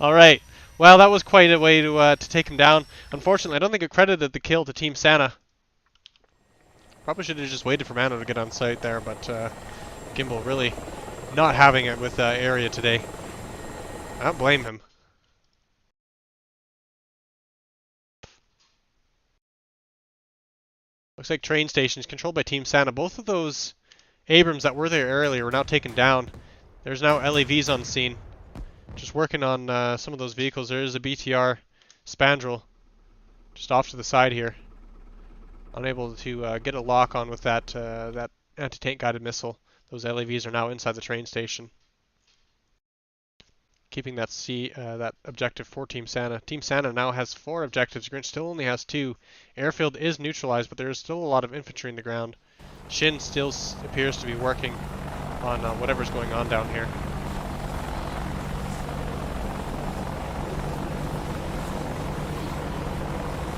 Alright. Well, that was quite a way to take him down. Unfortunately, I don't think it credited the kill to Team Santa. Probably should have just waited for Mando to get on site there, but GImbal really not having it with Aeria today. I don't blame him. Looks like train stations controlled by Team Santa. Both of those Abrams that were there earlier were now taken down. There's now LAVs on scene. Just working on some of those vehicles. There is a BTR Spandrel just off to the side here. Unable to get a lock on with that anti-tank guided missile. Those LAVs are now inside the train station. Keeping that objective for Team Santa. Team Santa now has 4 objectives. Grinch still only has 2. Airfield is neutralized, but there is still a lot of infantry in the ground. Shin still appears to be working on whatever's going on down here.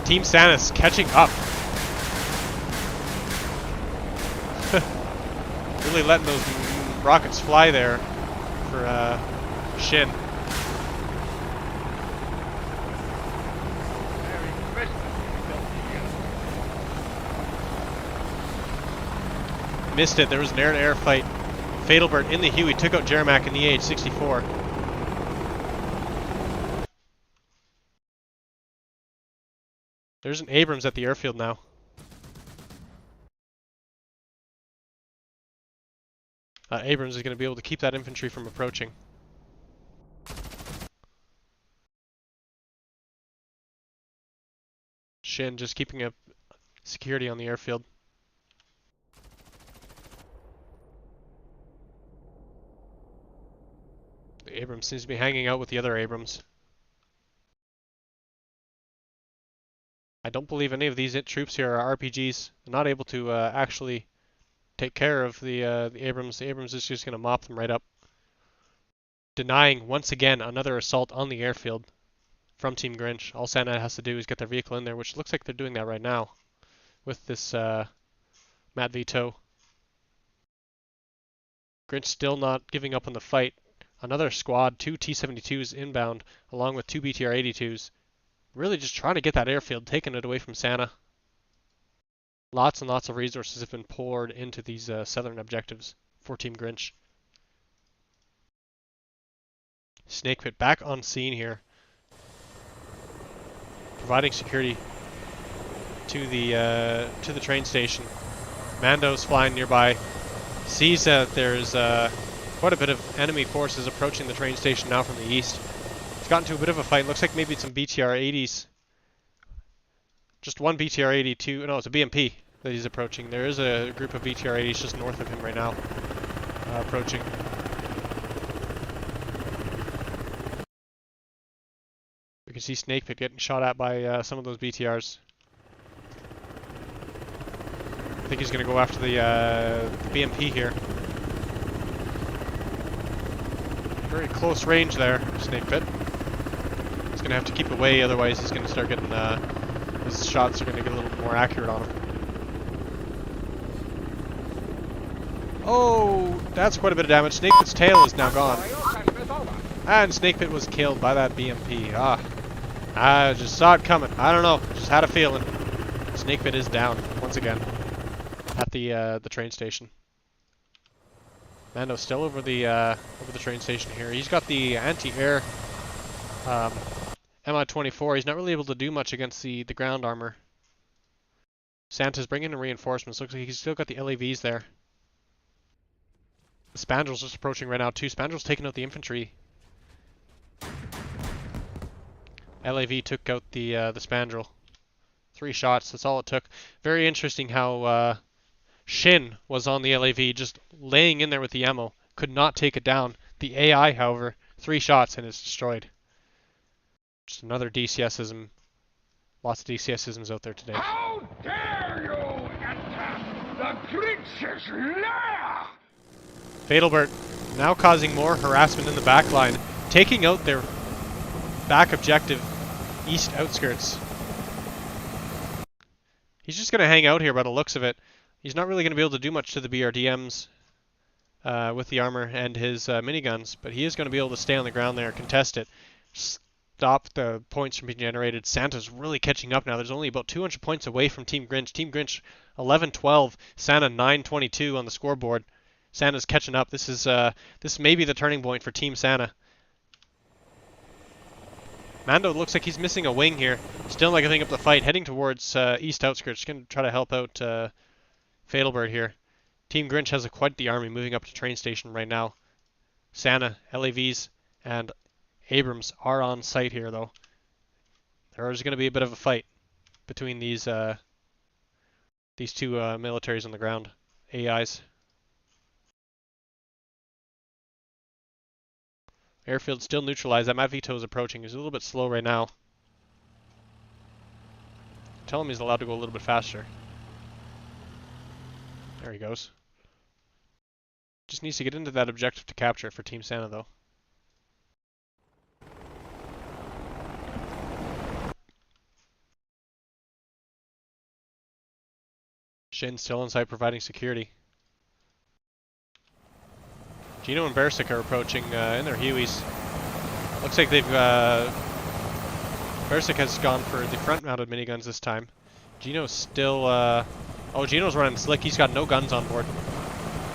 Team Santa's catching up. Really letting those rockets fly there for Shin. Missed it. There was an air-to-air fight. Fatalbert in the Huey took out Jeremak in the AH-64. There's an Abrams at the airfield now. Abrams is going to be able to keep that infantry from approaching. Shin just keeping up security on the airfield. The Abrams seems to be hanging out with the other Abrams. I don't believe any of these troops here are RPGs. They're not able to actually take care of the Abrams. The Abrams is just going to mop them right up. Denying, once again, another assault on the airfield from Team Grinch. All Santa has to do is get their vehicle in there, which looks like they're doing that right now with this Mat Veto. Grinch still not giving up on the fight. Another squad, 2 T-72s inbound, along with 2 BTR-82s. Really just trying to get that airfield, taking it away from Santa. Lots and lots of resources have been poured into these southern objectives for Team Grinch. Snakepit back on scene here, providing security to the train station. Mando's flying nearby, sees that there's quite a bit of enemy forces approaching the train station now from the east. It's gotten to a bit of a fight. Looks like maybe it's some BTR-80s. Just one BTR-82. No, it's a BMP that he's approaching. There is a group of BTR-80s just north of him right now, approaching. We can see Snakepit getting shot at by some of those BTRs. I think he's going to go after the BMP here. Very close range there, Snakepit. He's going to have to keep away, otherwise he's going to start getting, his shots are going to get a little bit more accurate on him. Oh, that's quite a bit of damage. Snakepit's tail is now gone. And Snakepit was killed by that BMP. I just saw it coming. I don't know, just had a feeling. Snakepit is down, once again, at the train station. Mando's still over the train station here. He's got the anti-air Mi-24. He's not really able to do much against the ground armor. Santa's bringing in reinforcements. Looks like he's still got the LAVs there. The Spandrel's just approaching right now too. Spandrel's taking out the infantry. LAV took out the Spandrel. 3 shots, that's all it took. Very interesting how Shin was on the LAV, just laying in there with the ammo. Could not take it down. The AI, however, 3 shots and it's destroyed. Just another DCSism. Lots of DCSisms out there today. How dare you attack the Grinch's lair! Fatalbert now causing more harassment in the back line, taking out their back objective east outskirts. He's just going to hang out here by the looks of it. He's not really going to be able to do much to the BRDMs with the armor and his miniguns, but he is going to be able to stay on the ground there, contest it, stop the points from being generated. Santa's really catching up now. There's only about 200 points away from Team Grinch. Team Grinch 11-12, Santa 9-22 on the scoreboard. Santa's catching up. This may be the turning point for Team Santa. Mando looks like he's missing a wing here. Still not giving up the fight, heading towards east outskirts. Going to try to help out Fatalbert here. Team Grinch has quite the army moving up to train station right now. Santa, LAVs, and Abrams are on site here, though. There's going to be a bit of a fight between these two militaries on the ground, AIs. Airfield still neutralized. That Vito is approaching. He's a little bit slow right now. Tell him he's allowed to go a little bit faster. There he goes. Just needs to get into that objective to capture it for Team Santa, though. Shin still inside providing security. Geno and Bercik are approaching in their Hueys. Looks like they've... Bercik has gone for the front-mounted miniguns this time. Geno's still... Oh, Geno's running slick. He's got no guns on board.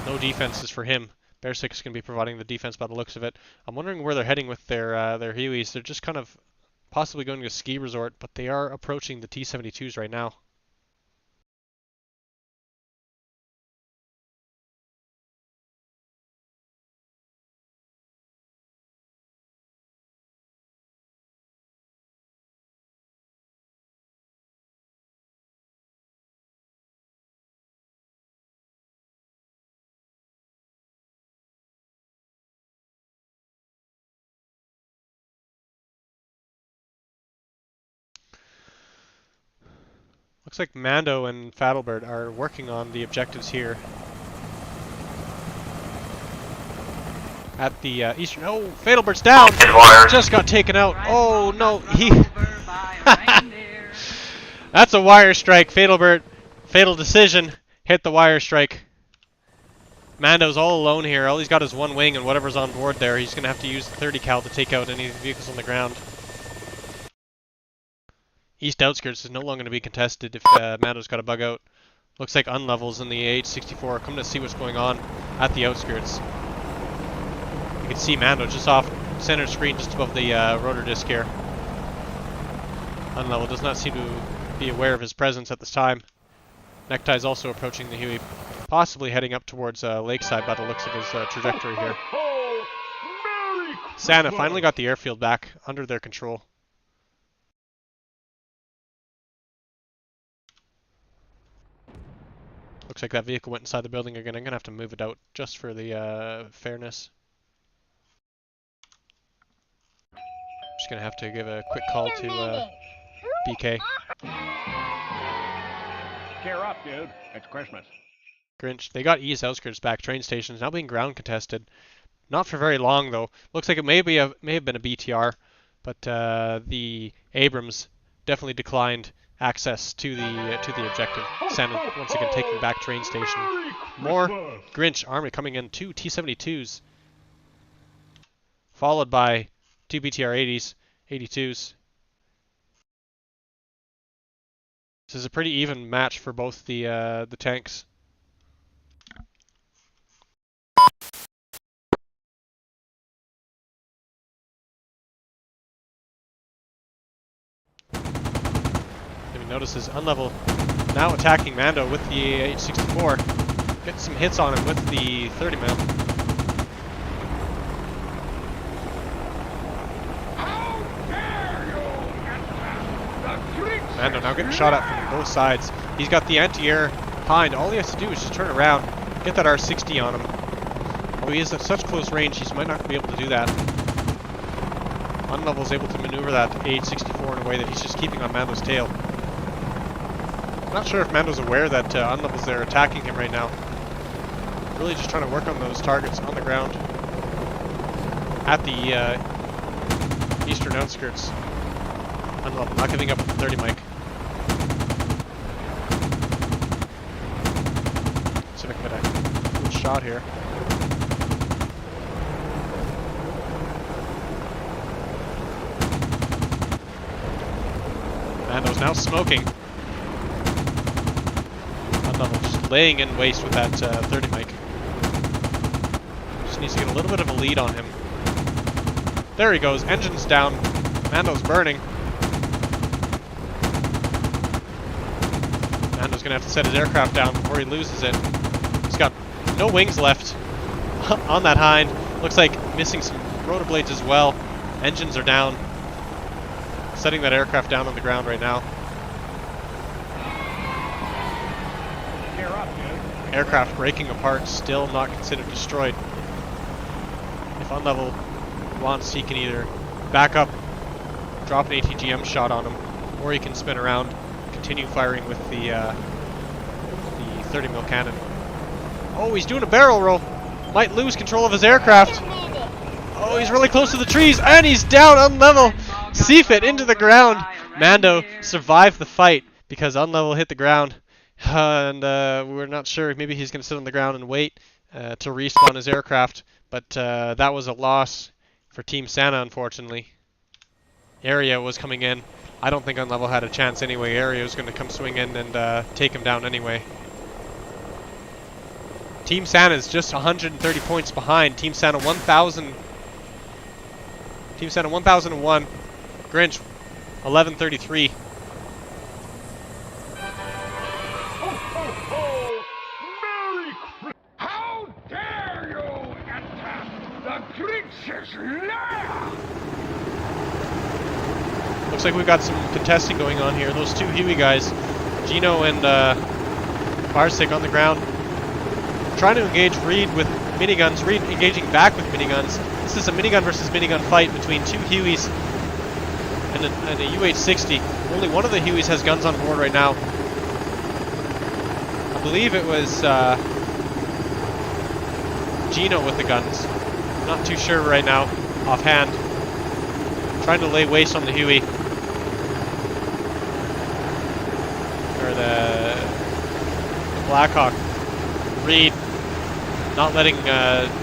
No defenses for him. Bercik is going to be providing the defense by the looks of it. I'm wondering where they're heading with their Hueys. They're just kind of possibly going to a ski resort, but they are approaching the T-72s right now. Looks like Mando and Fatalbert are working on the objectives here. At the eastern... Oh, Fatalbert's down! Just got taken out. Oh, no, he... That's a wire strike. Fatalbert, fatal decision. Hit the wire strike. Mando's all alone here. All he's got is one wing and whatever's on board there. He's going to have to use the 30 cal to take out any of the vehicles on the ground. East outskirts is no longer going to be contested if Mando's got a bug out. Looks like Unlevels in the H-64 coming to see what's going on at the outskirts. You can see Mando just off center screen, just above the rotor disc here. Unlevel does not seem to be aware of his presence at this time. Necktie's also approaching the Huey, possibly heading up towards Lakeside by the looks of his trajectory here. Santa finally got the airfield back under their control. Looks like that vehicle went inside the building again. I'm going to have to move it out just for the fairness. Just going to have to give a quick call to BK. Cheer up, dude. It's Christmas. Grinch. They got East outskirts back. Train stations now being ground contested. Not for very long though. Looks like it may have been a BTR, but the Abrams definitely declined access to the objective. Santa once again taking back train station. More Grinch army coming in. 2 T-72s, followed by 2 BTR 82s. This is a pretty even match for both the tanks. Notices Unlevel now attacking Mando with the H-64. Get some hits on him with the 30 mil. Mando now getting shot at from both sides. He's got the anti-air behind. All he has to do is just turn around, get that R60 on him. Although he is at such close range, he might not be able to do that. Unlevel is able to maneuver that H-64 in a way that he's just keeping on Mando's tail. I'm not sure if Mando's aware that Unlevel's there attacking him right now. Really just trying to work on those targets on the ground at the eastern outskirts. Unlevel not giving up with the 30 mic. See if I can get a good shot here. Mando's now smoking. Just laying in waste with that 30 mic. Just needs to get a little bit of a lead on him. There he goes. Engine's down. Mando's burning. Mando's going to have to set his aircraft down before he loses it. He's got no wings left on that hind. Looks like missing some rotor blades as well. Engines are down. Setting that aircraft down on the ground right now. Gear up, dude. Aircraft breaking apart, still not considered destroyed. If Unlevel wants, he can either back up, drop an ATGM shot on him, or he can spin around, continue firing with the 30 mil cannon. Oh, he's doing a barrel roll. Might lose control of his aircraft. Oh, he's really close to the trees, and he's down Unlevel. Seafit into the ground. Mando survived the fight because Unlevel hit the ground. And we're not sure. Maybe he's going to sit on the ground and wait to respawn his aircraft. But that was a loss for Team Santa, unfortunately. Aeria was coming in. I don't think Unlevel had a chance anyway. Aeria was going to come swing in and take him down anyway. Team Santa is just 130 points behind. Team Santa 1,000. Team Santa 1,001. Grinch 1133. Merry Christmas! How dare you attack the Grinch's lair! Looks like we've got some contesting going on here. Those two Huey guys, Geno and Bercik on the ground, trying to engage Reed with miniguns. Reed engaging back with miniguns. This is a minigun versus minigun fight between two Hueys and a UH-60. Only one of the Hueys has guns on board right now. I believe it was Geno with the guns. Not too sure right now, offhand. Trying to lay waste on the Huey. Or the Blackhawk. Reed not letting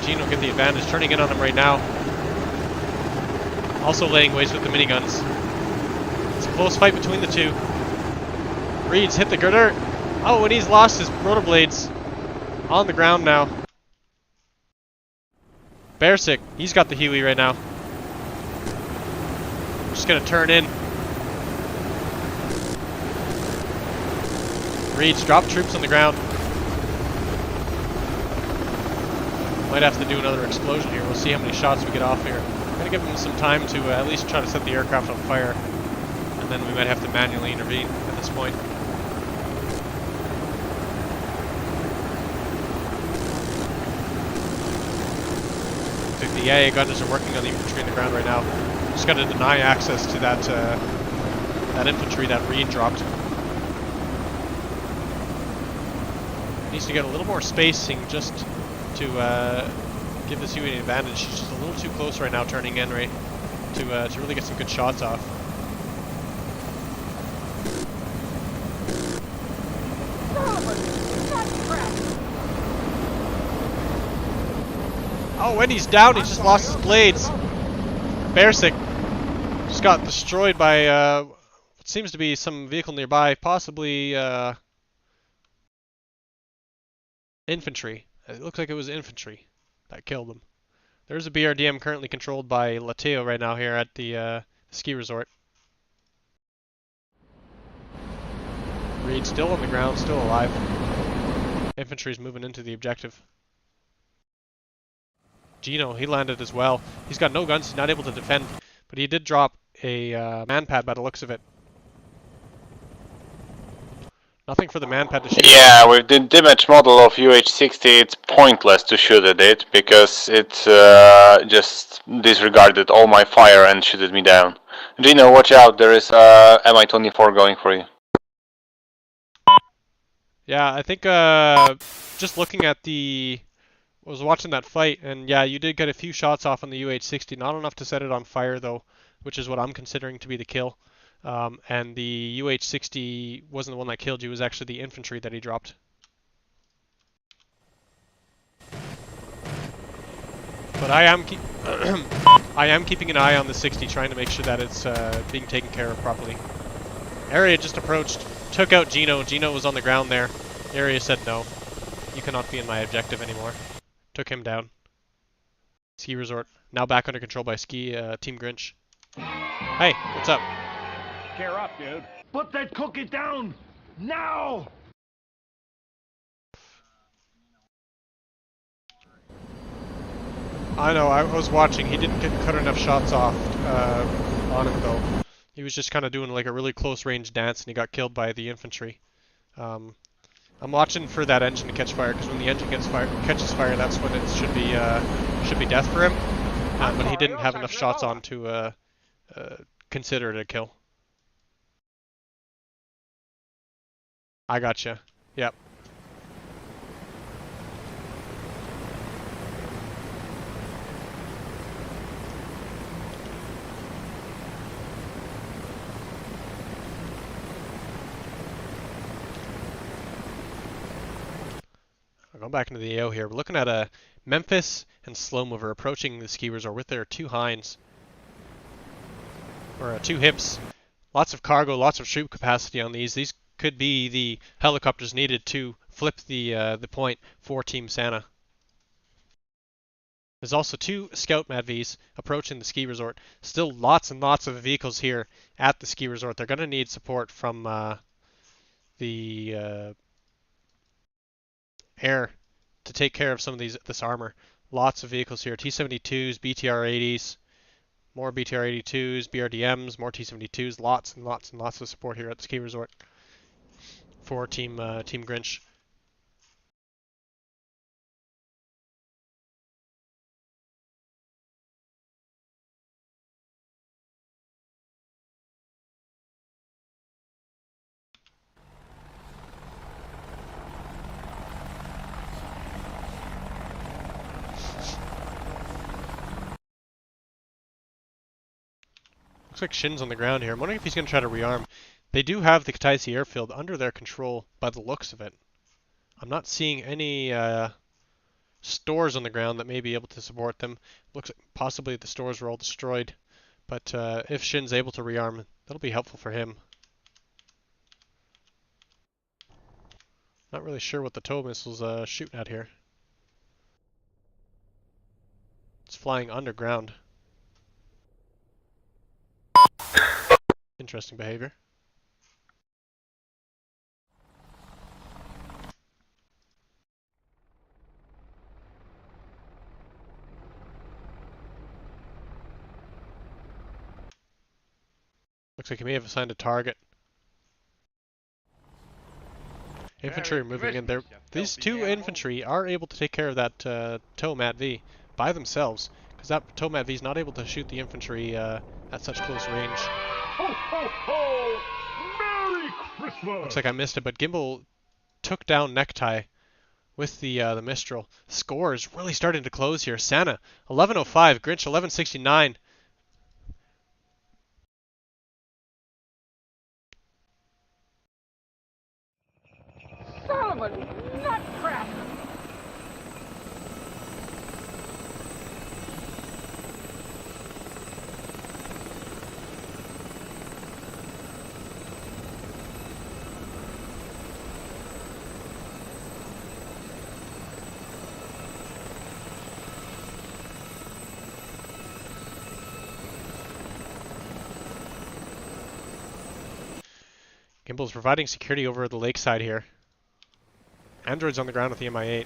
Geno get the advantage, turning in on him right now. Also laying waste with the miniguns. It's a close fight between the two. Reed's hit the dirt. Oh, and he's lost his rotor blades. On the ground now. Bercik, he's got the Huey right now. Just gonna turn in. Reed's dropped troops on the ground. Might have to do another explosion here. We'll see how many shots we get off here. I'm gonna give him some time to at least try to set the aircraft on fire. And then we might have to manually intervene at this point. The AA gunners are working on the infantry in the ground right now. Just got to deny access to that that infantry that Reed dropped. Needs to get a little more spacing just to give this Huey an advantage. He's just a little too close right now, turning in right to really get some good shots off. Oh, and he's down. He just lost his blades. Bercik just got destroyed by what seems to be some vehicle nearby, possibly infantry. It looks like it was infantry that killed him. There's a BRDM currently controlled by Lateo right now here at the ski resort. Reed still on the ground, still alive. Infantry's moving into the objective. Geno, he landed as well. He's got no guns, he's not able to defend, but he did drop a manpad by the looks of it. Nothing for the manpad to shoot. Yeah, with the damage model of UH-60, it's pointless to shoot at it because it just disregarded all my fire and shooted me down. Geno, watch out, there is Mi-24 going for you. Yeah, I think just looking at I was watching that fight, and yeah, you did get a few shots off on the UH-60, not enough to set it on fire though, which is what I'm considering to be the kill. And the UH-60 wasn't the one that killed you, it was actually the infantry that he dropped. But I am keeping an eye on the 60, trying to make sure that it's being taken care of properly. Aeria just approached, took out Geno. Geno was on the ground there. Aeria said no, you cannot be in my objective anymore. Took him down. Ski resort, now back under control by Team Grinch. Hey, what's up? Gear up, dude. Put that cookie down! Now! I know, I was watching. He didn't get cut enough shots off on him, though. He was just kind of doing like a really close range dance, and he got killed by the infantry. I'm watching for that engine to catch fire, because when the engine catches fire, that's when it should be death for him. But he didn't have enough shots on to consider it a kill. I gotcha. Yep. Going back into the AO here, we're looking at a Memphis and Slow Mover approaching the ski resort with their two hinds, or two hips. Lots of cargo, lots of troop capacity on these. These could be the helicopters needed to flip the point for Team Santa. There's also two Scout MADVs approaching the ski resort. Still lots and lots of vehicles here at the ski resort. They're going to need support from the air to take care of some of this armor. Lots of vehicles here. T-72s, BTR-80s, more BTR-82s, BRDMs, more T-72s. Lots and lots and lots of support here at the ski resort for Team Grinch. Looks like Shin's on the ground here. I'm wondering if he's going to try to rearm. They do have the Kataisi airfield under their control by the looks of it. I'm not seeing any stores on the ground that may be able to support them. Looks like possibly the stores were all destroyed. But if Shin's able to rearm, that'll be helpful for him. Not really sure what the tow missile's shooting at here. It's flying underground. Interesting behavior. Looks like he may have assigned a target. Infantry are moving in there. These two infantry are able to take care of that tow MADV by themselves, because that tow MADV is not able to shoot the infantry at such close range. Ho, ho, ho! Merry Christmas! Looks like I missed it, but GImbal took down Necktie with the Mistral. Score is really starting to close here. Santa 1105, Grinch 1169. Solomon, nutcracker! GImbal's providing security over the lakeside here. Android's on the ground with the Mi-8.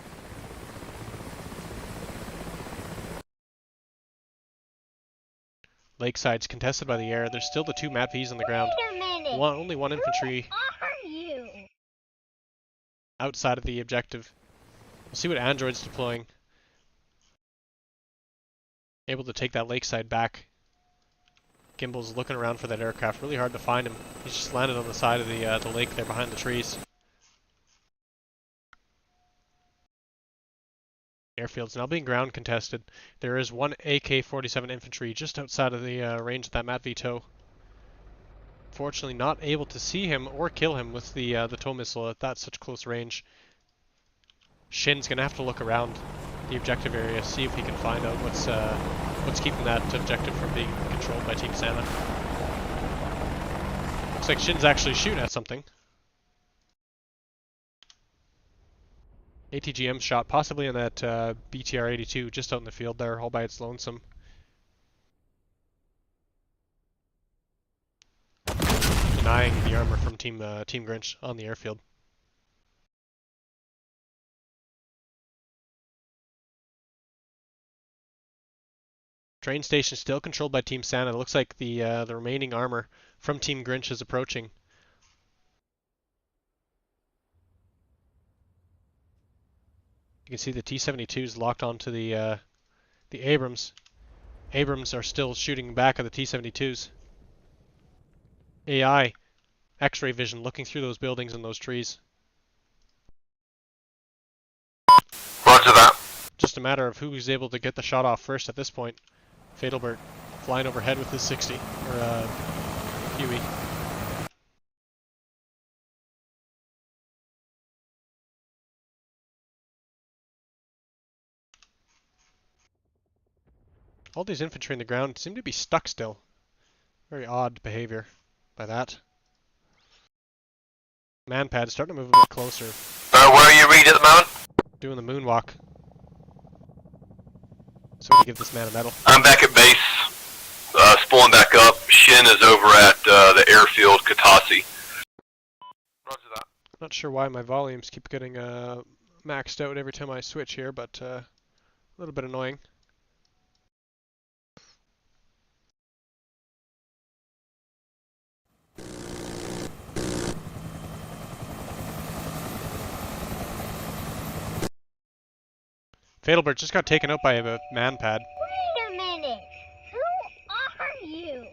Lakeside's contested by the air. There's still the two MADVs on the ground. Wait a minute. Only one infantry Who are you? outside of the objective. We'll see what Android's deploying. Able to take that lakeside back. GImbal's looking around for that aircraft. Really hard to find him. He's just landed on the side of the lake there behind the trees. Airfield's now being ground contested. There is one AK-47 infantry just outside of the range of that MADV tow. Fortunately not able to see him or kill him with the tow missile at that such close range. Shin's gonna have to look around the objective area, see if he can find out what's keeping that objective from being controlled by Team Santa. Looks like Shin's actually shooting at something. ATGM shot, possibly in that BTR-82 just out in the field there, all by its lonesome. Denying the armor from Team Grinch on the airfield. Train station still controlled by Team Santa. It looks like the remaining armor from Team Grinch is approaching. You can see the T-72s locked onto the Abrams. Abrams are still shooting back at the T-72s. AI, X-ray vision, looking through those buildings and those trees. Roger that. Just a matter of who's able to get the shot off first at this point. Fatalbert flying overhead with his 60, or Huey. All these infantry in the ground seem to be stuck still. Very odd behavior by that. Manpad starting to move a bit closer. Where are you, Reed, at the moment? Doing the moonwalk. So we give this man a medal. I'm back at base. Spooling back up. Shin is over at the airfield, Katasi. Roger that. Not sure why my volumes keep getting maxed out every time I switch here, but a little bit annoying. Fatalbert just got taken out by a manpad. Wait a minute. Who are you?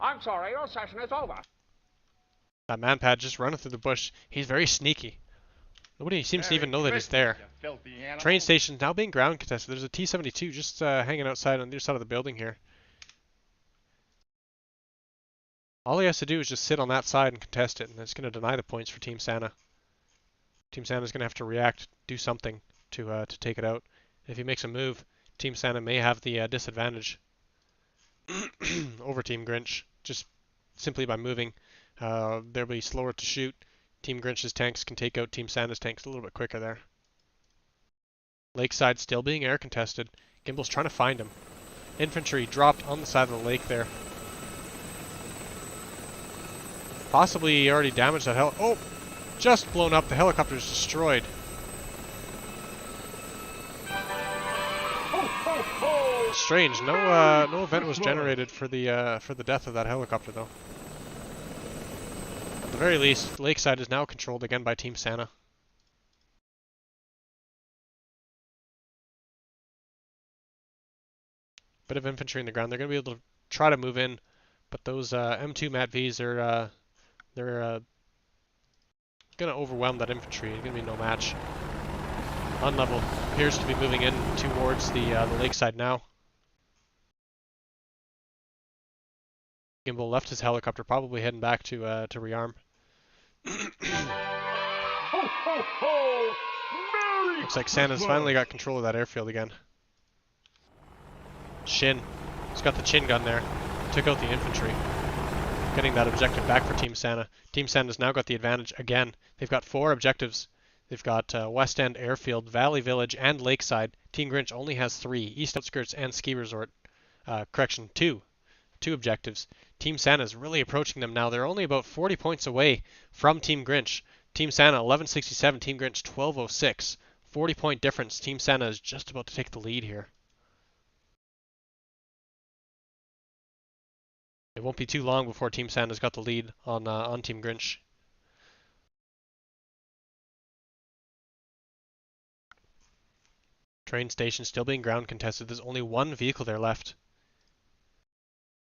I'm sorry, your session is over. That manpad just running through the bush. He's very sneaky. Nobody seems to even know that he's there. Train station now being ground contested. There's a T-72 just hanging outside on the other side of the building here. All he has to do is just sit on that side and contest it, and it's going to deny the points for Team Santa. Team Santa's going to have to react, do something to take it out. If he makes a move, Team Santa may have the disadvantage over Team Grinch, just simply by moving. They'll be slower to shoot. Team Grinch's tanks can take out Team Santa's tanks a little bit quicker there. Lakeside still being air contested. GImbal's trying to find him. Infantry dropped on the side of the lake there. Possibly already damaged that oh! Just blown up. The helicopter's destroyed. Strange. No event was generated for the death of that helicopter though. At the very least, Lakeside is now controlled again by Team Santa. Bit of infantry in the ground. They're going to be able to try to move in, but those M2 MAT-Vs are they're going to overwhelm that infantry. It's going to be no match. Unlevel appears to be moving in towards the lakeside now. GImbal left his helicopter, probably heading back to rearm. Looks like Santa's finally got control of that airfield again. Shin, he's got the chin gun there. Took out the infantry. Getting that objective back for Team Santa. Team Santa's now got the advantage again. They've got 4 objectives. They've got West End Airfield, Valley Village, and Lakeside. Team Grinch only has 3. East Outskirts and Ski Resort. Correction, 2. 2 objectives. Team Santa's really approaching them now. They're only about 40 points away from Team Grinch. Team Santa 1167, Team Grinch 1206. 40-point difference. Team Santa is just about to take the lead here. It won't be too long before Team Santa's got the lead on Team Grinch. Train station still being ground contested. There's only 1 vehicle there left.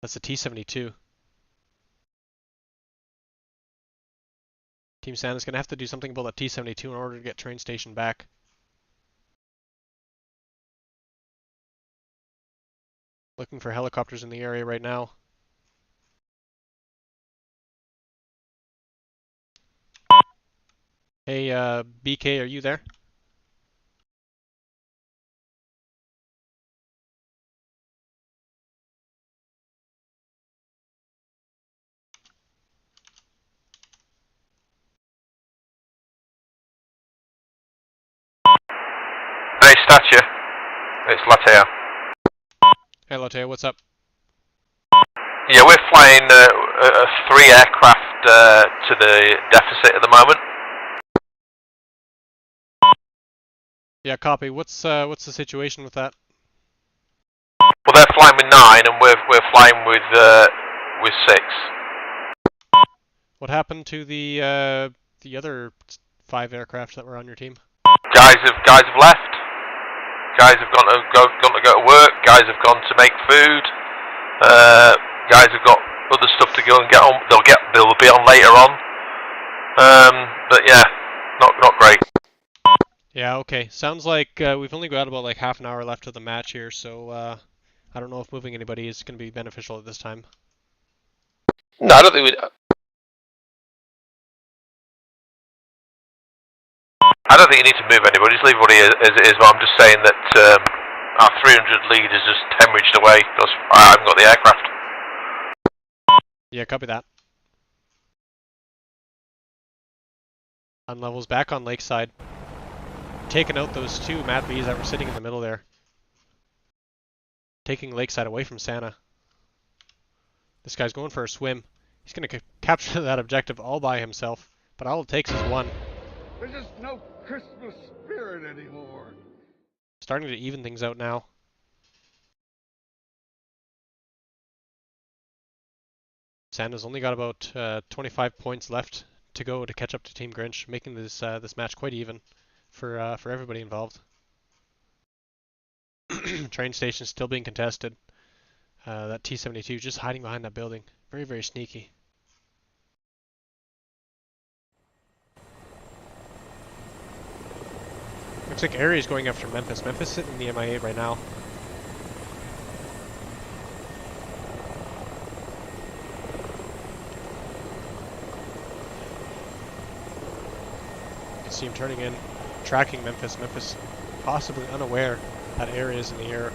That's the T-72. Team Santa's going to have to do something about that T-72 in order to get train station back. Looking for helicopters in the area right now. Hey, BK, are you there? Hey, Statua. It's Latea. Hey, Latte, what's up? Yeah, we're flying 3 aircraft to the deficit at the moment. Yeah, copy. What's the situation with that? we're flying with 9 and we're flying with 6. What happened to the other 5 aircraft that were on your team? Guys have left. Guys have gone to go to work. Guys have gone to make food. Guys have got other stuff to go and get on. They'll be on later on. But yeah, not great. Yeah, okay. Sounds like we've only got about like half an hour left of the match here, so I don't know if moving anybody is going to be beneficial at this time. No, I don't think we. I don't think you need to move anybody. Just leave what it is as it is. But I'm just saying that our 300 lead is just hemorrhaged away because I haven't got the aircraft. Yeah, copy that. Unlevel's back on Lakeside. Taking out those 2 Mad Bees that were sitting in the middle there. Taking Lakeside away from Santa. This guy's going for a swim. He's going to capture that objective all by himself. But all it takes is 1. There's just no Christmas spirit anymore. Starting to even things out now. Santa's only got about 25 points left to go to catch up to Team Grinch, making this this match quite even for everybody involved. Train station still being contested. That T-72 just hiding behind that building. Very, very sneaky. Looks like Aeria is going after Memphis. Memphis sitting in the MI8 right now. You can see him turning in, tracking Memphis. Memphis possibly unaware that Aeria is in the air,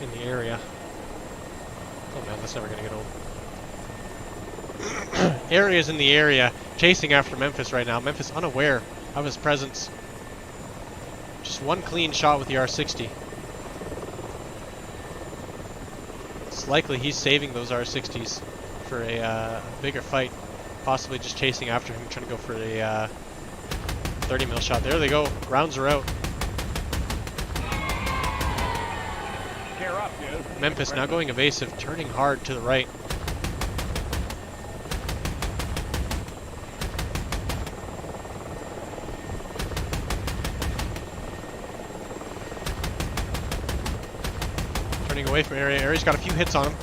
in the area. Oh man, that's never gonna get old. Aeria's in the area, chasing after Memphis right now. Memphis unaware of his presence. Just 1 clean shot with the R60. It's likely he's saving those R60s for a bigger fight. Possibly just chasing after him, trying to go for a 30 mil shot. There they go. Rounds are out. Memphis now going evasive, turning hard to the right. Turning away from Aeria. Aeria's got a few hits on him.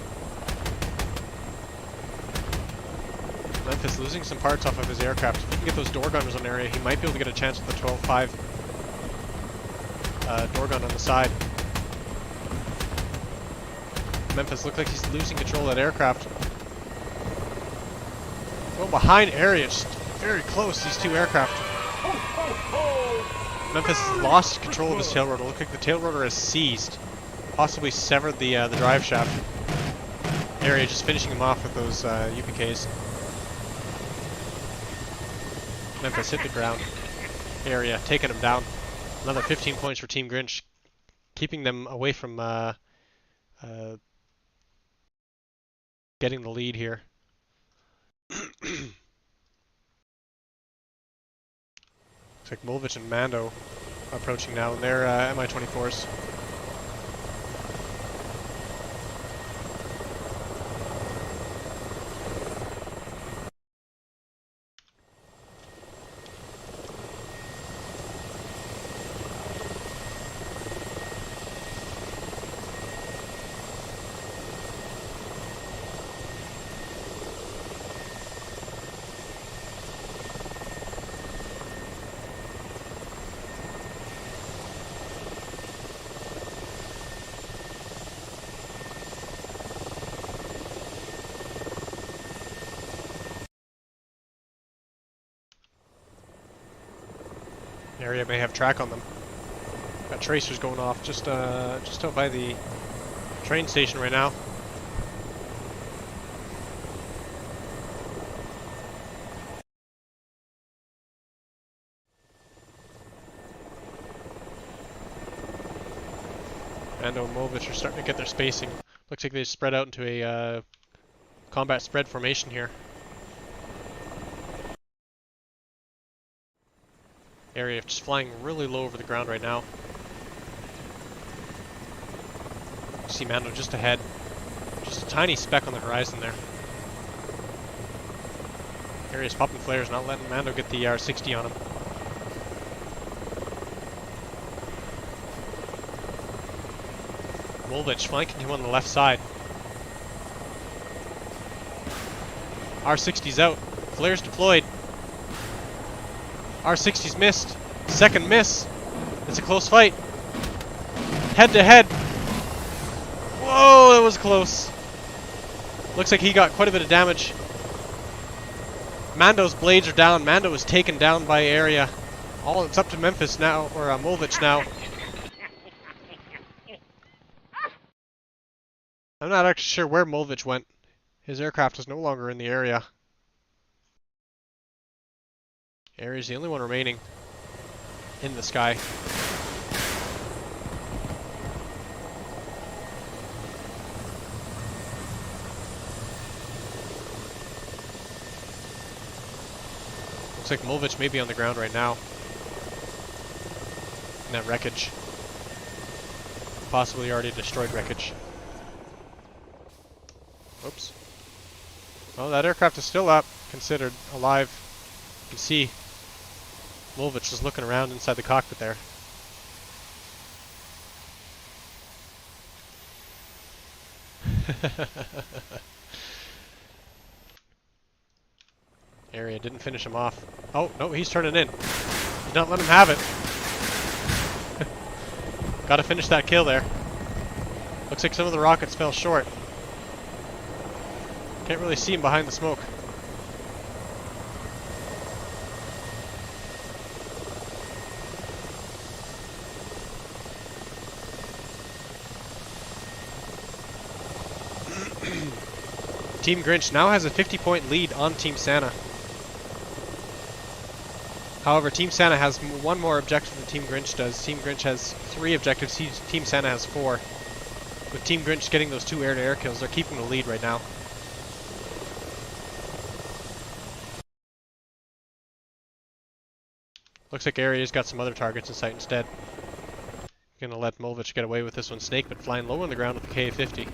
Memphis losing some parts off of his aircraft. If he can get those door gunners on Aeria, he might be able to get a chance with the 12.5 door gun on the side. Memphis looks like he's losing control of that aircraft. Well, behind Aeria, just very close, these 2 aircraft. Memphis has lost control of his tail rotor. Looks like the tail rotor has seized. Possibly severed the drive shaft. Aeria just finishing him off with those UPKs. Memphis hit the ground. Aeria taking him down. Another 15 points for Team Grinch, keeping them away from getting the lead here. Looks like Molevich and Mando approaching now in their Mi-24s. Aeria may have track on them. Got tracers going off just out by the train station right now. Mando and Molevich are starting to get their spacing. Looks like they spread out into a combat spread formation here. Aeria just flying really low over the ground right now. See Mando just ahead. Just a tiny speck on the horizon there. Aeria's popping flares, not letting Mando get the R60 on him. Molevich flanking him on the left side. R60's out. Flares deployed. R60's missed. Second miss. It's a close fight. Head to head. Whoa, that was close. Looks like he got quite a bit of damage. Mando's blades are down. Mando was taken down by Aeria. It's up to Memphis now, or Molevich now. I'm not actually sure where Molevich went. His aircraft is no longer in the area. Aeria's the only one remaining in the sky. Looks like Molevich may be on the ground right now. In that wreckage. Possibly already destroyed wreckage. Oops. Oh, that aircraft is still up, considered alive. You can see Molevich is looking around inside the cockpit there. Aeria didn't finish him off. Oh, no, he's turning in. Did not let him have it. Gotta finish that kill there. Looks like some of the rockets fell short. Can't really see him behind the smoke. Team Grinch now has a 50-point lead on Team Santa. However, Team Santa has one more objective than Team Grinch does. Team Grinch has 3 objectives, Team Santa has 4. With Team Grinch getting those 2 air-to-air kills, they're keeping the lead right now. Looks like Aeria's got some other targets in sight instead. Gonna let Molevich get away with this one. Snakepit flying low on the ground with the Ka-50.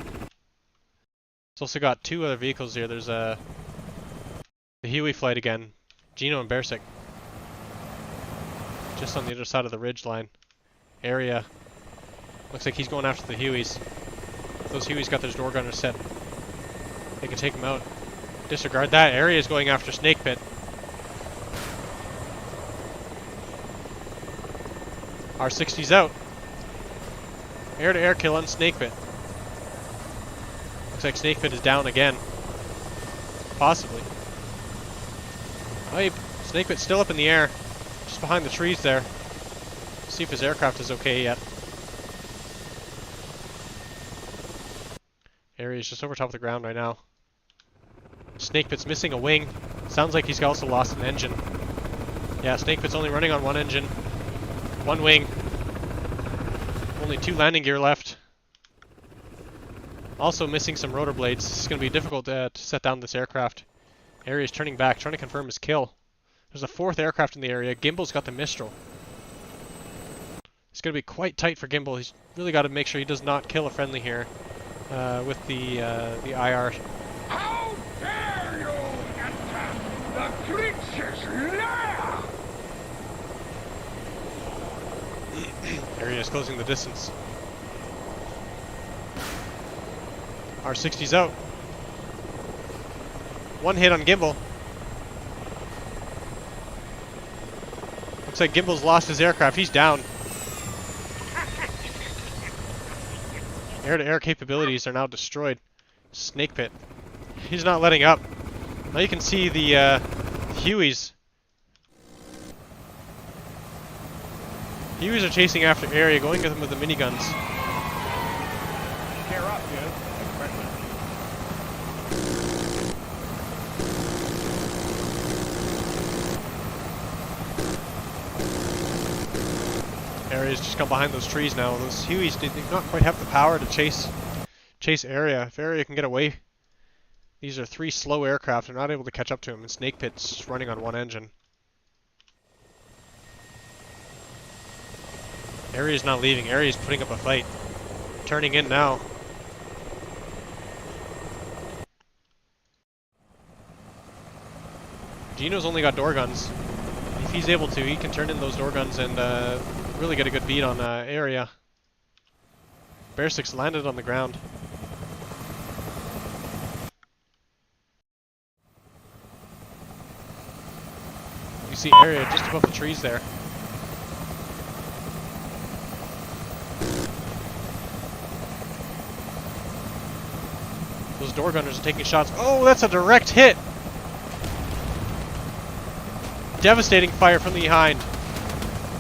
It's also got 2 other vehicles here. There's the Huey flight again. Geno and Bercik. Just on the other side of the ridge line. Aeria. Looks like he's going after the Hueys. Those Hueys got their door gunners set. They can take him out. Disregard that. Aeria's going after Snakepit. R60's out. Air-to-air kill on Snakepit. Looks like Snakepit is down again. Possibly. Oh, Snakepit's still up in the air. Just behind the trees there. See if his aircraft is okay yet. Aeria's just over top of the ground right now. Snakepit's missing a wing. Sounds like he's also lost an engine. Yeah, Snakepit's only running on 1 engine. 1 wing. Only 2 landing gear left. Also missing some rotor blades. It's going to be difficult to set down this aircraft. Aeria's turning back, trying to confirm his kill. There's a 4th aircraft in the area. GImbal's got the Mistral. It's going to be quite tight for GImbal. He's really got to make sure he does not kill a friendly here with the IR. How dare you attack the Grinch's lair! Aeria's closing the distance. R60's out. 1 hit on GImbal. Looks like GImbal's lost his aircraft. He's down. Air-to-air capabilities are now destroyed. Snakepit. He's not letting up. Now you can see the Hueys. Hueys are chasing after Aeria, going at them with the miniguns. Cheer up, dude. Aeria's just come behind those trees now. Those Hueys did not quite have the power to chase Aeria. If Aeria can get away, these are 3 slow aircraft. They're not able to catch up to him, and Snakepit's running on 1 engine. Aeria's not leaving. Aeria's putting up a fight. Turning in now. Geno's only got door guns. If he's able to, he can turn in those door guns and really get a good beat on Aeria. Bercik's landed on the ground. You see Aeria just above the trees there. Those door gunners are taking shots. Oh, that's a direct hit! Devastating fire from behind.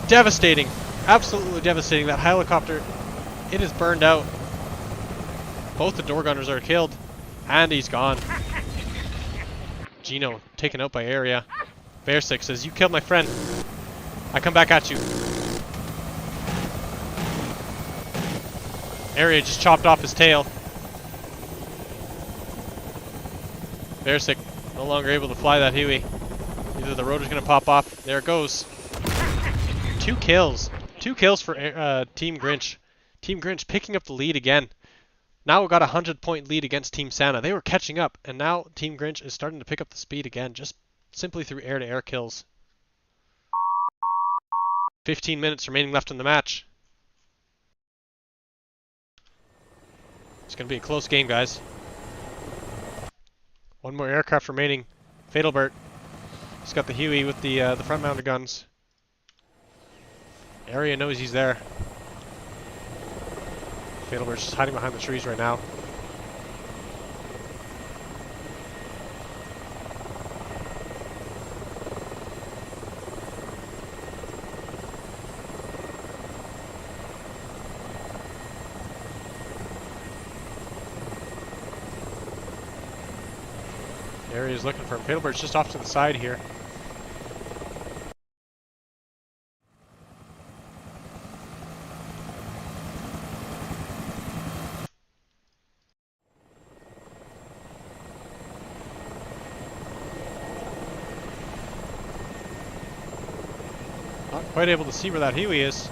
Devastating. Absolutely devastating. That helicopter, it is burned out. Both the door gunners are killed. And he's gone. Geno taken out by Aeria. Bercik says, "You killed my friend. I come back at you." Aeria just chopped off his tail. Bercik no longer able to fly that Huey. Either the rotor's going to pop off. There it goes. 2 kills. 2 kills for Team Grinch. Team Grinch picking up the lead again. Now we've got a 100-point lead against Team Santa. They were catching up, and now Team Grinch is starting to pick up the speed again, just simply through air-to-air kills. 15 minutes remaining left in the match. It's going to be a close game, guys. 1 more aircraft remaining. Fatalbert. He's got the Huey with the front-mounted guns. Aeria knows he's there. Fatalbert's just hiding behind the trees right now. Aeria's looking for him. Fatalbert's just off to the side here. Not quite able to see where that Huey is.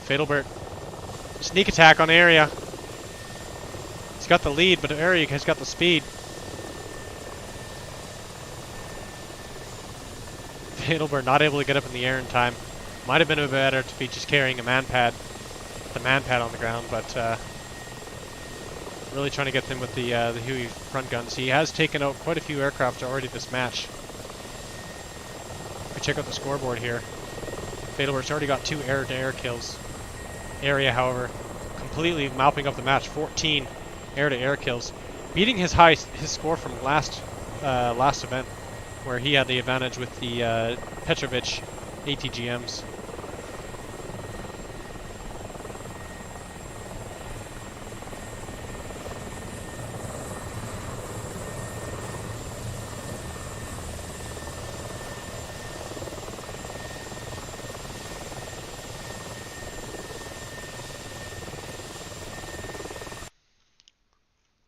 Fatalbert. Sneak attack on Aeria. He's got the lead, but Aeria has got the speed. Fatalbert not able to get up in the air in time. Might have been a bit better to be just carrying a man pad. The man pad on the ground, but really trying to get them with the Huey front guns. He has taken out quite a few aircraft already this match. If we check out the scoreboard here, Fatalbert's already got 2 air-to-air kills. Aeria, however, completely mopping up the match. 14 air-to-air kills, beating his score from last event, where he had the advantage with the Petrovich ATGMs.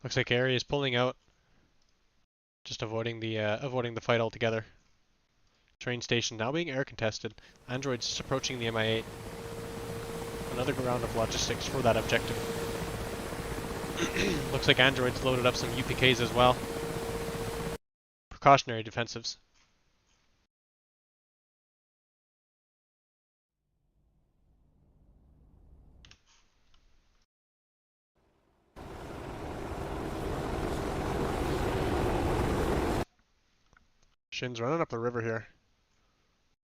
Looks like Aeria is pulling out, just avoiding the fight altogether. Train station now being air contested. Android's just approaching the Mi-8. Another round of logistics for that objective. Looks like Android's loaded up some UPKs as well. Precautionary defensives. Shin's running up the river here.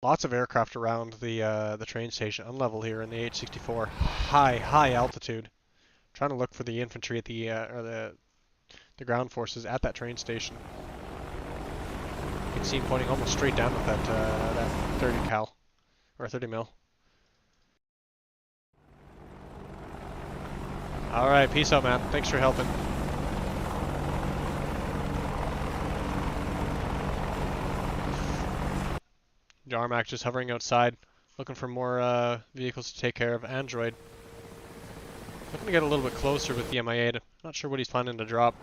Lots of aircraft around the train station. Unlevel here in the H-64. High altitude. Trying to look for the infantry at the ground forces at that train station. You can see him pointing almost straight down with that 30 cal or 30 mil. All right, peace out, man. Thanks for helping. Jarmak just hovering outside, looking for more vehicles to take care of. Android looking to get a little bit closer with the Mi-8. Not sure what he's planning to drop.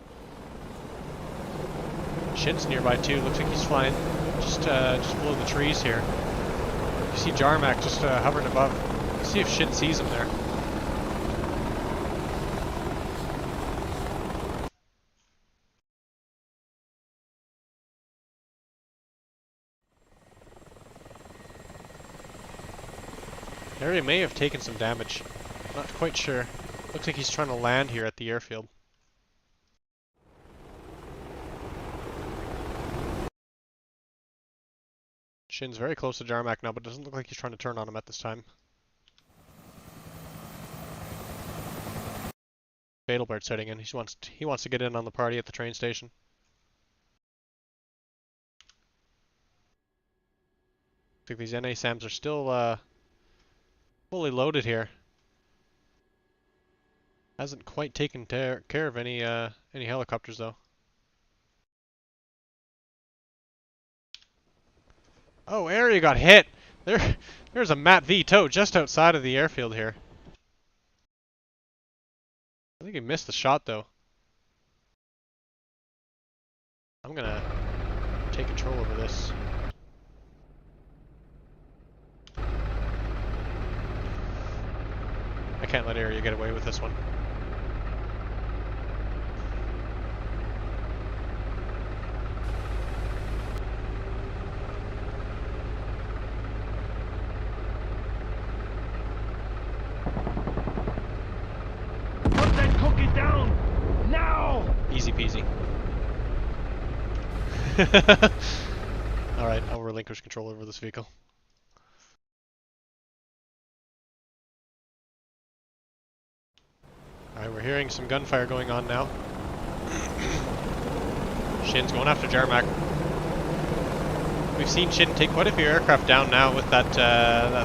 Shin's nearby too. Looks like he's flying just below the trees here. You see Jarmak just hovering above. Let's see if Shin sees him there. Aeria may have taken some damage. Not quite sure. Looks like he's trying to land here at the airfield. Shin's very close to Jarmak now, but doesn't look like he's trying to turn on him at this time. Fatalbert's heading in. He wants to get in on the party at the train station. I think these NA SAMs are still fully loaded here. Hasn't quite taken care of any helicopters though. Oh, Aeria got hit! There's a Mat V tow just outside of the airfield here. I think he missed the shot though. I'm gonna take control over this. I can't let Aeria get away with this one. Put that cookie down! Now! Easy peasy. Alright, I'll relinquish control over this vehicle. Alright, we're hearing some gunfire going on now. Shin's going after Jeremak. We've seen Shin take quite a few aircraft down now with that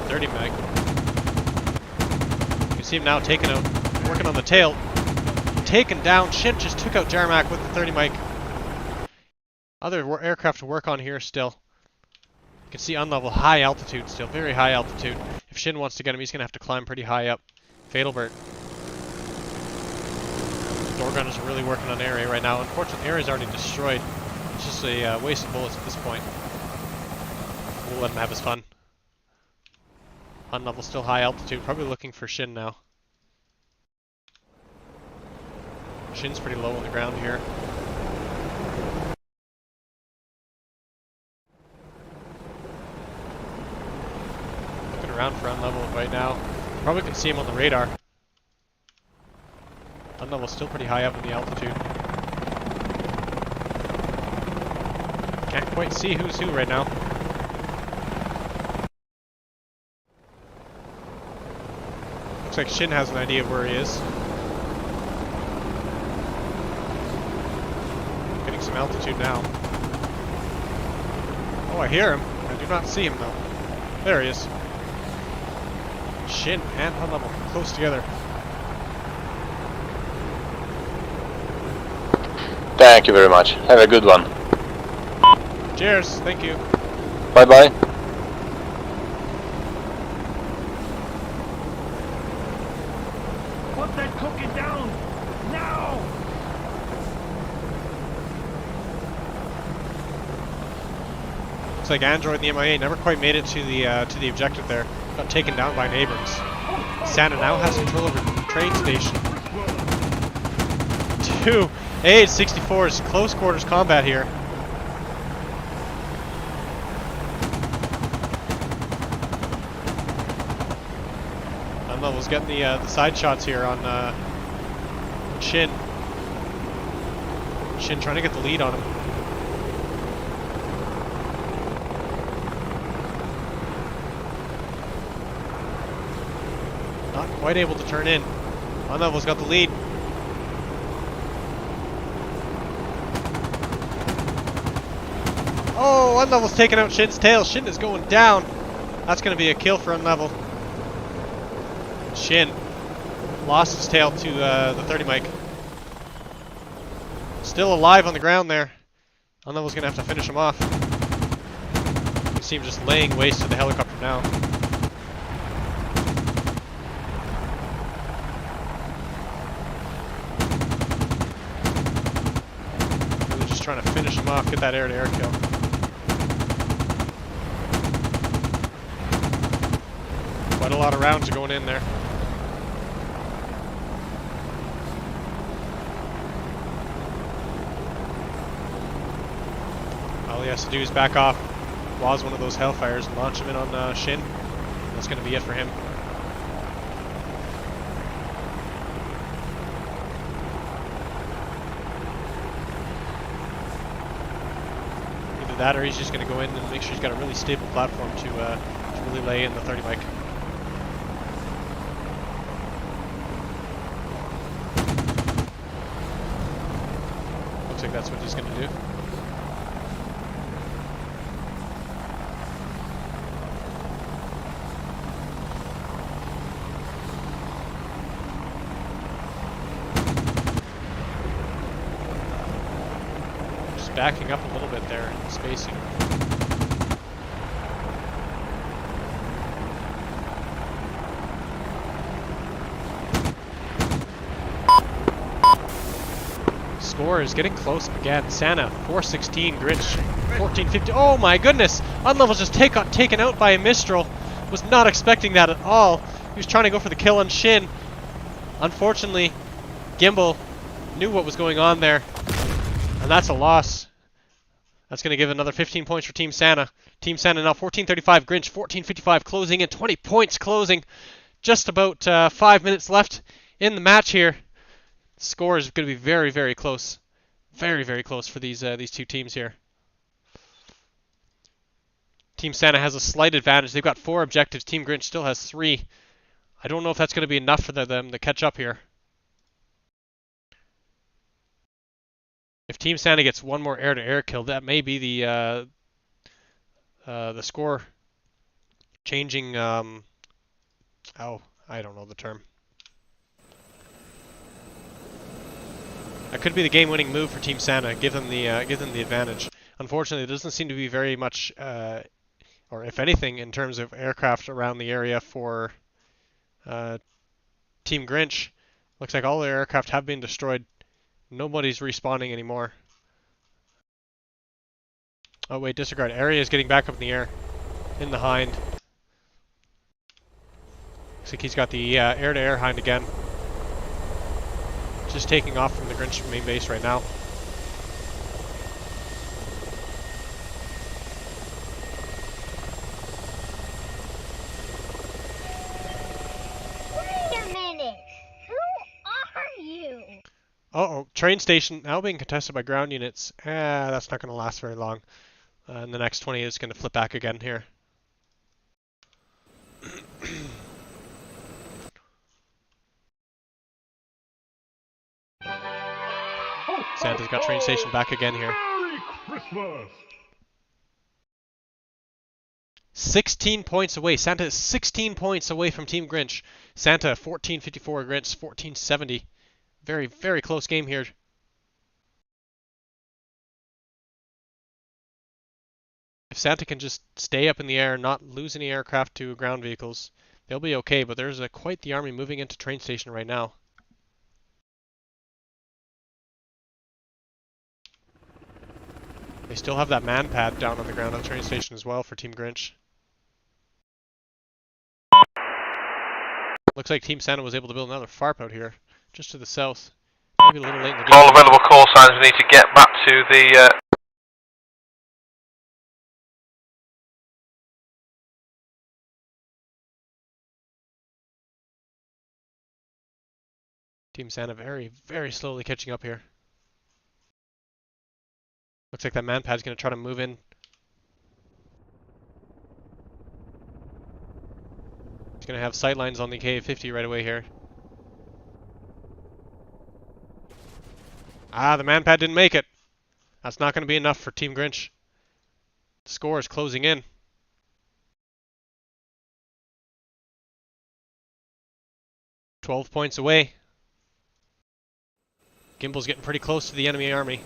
30 mag. You can see him now taking out, working on the tail. Taken down. Shin just took out Jarmak with the 30 mic. Other aircraft to work on here still. You can see Unlevel, high altitude still, very high altitude. If Shin wants to get him, he's going to have to climb pretty high up. Fatalbert. Door gunners are really working on Aeria right now. Unfortunately, Aeria's already destroyed. It's just a waste of bullets at this point. We'll let him have his fun. Unlevel still high altitude, probably looking for Shin now. Shin's pretty low on the ground here. Looking around for Unlevel right now. Probably can see him on the radar. Unlevel's still pretty high up in the altitude. Can't quite see who's who right now. Looks like Shin has an idea of where he is. Getting some altitude now. Oh, I hear him. I do not see him though. There he is. Shin and Unlevel close together. Thank you very much. Have a good one. Cheers. Thank you. Bye bye. Put that cookie down! Now! Looks like Android and the MIA never quite made it to the objective there. Got taken down by Abrams. Santa now has control over the train station. Two AH-64's close quarters combat here. Unlevel's getting the side shots here on Shin. Shin trying to get the lead on him. Not quite able to turn in. Unlevel's got the lead. Oh, Unlevel's taking out Shin's tail. Shin is going down. That's going to be a kill for Unlevel. Shin lost his tail to the 30 mic. Still alive on the ground there. Unlevel's going to have to finish him off. You see him just laying waste to the helicopter now. Really just trying to finish him off, get that air-to-air kill. Quite a lot of rounds are going in there. All he has to do is back off, was one of those Hellfires, and launch him in on Shin. That's going to be it for him. that, or he's just going to go in and make sure he's got a really stable platform to really lay in the 30 mic. Looks like that's what he's going to do. Backing up a little bit there in spacing. Score is getting close again. Santa 416, Grinch 1450. Oh my goodness! Unlevel's just taken out by a Mistral. Was not expecting that at all. He was trying to go for the kill on Shin. Unfortunately, GImbal knew what was going on there. And that's a loss. That's going to give another 15 points for Team Santa. Team Santa now 1435, Grinch 1455, closing in 20 points closing. Just about 5 minutes left in the match here. The score is going to be very, very close. Very, very close for these two teams here. Team Santa has a slight advantage. They've got 4 objectives. Team Grinch still has 3. I don't know if that's going to be enough for them to catch up here. If Team Santa gets one more air-to-air kill, that may be the score changing. Oh, I don't know the term. That could be the game-winning move for Team Santa. Give them the advantage. Unfortunately, there doesn't seem to be very much, or if anything, in terms of aircraft around the area for Team Grinch. Looks like all their aircraft have been destroyed. Nobody's respawning anymore. Oh wait, disregard. Aeria is getting back up in the air. In the hind. Looks like he's got the air-to-air hind again. Just taking off from the Grinch main base right now. Wait a minute! Who are you? Uh-oh, train station now being contested by ground units. That's not going to last very long. And the next 20 is going to flip back again here. Santa's got train station back again here. Merry Christmas! 16 points away. Santa is 16 points away from Team Grinch. Santa 1454, Grinch 1470. Very, very close game here. If Santa can just stay up in the air and not lose any aircraft to ground vehicles, they'll be okay, but there's quite the army moving into train station right now. They still have that man pad down on the ground on the train station as well for Team Grinch. Looks like Team Santa was able to build another FARP out here, just to the south. Maybe a little late in the game. All available call signs, we need to get back to the... Team Santa very, very slowly catching up here. Looks like that man pad's going to try to move in. He's going to have sightlines on the K-50 right away here. Ah, the man pad didn't make it. That's not going to be enough for Team Grinch. The score is closing in. $12 points away. GImbal's getting pretty close to the enemy army.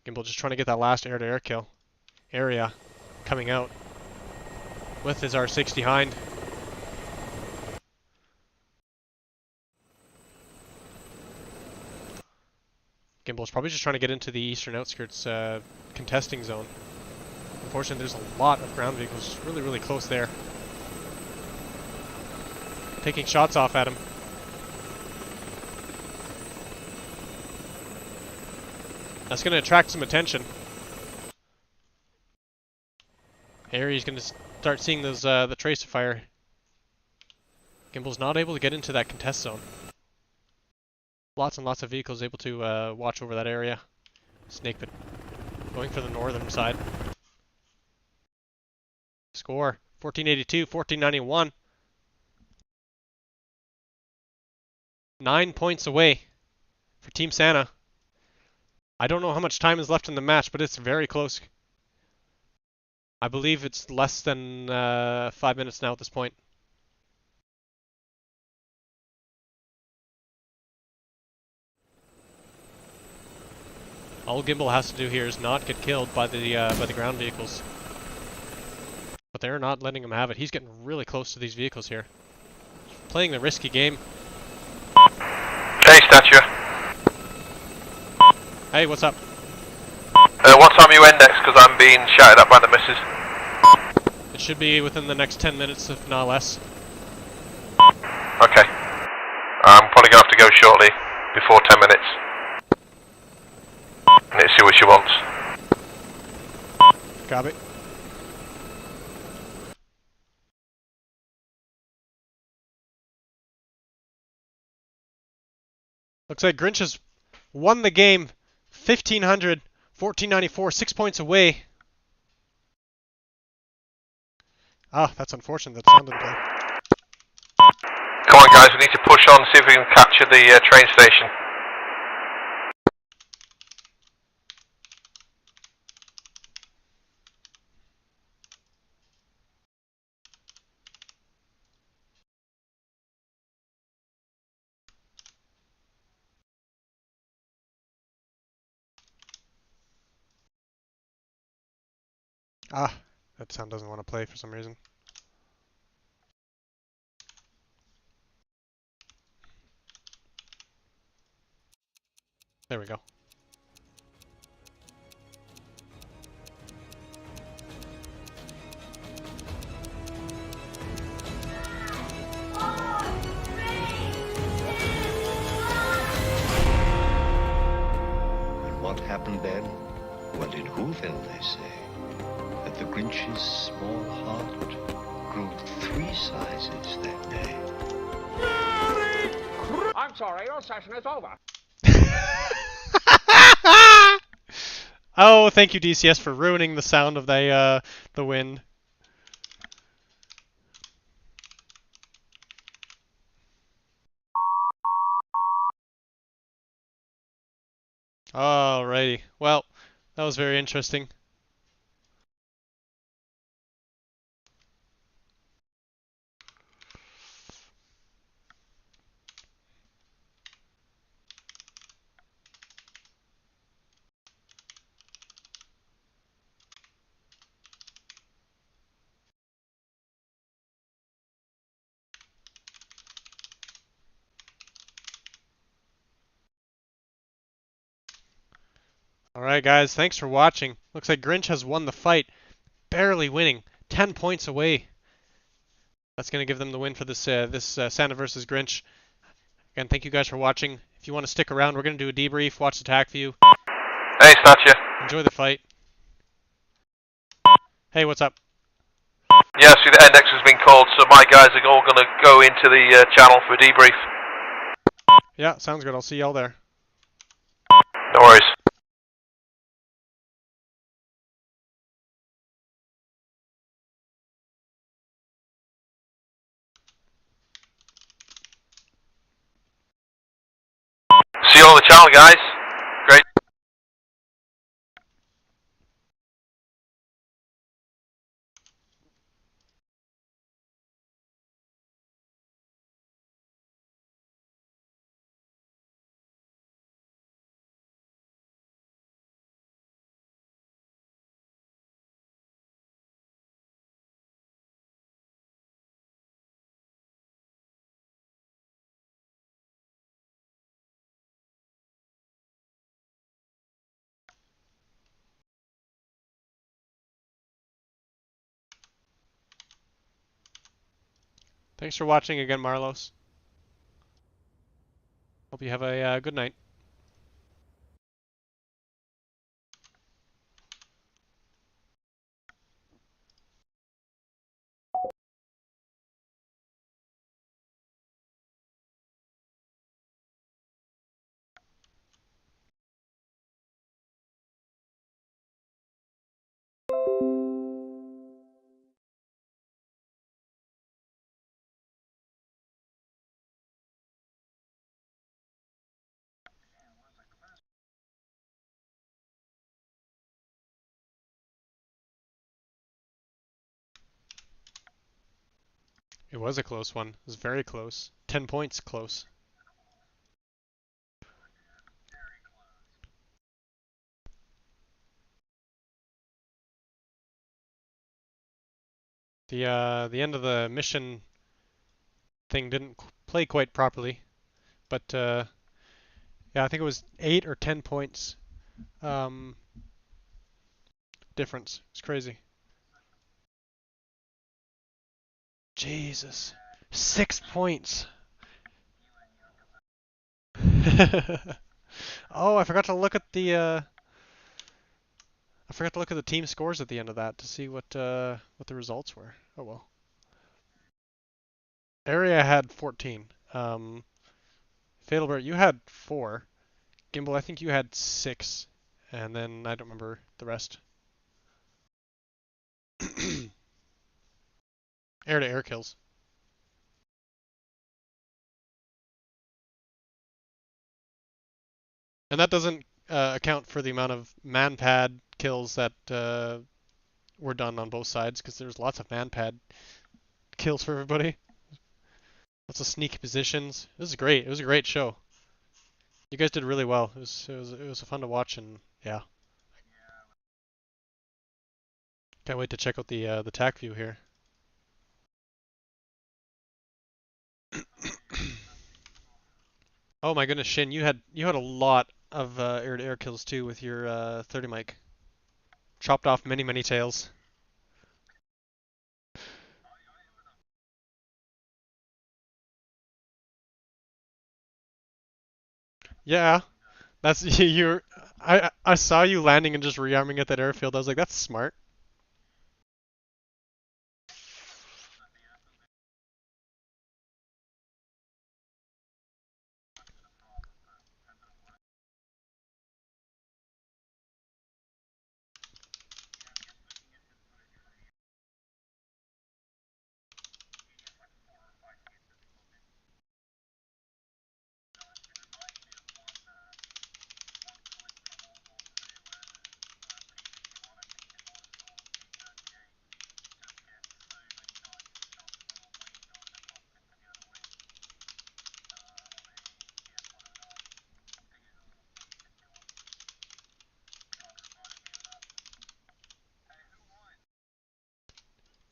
GImbal just trying to get that last air-to-air kill. Aeria coming out with his R60 hind. GImbal's probably just trying to get into the eastern outskirts contesting zone. Unfortunately, there's a lot of ground vehicles just really, really close there. Taking shots off at him. That's going to attract some attention. Aeria's going to start seeing those the tracer fire. GImbal's not able to get into that contest zone. lots and lots of vehicles able to watch over that area. Snakepit going for the northern side. Score 1482, 1491. 9 points away for Team Santa. I don't know how much time is left in the match, but it's very close. I believe it's less than 5 minutes now at this point. All GImbal has to do here is not get killed by the ground vehicles. But they're not letting him have it. He's getting really close to these vehicles here. Playing the risky game. Hey, Statua. Hey, what's up? What time you index? Because I'm being shouted at by the missus. It should be within the next 10 minutes, if not less. Okay. I'm probably going to have to go shortly, before 10 minutes. Let's see what she wants. Copy. Looks like Grinch has won the game. 1500, 1494, 6 points away. Ah, that's unfortunate that sound didn't play. Come on, guys, we need to push on, see if we can capture the train station. Ah, that sound doesn't want to play for some reason. There we go. And what happened then? Well, in Whoville, they say that the Grinch's small heart grew 3 sizes that day. I'm sorry, your session is over. Oh, thank you DCS for ruining the sound of the wind. Alrighty. Well, that was very interesting. Alright guys, thanks for watching. Looks like Grinch has won the fight. Barely winning. 10 points away. That's going to give them the win for this Santa versus Grinch. Again, thank you guys for watching. If you want to stick around, we're going to do a debrief, watch the Tacview. Hey, Statua. Enjoy the fight. Hey, what's up? Yeah, see, the index has been called, so my guys are all going to go into the channel for a debrief. Yeah, sounds good. I'll see y'all there. No worries. See you on the channel, guys. Great. Thanks for watching again, Marlos. Hope you have a good night. It was a close one. It was very close. 10 points close. The end of the mission thing didn't play quite properly, but yeah, I think it was 8 or 10 points um, difference. It's crazy. Jesus, 6 points. Oh, I forgot to look at the team scores at the end of that to see what the results were. Oh well. Aeria had 14. Fatalbert, you had 4. GImbal, I think you had 6, and then I don't remember the rest. Air to air kills. And that doesn't account for the amount of man-pad kills that were done on both sides, because there's lots of man-pad kills for everybody. Lots of sneak positions. This is great. It was a great show. You guys did really well. It was fun to watch, and yeah, can't wait to check out the Tacview here. Oh my goodness, Shin, you had a lot of air-to-air kills too with your 30 mic. Chopped off many tails. Yeah, that's you. I saw you landing and just rearming at that airfield. I was like, that's smart.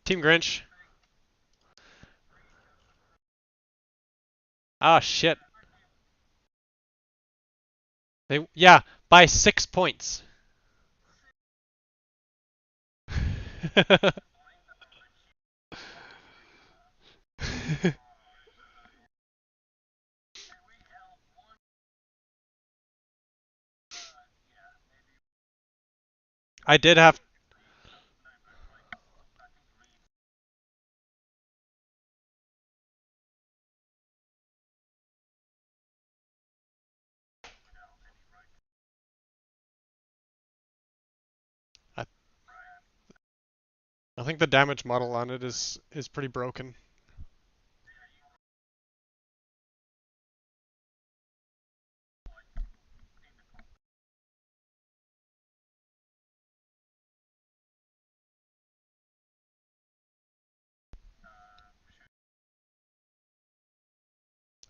Team Grinch. Ah shit. Yeah, by 6 points. I did have. I, I think the damage model on it is pretty broken.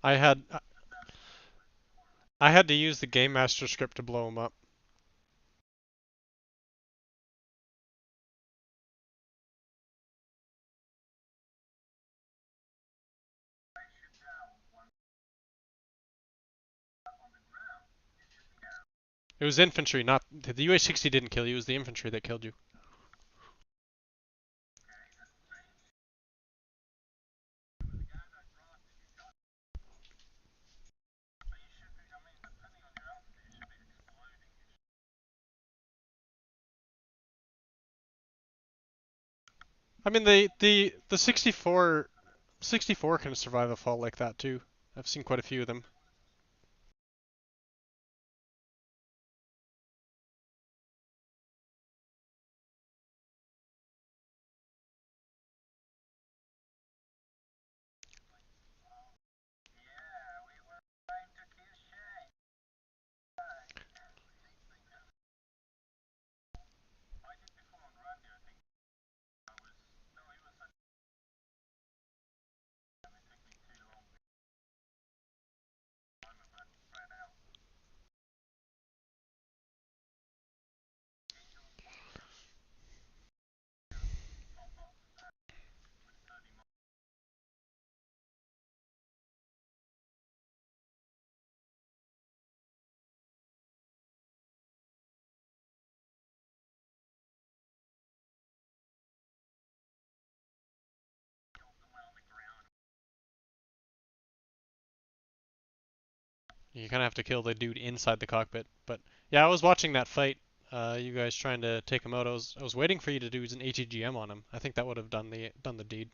I had I had to use the Game Master script to blow him up. It was infantry, not the UH-60 didn't kill you. It was the infantry that killed you. I mean, the 64 can survive a fall like that too. I've seen quite a few of them. You kind of have to kill the dude inside the cockpit. But yeah, I was watching that fight. You guys trying to take him out. I was waiting for you to do an ATGM on him. I think that would have done the deed.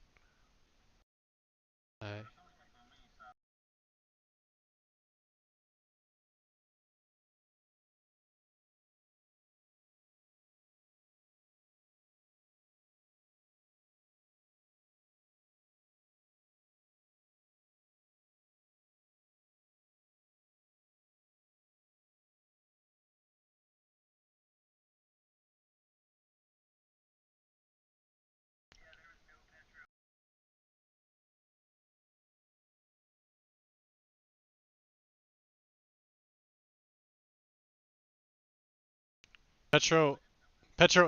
Petro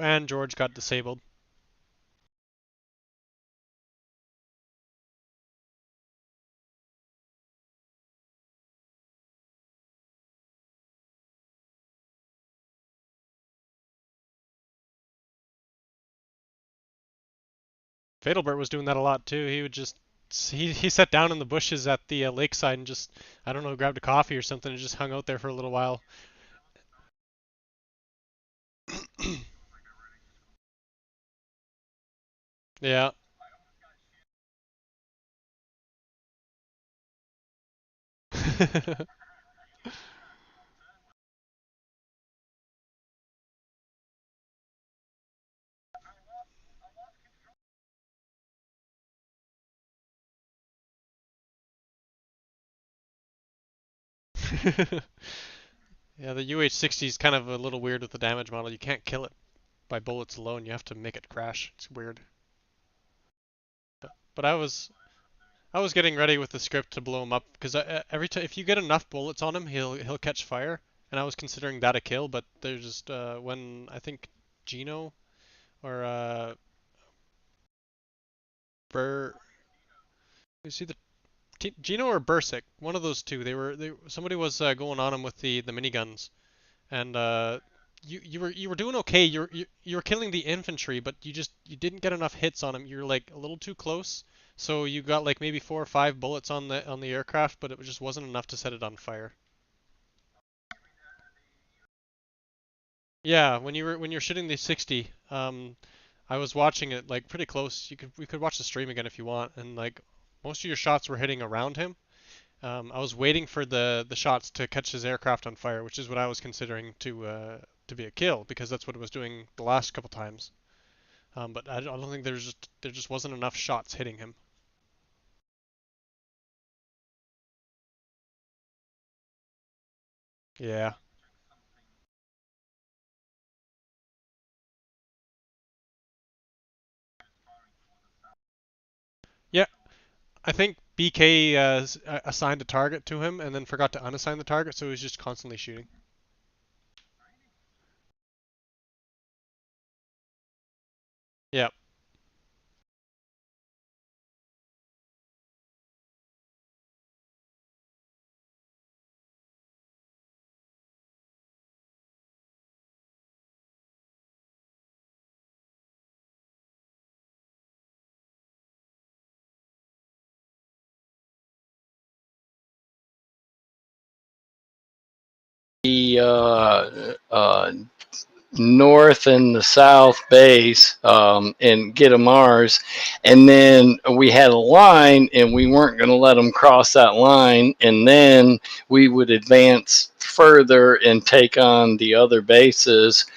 and George got disabled. Fatalbert was doing that a lot too. He would just he sat down in the bushes at the lakeside and just, I don't know, grabbed a coffee or something and just hung out there for a little while. Yeah. Yeah, the UH-60 is kind of a little weird with the damage model. You can't kill it by bullets alone. You have to make it crash. It's weird. But I was getting ready with the script to blow him up because every time if you get enough bullets on him, he'll catch fire. And I was considering that a kill, but there's just when I think Geno or Bur is either Geno or Bercik, one of those two. Somebody was going on him with the miniguns, and you were doing okay. You were killing the infantry, but you didn't get enough hits on him. You're like a little too close. So you got like maybe 4 or 5 bullets on the aircraft, but it just wasn't enough to set it on fire. Yeah, when you're shooting the 60, I was watching it like pretty close. We could watch the stream again if you want, and like most of your shots were hitting around him. I was waiting for the shots to catch his aircraft on fire, which is what I was considering to be a kill because that's what it was doing the last couple times. But I don't think there just wasn't enough shots hitting him. Yeah. Yeah, I think BK assigned a target to him and then forgot to unassign the target, so he was just constantly shooting. Yeah. The north and the south base and get a Mars, and then we had a line, and we weren't going to let them cross that line, and then we would advance further and take on the other bases.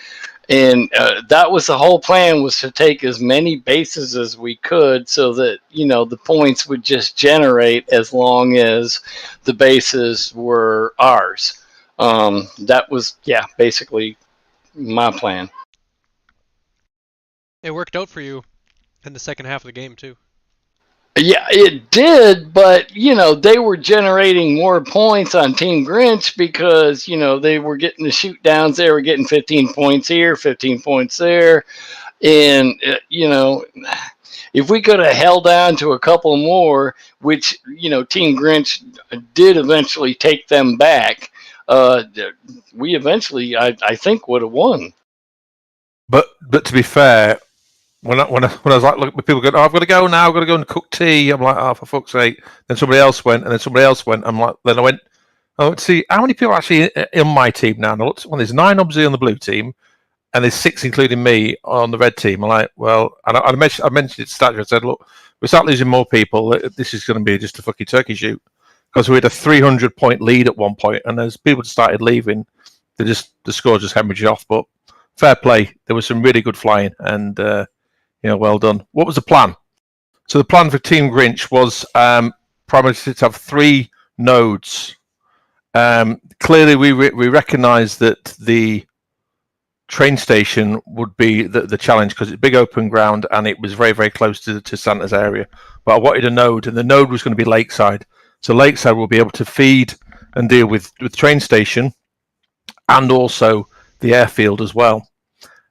And that was the whole plan, was to take as many bases as we could so that, the points would just generate as long as the bases were ours. That was, basically my plan. It worked out for you in the second half of the game too. Yeah, it did, but they were generating more points on Team Grinch because they were getting the shoot downs. They were getting 15 points here, 15 points there, and if we could have held on to a couple more, which Team Grinch did eventually take them back, we eventually, I think, would have won. But to be fair, when I was like, look, people go, oh, I've got to go now. I've got to go and cook tea. I'm like, oh, for fuck's sake. Then somebody else went, and then somebody else went. I'm like, then I went, Oh, see, how many people are actually in my team now? And I looked, well, there's 9 obviously on the blue team, and there's 6, including me, on the red team. I'm like, well, and I mentioned it to Statua. I said, look, we start losing more people. This is going to be just a fucking turkey shoot. Because we had a 300-point lead at one point, and as people started leaving, the score just hemorrhaged off. But fair play. There was some really good flying, and well done. What was the plan? So the plan for Team Grinch was primarily to have 3 nodes. Clearly, we recognised that the train station would be the challenge because it's big open ground and it was very, very close to Santa's area. But I wanted a node, and the node was going to be Lakeside. So Lakeside will be able to feed and deal with train station and also the airfield as well.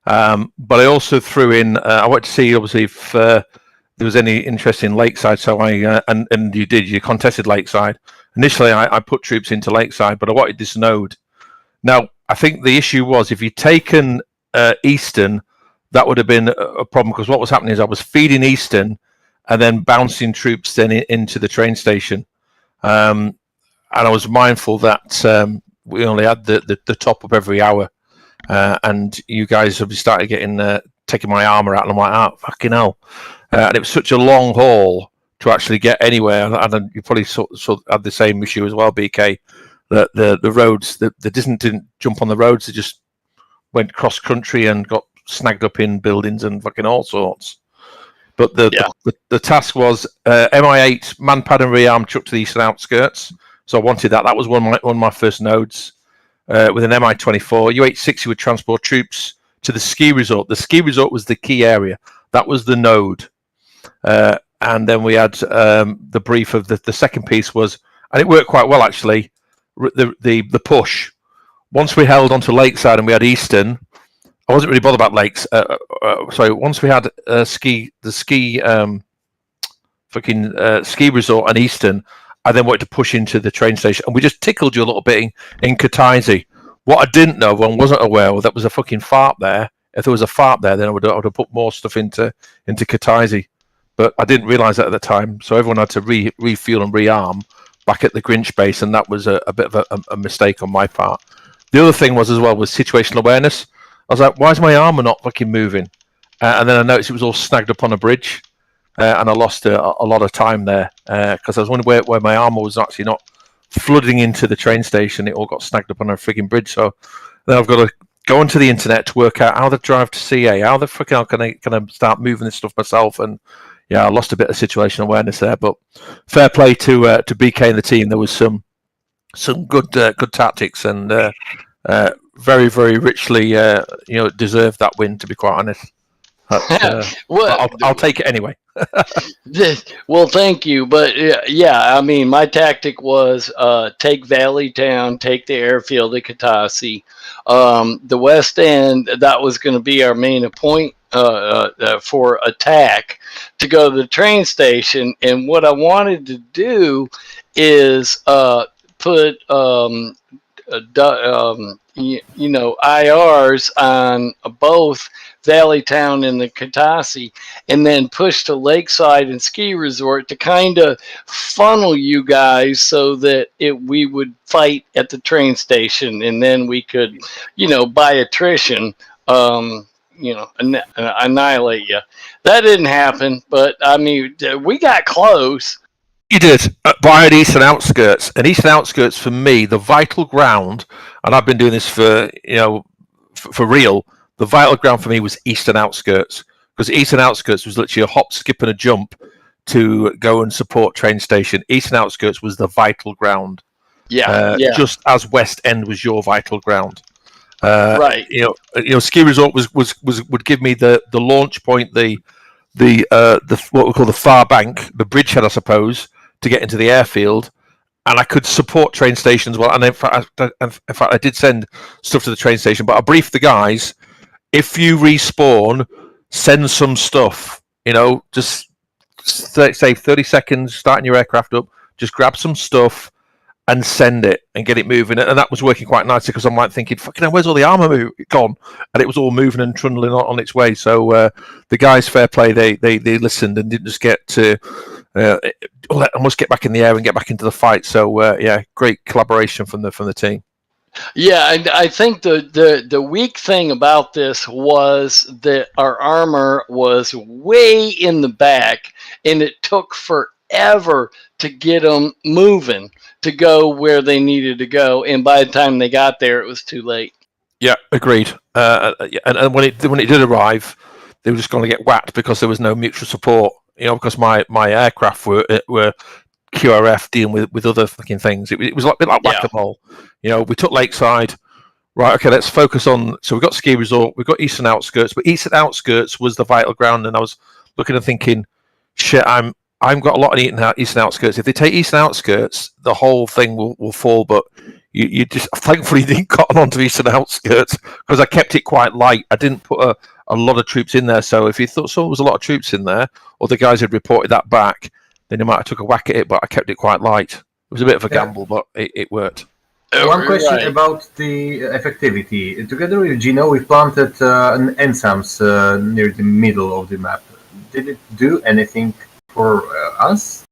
But I also threw in, I wanted to see obviously if there was any interest in Lakeside. So and you contested Lakeside. Initially, I put troops into Lakeside, but I wanted this node. Now, I think the issue was if you'd taken Eastern, that would have been a problem because what was happening is I was feeding Eastern and then bouncing troops then into the train station. And I was mindful that we only had the top up every hour. And you guys have started taking my armor out, and I'm like, oh, fucking hell. And it was such a long haul to actually get anywhere. And you probably sort of had the same issue as well, BK. That the roads, they didn't jump on the roads. They just went cross country and got snagged up in buildings and fucking all sorts. But the task was MI8 manpad and rearm chuck to the eastern outskirts. So I wanted that. That was one of my first nodes. With an MI24, U860 would transport troops to the ski resort. The ski resort was the key area. That was the node. And then we had the brief of the second piece was, and it worked quite well actually. The push. Once we held onto Lakeside and we had Eastern, I wasn't really bothered about Lakes. Sorry, once we had the ski resort and Eastern, I then wanted to push into the train station, and we just tickled you a little bit in Kataisi. What I didn't know, and wasn't aware of, that was a fucking fart there. If there was a fart there, then I would have put more stuff into Kataisi. But I didn't realise that at the time, so everyone had to refuel and rearm back at the Grinch base, and that was a bit of a mistake on my part. The other thing was situational awareness. I was like, why is my armour not fucking moving? And then I noticed it was all snagged up on a bridge, and I lost a lot of time there because I was wondering where my armour was actually not flooding into the train station. It all got snagged up on a frigging bridge. So then I've got to go onto the internet to work out how to drive to CA, how the fucking can I start moving this stuff myself. And yeah, I lost a bit of situational awareness there, but fair play to BK and the team. There was some good tactics and very, very richly deserved that win, to be quite honest. Well, I'll take it anyway. Well, thank you, but yeah, I mean, my tactic was take Valley Town, take the airfield at Katasi, the West End. That was going to be our main point for attack to go to the train station. And what I wanted to do is put IRs on both Valley Town and the Katasi, and then push to Lakeside and Ski Resort to kind of funnel you guys so that we would fight at the train station, and then we could, by attrition, annihilate you. That didn't happen, but I mean, we got close. You did, but I had Eastern Outskirts, and Eastern Outskirts for me, the vital ground, and I've been doing this for real. The vital ground for me was Eastern Outskirts, because Eastern Outskirts was literally a hop, skip, and a jump to go and support train station. Eastern Outskirts was the vital ground. Yeah. Just as West End was your vital ground. Right. Ski Resort would give me the launch point, the what we call the far bank, the bridgehead, I suppose, to get into the airfield, and I could support train stations well. And in fact, I did send stuff to the train station, but I briefed the guys. If you respawn, send some stuff. Just say 30 seconds, starting your aircraft up. Just grab some stuff, and send it and get it moving. And that was working quite nicely because I'm like thinking, fucking hell, where's all the armor gone? And it was all moving and trundling on its way. So the guys, fair play, they listened and didn't just get to almost get back in the air and get back into the fight. So yeah, great collaboration from the team. Yeah, I think the weak thing about this was that our armor was way in the back, and it took forever to get them moving to go where they needed to go. And by the time they got there, it was too late. Yeah, agreed. And when it did arrive, they were just going to get whacked because there was no mutual support. Because my aircraft were QRF dealing with other fucking things. It was like a bit like whack-a-mole. We took Lakeside. Right, okay, let's focus on. So we've got Ski Resort, we've got Eastern Outskirts, but Eastern Outskirts was the vital ground, and I was looking and thinking, shit, I've got a lot on Eastern Outskirts. If they take Eastern Outskirts, the whole thing will fall. But you just thankfully didn't cotton onto Eastern Outskirts because I kept it quite light. I didn't put a lot of troops in there. So if you thought there was a lot of troops in there, or the guys had reported that back, then they might have took a whack at it. But I kept it quite light. It was a bit of a gamble, but it worked. One question about the effectivity. Together with Geno, we planted an ensigns near the middle of the map. Did it do anything for us?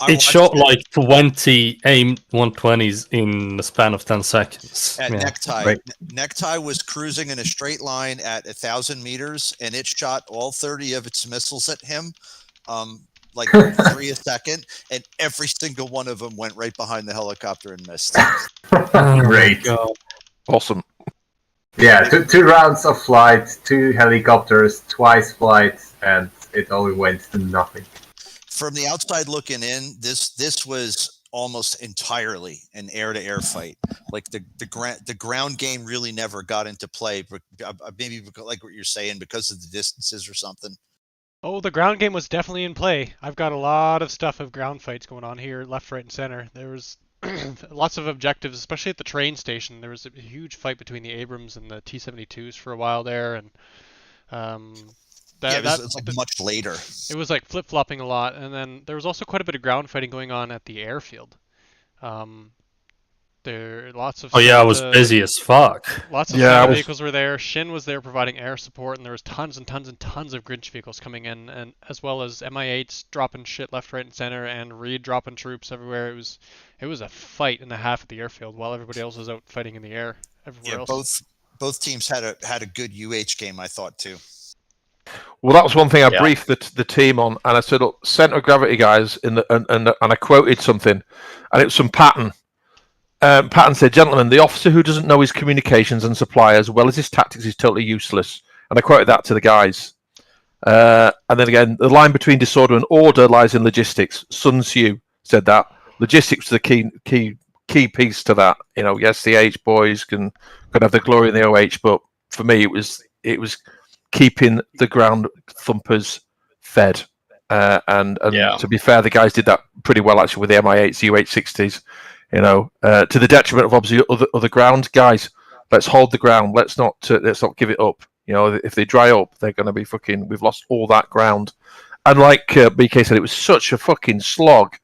It shot like 20 aimed 120s in the span of 10 seconds. At Necktie. Right. Necktie was cruising in a straight line at 1,000 meters, and it shot all 30 of its missiles at him, like 3 a second, and every single one of them went right behind the helicopter and missed. Great. Awesome. Yeah, two rounds of flight, 2 helicopters, twice flight, and it all went to nothing. From the outside looking in, this was almost entirely an air-to-air fight. Like the ground game really never got into play, but maybe like what you're saying, because of the distances or something. Oh, the ground game was definitely in play. I've got a lot of stuff of ground fights going on here, left, right, and center. There was lots of objectives, especially at the train station. There was a huge fight between the Abrams and the T-72s for a while there, and it was like much later. It was like flip-flopping a lot, and then there was also quite a bit of ground fighting going on at the airfield. There lots of. Oh yeah, I was busy as fuck. Lots of vehicles were there. Shin was there providing air support, and there was tons and tons and tons of Grinch vehicles coming in, and as well as MI8s dropping shit left, right, and center, and Reed dropping troops everywhere. It was a fight and a half at the airfield while everybody else was out fighting in the air everywhere else. Both teams had a good UH game, I thought too. Well, that was one thing I briefed the team on, and I said, "Look, center of gravity, guys," and I quoted something, and it was some Patton. Patton said, "Gentlemen, the officer who doesn't know his communications and supply as well as his tactics is totally useless." And I quoted that to the guys. And then again, the line between disorder and order lies in logistics. Sun Tzu said that. Logistics is the key piece to that. Yes, the H boys can have the glory in the OH, but for me, it was keeping the ground thumpers fed. And to be fair, the guys did that pretty well actually with the MI8s, UH-60s. To the detriment of obviously other ground guys. Let's hold the ground. Let's not give it up. If they dry up, they're going to be fucking. We've lost all that ground. And like BK said, it was such a fucking slog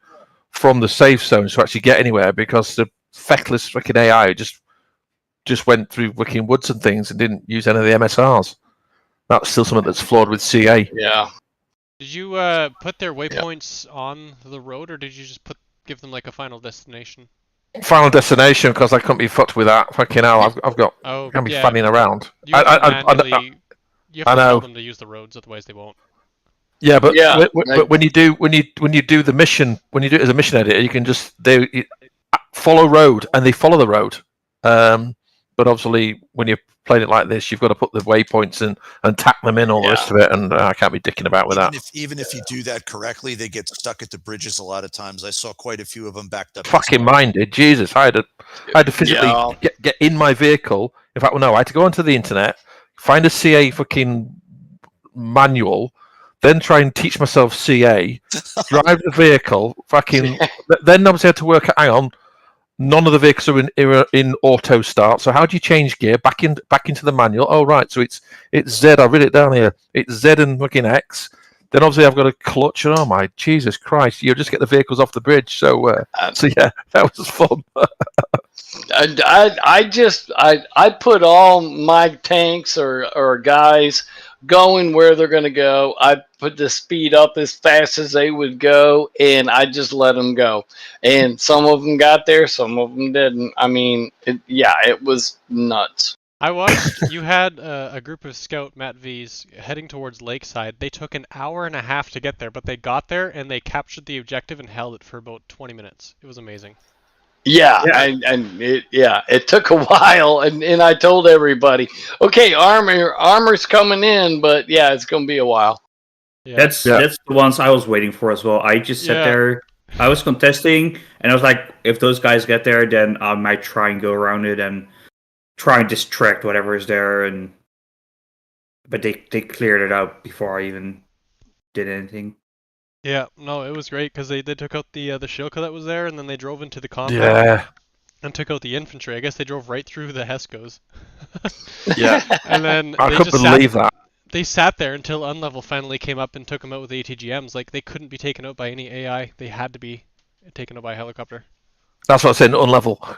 from the safe zones to actually get anywhere because the feckless fucking AI just went through fucking woods and things and didn't use any of the MSRs. That's still something that's flawed with CA. Yeah. Did you put their waypoints on the road, or did you just give them like a final destination? Final destination, because I couldn't be fucked with that. Fucking hell, I've got. I can't be fanning around. You have to tell them to use the roads, otherwise they won't. Yeah, but when you do the mission, when you do it as a mission editor, you can just follow road, and they follow the road. But obviously, when you're playing it like this, you've got to put the waypoints and tack them in, all the rest of it, and I can't be dicking about with that. Even if you do that correctly, they get stuck at the bridges a lot of times. I saw quite a few of them backed up. Fucking minded, Jesus! I had to physically get in my vehicle. In fact, I had to go onto the internet, find a CA fucking manual, then try and teach myself CA, drive the vehicle, then obviously had to work out, hang on, none of the vehicles are in auto start, so how do you change gear back into the manual? Oh right, so it's Z, I've written it down here, it's Z and fucking X, then obviously I've got a clutch, and oh my Jesus Christ, you just get the vehicles off the bridge. So yeah, that was fun. I put all my tanks or guys going where they're going to go. I put the speed up as fast as they would go, and I just let them go. And some of them got there, some of them didn't. I mean, it was nuts. I watched, you had a group of Scout Mat V's heading towards Lakeside. They took an hour and a half to get there, but they got there and they captured the objective and held it for about 20 minutes. It was amazing. Yeah. It took a while, and I told everybody, okay, armor's coming in, but yeah, it's gonna be a while. Yeah. That's the ones I was waiting for as well. I just sat there, I was contesting, and I was like, if those guys get there, then I might try and go around it and try and distract whatever is there, but they cleared it out before I even did anything. Yeah, no, it was great because they took out the Shilka that was there, and then they drove into the compound and took out the infantry. I guess they drove right through the Heskos. Yeah. And then I couldn't believe that. They sat there until Unlevel finally came up and took them out with ATGMs. Like, they couldn't be taken out by any AI. They had to be taken out by a helicopter. That's what I said. Unlevel.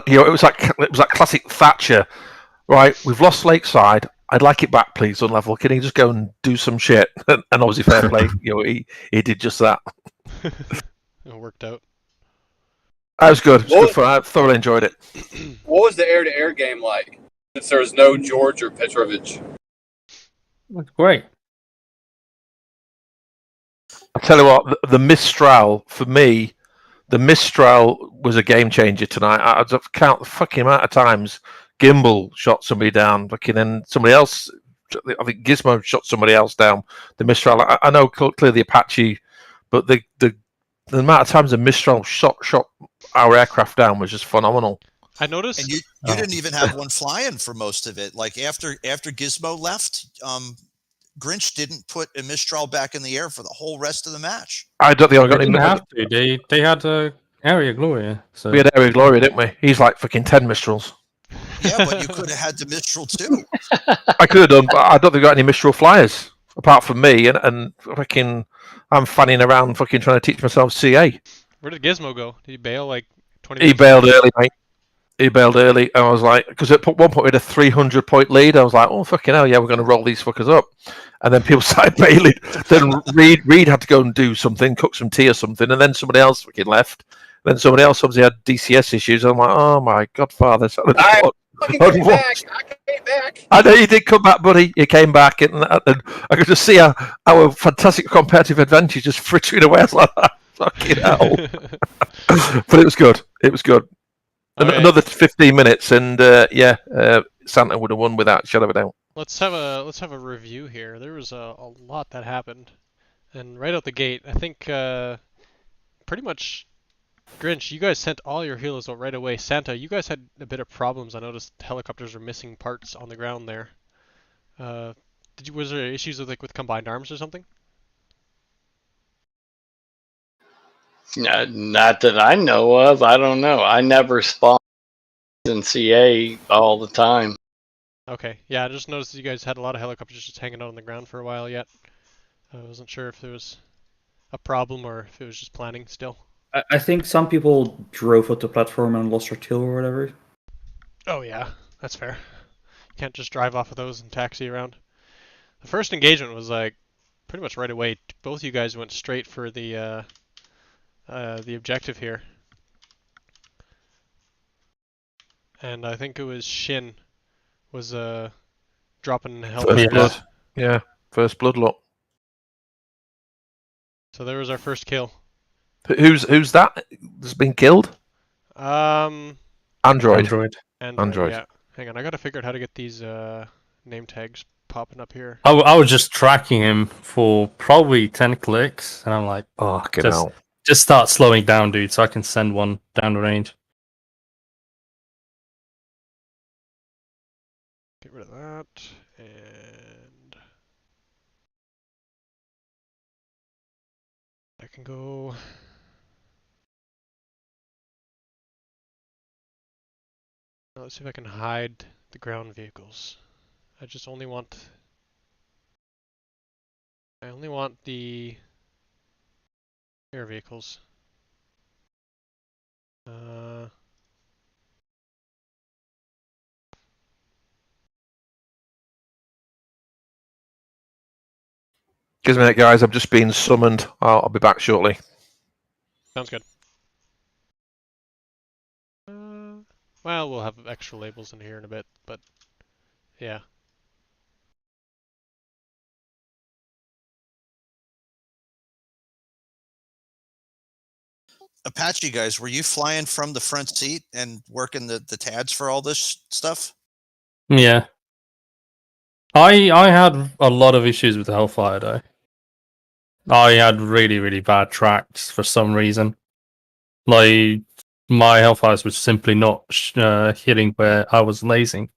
It was like classic Thatcher. Right, we've lost Lakeside. I'd like it back, please. Unlevel. Can he just go and do some shit? And obviously, fair play. He did just that. It worked out. That was good. It was good fun. I thoroughly enjoyed it. What was the air-to-air game like? Since there was no George or Petrovich. That's great. I tell you what, the Mistral for me, the Mistral was a game changer tonight. I count the fucking amount of times GImbal shot somebody down, fucking, then somebody else. I think Gizmo shot somebody else down. The Mistral. I know clearly the Apache, but the amount of times the Mistral shot our aircraft down was just phenomenal. I noticed. And you didn't even have one flying for most of it. Like after Gizmo left, Grinch didn't put a Mistral back in the air for the whole rest of the match. I don't think I got They any. didn't have to. They had Aeria Gloria. So we had Aeria Gloria, didn't we? He's like fucking 10 Mistrals. Yeah, but you could have had the Mistral too. I could have done, but I don't think I got any Mistral flyers apart from me, and fucking I'm fanning around fucking trying to teach myself CA. Where did Gizmo go? Did he bail like 20 minutes? He bailed early, mate. He bailed early, and I was like, because at one point we had a 300-point lead. I was like, oh fucking hell, yeah, we're going to roll these fuckers up. And then people started bailing. Then Reed had to go and do something, cook some tea or something, and then somebody else fucking left. Then somebody else obviously had DCS issues. I'm like, oh my godfather! I came back. I know you did come back, buddy. You came back, and I could just see our fantastic competitive advantage just frittering away. I was like, fucking hell. But it was good. It was good. Okay. Another 15 minutes, and Santa would have won without a shadow of a doubt. Let's have a review here. There was a lot that happened, and right out the gate, I think pretty much. Grinch, you guys sent all your healers out right away. Santa, you guys had a bit of problems. I noticed helicopters are missing parts on the ground there. Was there issues with combined arms or something? Not that I know of. I don't know. I never spawned in CA all the time. Okay, yeah, I just noticed that you guys had a lot of helicopters just hanging out on the ground for a while yet. I wasn't sure if there was a problem or if it was just planning still. I think some people drove up the platform and lost their tail or whatever. Oh yeah, that's fair. You can't just drive off of those and taxi around. The first engagement was like pretty much right away. Both you guys went straight for the objective here. And I think it was Shin was dropping help. First blood. Yeah, first blood lot. So there was our first kill. Who's that? That's been killed? Android. Yeah. Hang on, I gotta figure out how to get these name tags popping up here. I was just tracking him for probably 10 clicks, and I'm like, oh, just start slowing down, dude, so I can send one down the range. Get rid of that, and I can go. Now let's see if I can hide the ground vehicles. I just only want I only want the air vehicles. Give us a minute, guys. I'm just being summoned. I'll be back shortly. Sounds good. Well, we'll have extra labels in here in a bit, but yeah. Apache guys, were you flying from the front seat and working the TADs for all this stuff? Yeah. I had a lot of issues with Hellfire though. I had really bad tracks for some reason. Like my Hellfires was simply not hitting where I was lasing.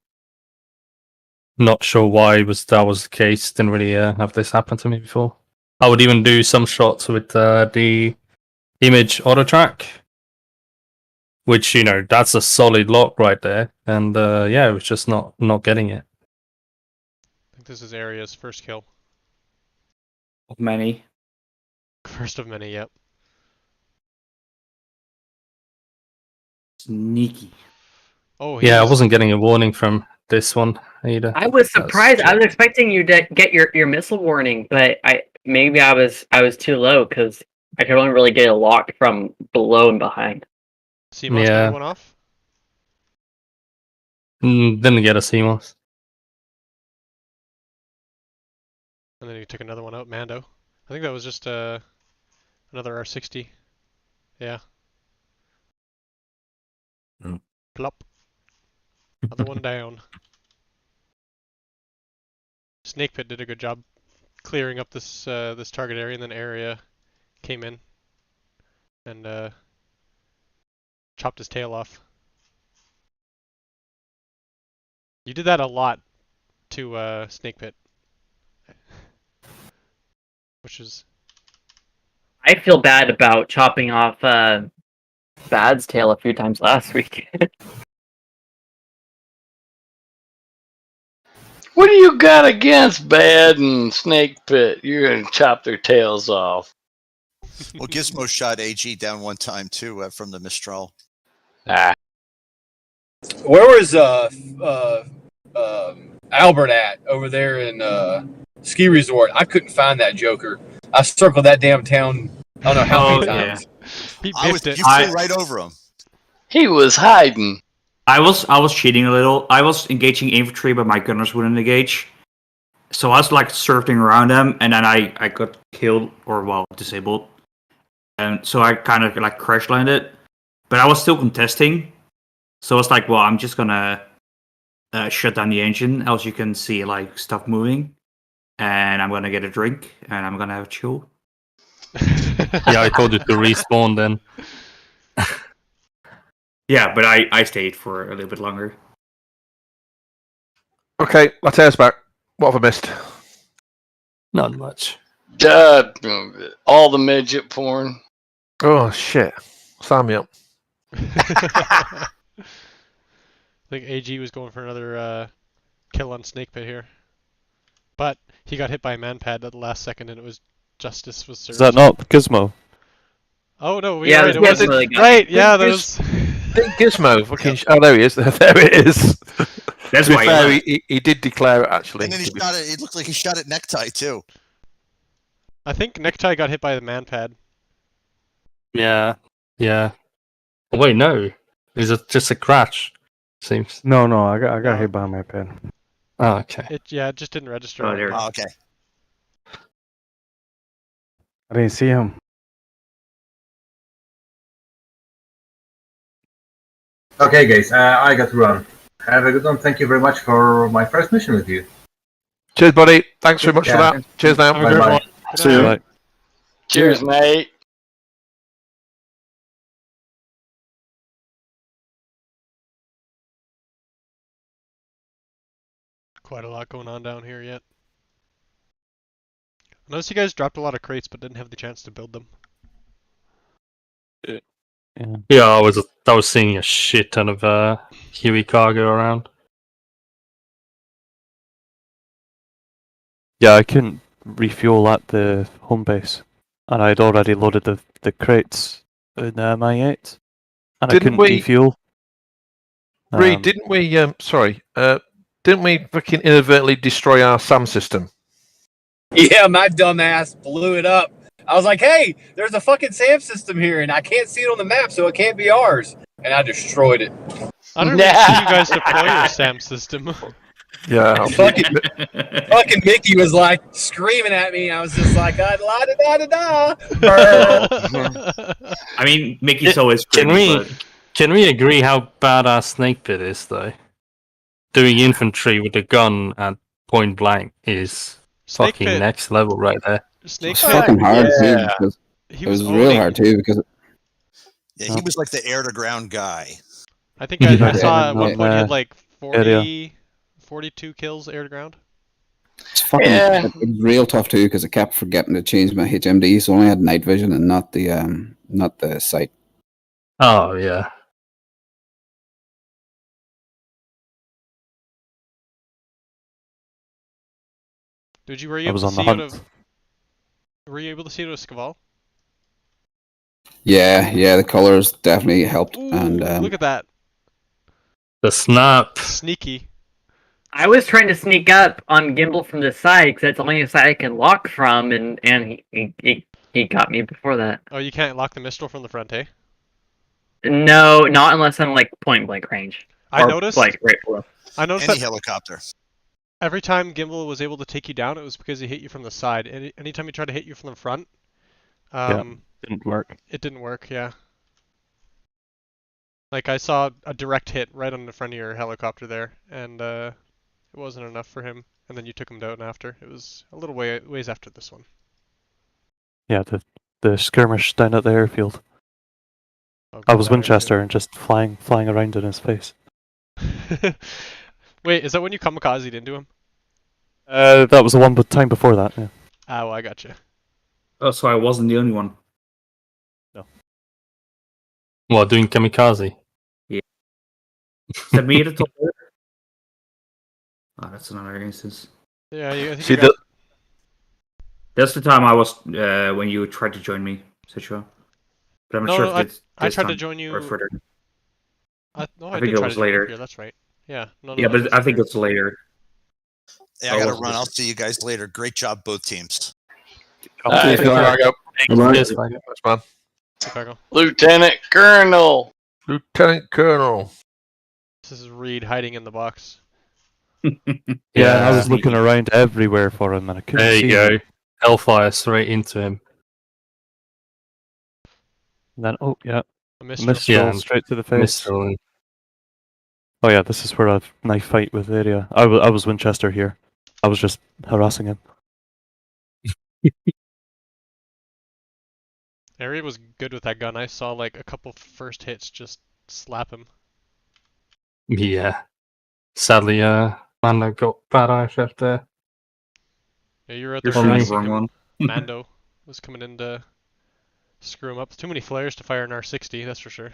Not sure why that was the case. Didn't really have this happen to me before. I would even do some shots with the image auto track, which that's a solid lock right there. And yeah, it was just not getting it. I think this is Aeria's first kill. Of many. First of many, yep. Sneaky. Oh, yeah, I wasn't getting a warning from this one either. I was surprised. I was expecting you to get your missile warning, but maybe I was too low because I could only really get a lock from below and behind. CMOS got anyone off? Didn't get a CMOS. And then he took another one out, Mando. I think that was just another R60. Yeah. Plop. Another one down. Snakepit did a good job clearing up this this target area, and then Aeria came in and chopped his tail off. You did that a lot to Snakepit, which is. I feel bad about chopping off Bad's tail a few times last week. What do you got against Bad and Snakepit? You're gonna chop their tails off. Well, Gizmo shot AG down one time too from the Mistral. Ah. Where was Albert at over there in Ski Resort? I couldn't find that joker. I circled that damn town. I don't know how many times. He You flew right over him. He was hiding. I was cheating a little. I was engaging infantry, but my gunners wouldn't engage. So I was like circling around them, and then I got killed or disabled. And so I kind of like crash landed, but I was still contesting. So I was like, well, I'm just gonna shut down the engine, else you can see like stuff moving, and I'm gonna get a drink, and I'm gonna have a chill. Yeah, I told you to respawn then. Yeah, but I stayed for a little bit longer. Okay, Latte's back. What have I missed? Not much. All the midget porn. Oh shit! Sign me up. I think AG was going for another kill on Snakepit here, but he got hit by a manpad at the last second, and it was justice was served. Is that not Gizmo? Oh no, we yeah, right. It was right. Yeah, that was. Gizmo, fucking. Oh, there he is. There it is. That's to be why fair, he did declare it actually. And then he shot it. It looked like he shot at Necktie too. I think Necktie got hit by the manpad. Yeah. Oh, wait, no. Is it just a crash? Seems. No, I got hit by my pen. Oh, okay. It just didn't register. Oh, there. Oh, okay. I didn't see him. Okay, guys, I got to run. Have a good one. Thank you very much for my first mission with you. Cheers, buddy. Thanks very much for that. Cheers now. Bye-bye. See you. Cheers, mate. Quite a lot going on down here yet. I noticed you guys dropped a lot of crates, but didn't have the chance to build them. Yeah, I was seeing a shit ton of Huey cargo around. Yeah, I couldn't refuel at the home base, and I'd already loaded the crates in my 8, and I couldn't defuel. Reed, didn't we? Didn't we fucking inadvertently destroy our SAM system? Yeah, my dumb ass blew it up. I was like, hey, there's a fucking SAM system here, and I can't see it on the map, so it can't be ours. And I destroyed it. I don't even see you guys deploy your SAM system. Yeah. fucking Mickey was like screaming at me. I was just like, la da da da da. I mean, Mickey's always Can pretty, we can we agree how badass Snakepit is though? Doing infantry with a gun at point blank is fucking Snakepit- next level right there. It was fucking hard too. Because it was real hard too because. Yeah, he was like the air to ground guy. I think I saw at one Yeah. point he had like 40, Area. 42 kills air to ground. It's fucking. It was real tough too because I kept forgetting to change my HMD, so I only had night vision and not the sight. Oh yeah. Were you I able was to on the see out hunt. of? Were you able to see it with Scaval? Yeah, the colors definitely helped, and Look at that. The snap. Sneaky. I was trying to sneak up on GImbal from the side because that's the only side I can lock from, and he got me before that. Oh, you can't lock the Mistral from the front, eh? No, not unless I'm like point blank range. I Or, noticed. like right below. I noticed Any that helicopter. every time Gimbal was able to take you down, it was because he hit you from the side. Anytime he tried to hit you from the front, Didn't work. it didn't work. Yeah. Like I saw a direct hit right on the front of your helicopter there, and it wasn't enough for him. And then you took him down after. It was a little ways after this one. Yeah, the skirmish down at the airfield. I was Winchester and just flying around in his face. Wait, is that when you kamikazed into him? That was the one time before that. Yeah. Oh, I gotcha. Oh, so I wasn't the only one. What, doing kamikaze? Yeah. Is that me at the top there? Oh, that's another instance. Yeah, I think See, you got... That's the time I was when you tried to join me, Situa. But I'm not sure if it's I this tried to time join you. or further. I think did it try was to join you later. here, that's right. Yeah. Yeah, but I think it's later. Yeah, I gotta run. I'll see you guys later. Great job, both teams. Lieutenant Colonel. Lieutenant Colonel. This is Reed hiding in the box. Yeah, I was looking around everywhere for him and I couldn't There see you go. him. Hellfire straight into him. And then, oh yeah, A Mistral Yeah, straight to the face. Mistral. Oh yeah, this is where a knife fight with Aeria. I was Winchester here. I was just harassing him. Aeria was good with that gun. I saw like a couple first hits just slap him. Yeah. Sadly, Mando got bad eyesight there. Yeah, you were out You're there shooting the harassing wrong him. one. Mando was coming in to screw him up. Too many flares to fire an R60, that's for sure.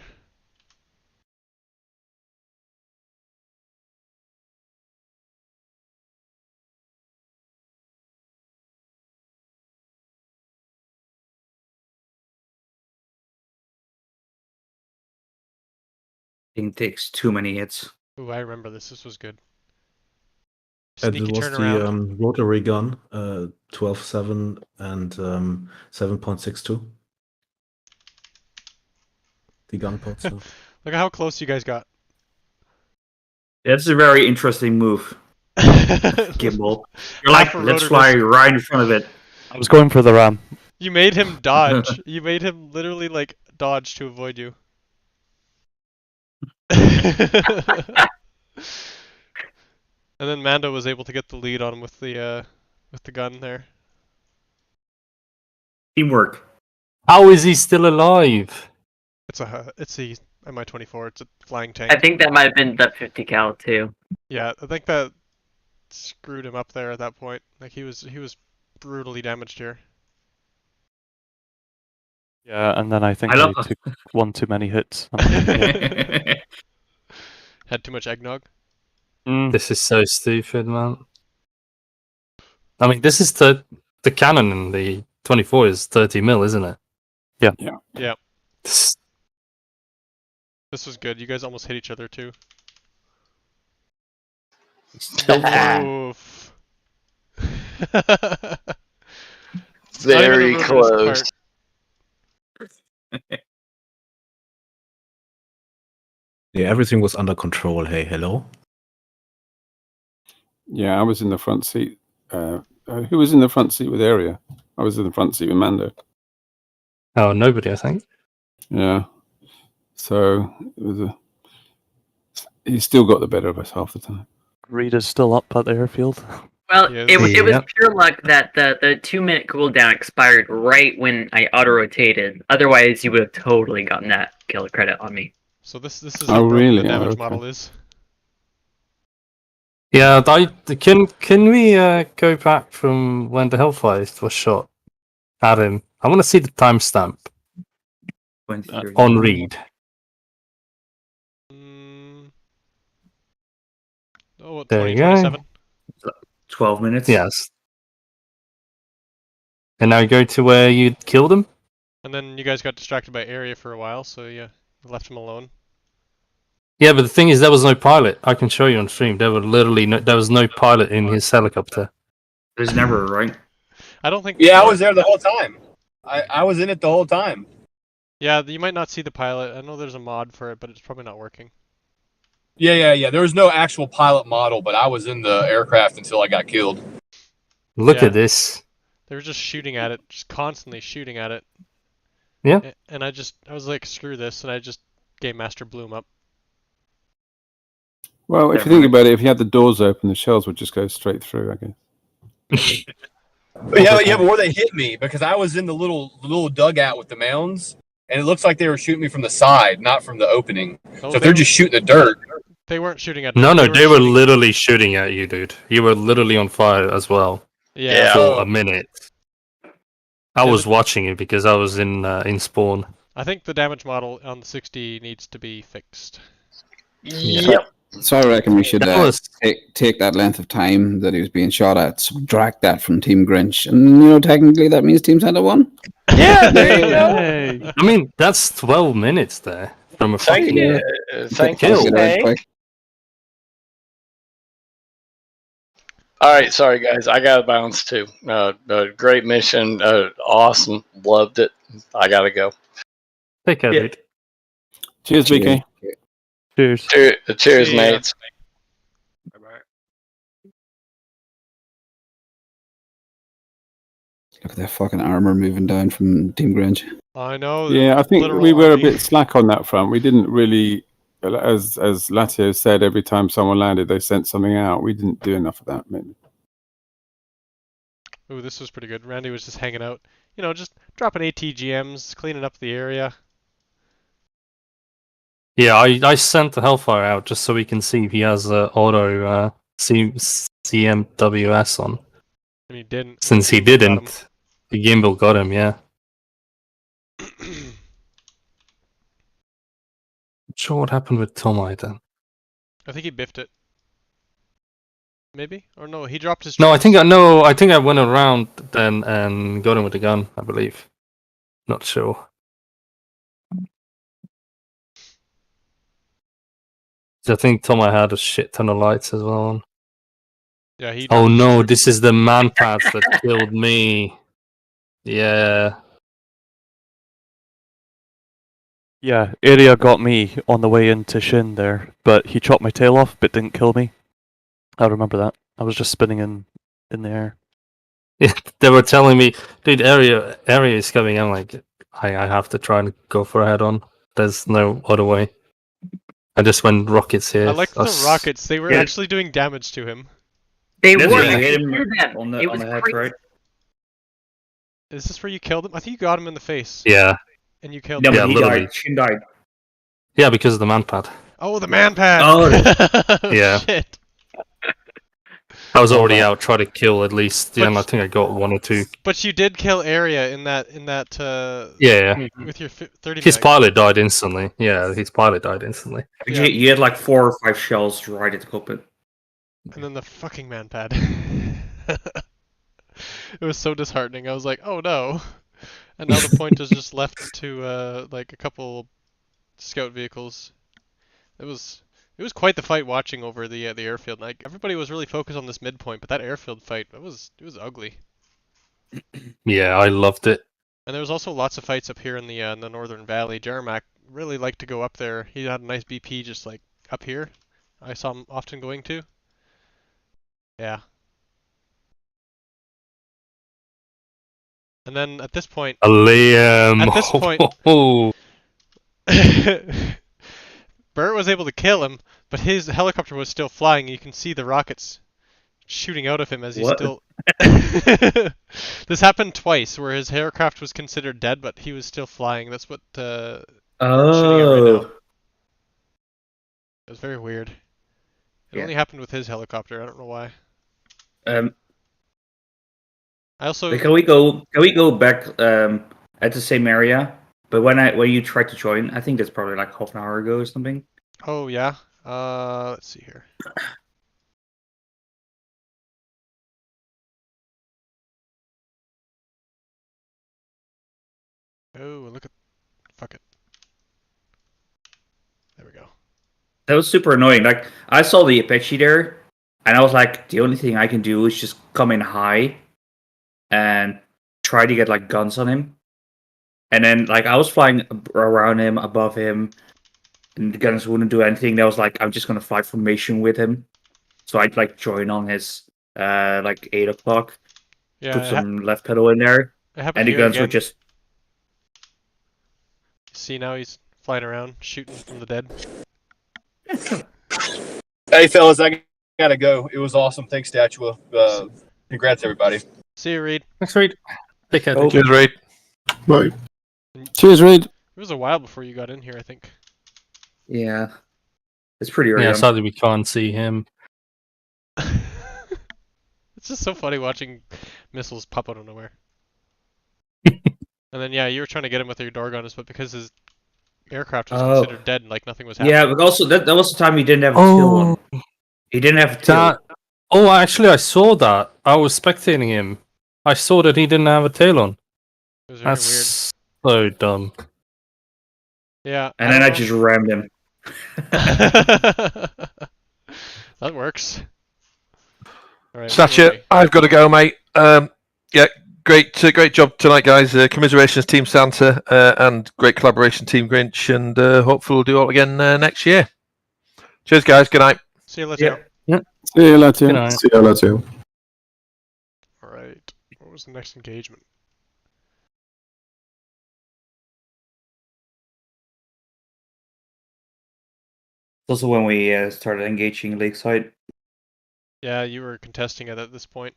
Thing takes too many hits. Ooh, I remember this. This was good. It Sneaky was turnaround. the rotary gun, 12.7 and 7.62. The gun pods. Look at how close you guys got. That's a very interesting move. GImbal. You're like, Half a let's rotor fly disc. right in front of it. I was going for the ram. You made him dodge. You made him literally like dodge to avoid you. And then Mando was able to get the lead on him with the gun there. Teamwork. How is he still alive? It's a Mi-24. It's a flying tank. I think that might have been the 50 cal too. Yeah, I think that screwed him up there at that point. Like he was brutally damaged here. Yeah, and then I think I I love- took one too many hits. Had too much eggnog. This is so stupid, man. I mean, this is the the cannon in the 24 is 30 mil, isn't it? Yeah. Yeah. This was good. You guys almost hit each other too. Oof. Very close. Yeah, everything was under control. Hey, hello. Yeah, I was in the front seat. Who was in the front seat with Aeria? I was in the front seat with Mando. Oh, nobody, I think. Yeah. So it was he still got the better of us half the time. Rita's still up at the airfield. Well, Yes. it was pure luck that the 2-minute cooldown expired right when I auto-rotated. Otherwise, you would have totally gotten that kill credit on me. So this is Oh, how broken really? the damage Oh, okay. model is. Yeah, can we go back from when the Hellfire was shot at him? I want to see the timestamp on read. Oh, what, There you 2027? 12 minutes. Yes. And now you go to where you killed him? And then you guys got distracted by Aeria for a while, so yeah, left him alone. Yeah, but the thing is, there was no pilot. I can show you on stream. There was no pilot in his helicopter. There's never, right? I don't think. Yeah, I was there the whole time. I was in it the whole time. Yeah, you might not see the pilot. I know there's a mod for it, but it's probably not working. Yeah. There was no actual pilot model, but I was in the aircraft until I got killed. Look at this. They were just shooting at it, just constantly shooting at it. Yeah. And I was like, screw this, and I just Game Master blew him up. Well, if you think about it, if you had the doors open, the shells would just go straight through, I guess. Yeah, but where they hit me, because I was in the little dugout with the mounds, and it looks like they were shooting me from the side, not from the opening. Oh, so if they're just shooting the dirt. They weren't shooting at. No, they were literally shooting at you, dude. You were literally on fire as well. Yeah. For a minute. I was watching it because I was in spawn. I think the damage model on the 60 needs to be fixed. Yep. So I reckon we should That take that length of time that he was being shot at, subtract that from Team Grinch, and technically that means Team Santa won. Yeah, there you go. I mean, that's 12 minutes there from a Thank fucking you. Thank you, kill. Snake. All right, sorry guys, I gotta bounce too. Great mission, awesome, loved it. I gotta go. Take care, dude. Cheers, BK. Cheers. Cheers, mates. Look at that fucking armor moving down from Team Grinch. I know. Yeah, I think literal we were a army. bit slack on that front. We didn't really, as Latio said, every time someone landed, they sent something out. We didn't do enough of that, maybe. Ooh, this was pretty good. Randy was just hanging out. You know, just dropping ATGMs, cleaning up the area. Yeah, I sent the Hellfire out just so we can see if he has auto CMWS on. And he didn't. Since he didn't, the GImbal got him, yeah. Not sure what happened with Tomeye then. I think he biffed it. Maybe? Or no, he dropped his No, I troops. think I went around then and got him with the gun, I believe. Not sure. I think Tomeye had a shit ton of lights as well on. Yeah, he Oh dropped his no, troops. this is the man pads that killed me. Yeah. Yeah, Aeria got me on the way into Shin there, but he chopped my tail off but didn't kill me. I remember that. I was just spinning in the air. They were telling me, dude, Aeria is coming. I'm like, I have to try and go for a head on. There's no other way. I just went rockets here. I like the rockets. They were Yeah. actually doing damage to him. They That's were. where you I hit could him hear them. on It was the head, crazy. right? Is this where you killed him? I think you got him in the face. Yeah. And you killed No, him. Yeah, but he literally. died. Shin died. Yeah, because of the man pad. Oh, the man pad! Oh, Yeah. Shit. I was already out trying to kill at least. Yeah, But- and I think I got one or two. But you did kill Aeria in that Yeah. with your 30 His mag. pilot died instantly. Yeah, his pilot died instantly. Yeah. You had like 4 or 5 shells right at the cockpit. And then the fucking man pad. It was so disheartening. I was like, oh no. And now the point is just left to like a couple scout vehicles. It was quite the fight watching over the airfield. Like everybody was really focused on this midpoint, but that airfield fight, it was ugly. Yeah, I loved it. And there was also lots of fights up here in the northern valley. Jeremak really liked to go up there. He had a nice BP just like up here. I saw him often going to. Yeah. And then at this point, Liam. At this point, Bert was able to kill him, but his helicopter was still flying. You can see the rockets shooting out of him as he's still. This happened twice, where his aircraft was considered dead, but he was still flying. That's what Bert's shooting at right now. It was very weird. It only happened with his helicopter. I don't know why. I also Can we go back at the same area? But when you tried to join, I think that's probably like half an hour ago or something. Oh yeah. Let's see here. Oh, look at fuck it. There we go. That was super annoying. Like I saw the Apache there, and I was like, the only thing I can do is just come in high and try to get like guns on him. And then like I was flying around him, above him, and the guns wouldn't do anything. I was like, I'm just gonna fly formation with him. So I'd like join on his like 8 o'clock. Yeah, put some left pedal in there. And the guns were just. See, now he's flying around, shooting from the dead. Hey, fellas, I gotta go. It was awesome. Thanks, Statua. Congrats, everybody. See you, Reed. Thanks, Reed. Take care. Cheers, Reed. Bye. Cheers, Reed. It was a while before you got in here, I think. Yeah. It's pretty early. Yeah, sadly we can't see him. It's just so funny watching missiles pop out of nowhere. And then, yeah, you were trying to get him with your door gunners, but because his aircraft was considered dead, like nothing was happening. Yeah, but also that was the time he didn't have a kill one. He didn't have a tail. Oh, actually, I saw that. I was spectating him. I saw that he didn't have a tail on. It was very That's so dumb. Yeah. And then I just rammed him. That works. All right, Statua, I've got to go, mate. Yeah, great job tonight, guys. Commiserations, Team Santa, and great collaboration, Team Grinch, and hopefully we'll do all again next year. Cheers, guys. Good night. See you later. Yeah. See you later. Good night. See you later. All right. What was the next engagement? Also when we started engaging Lakeside. Yeah, you were contesting it at this point.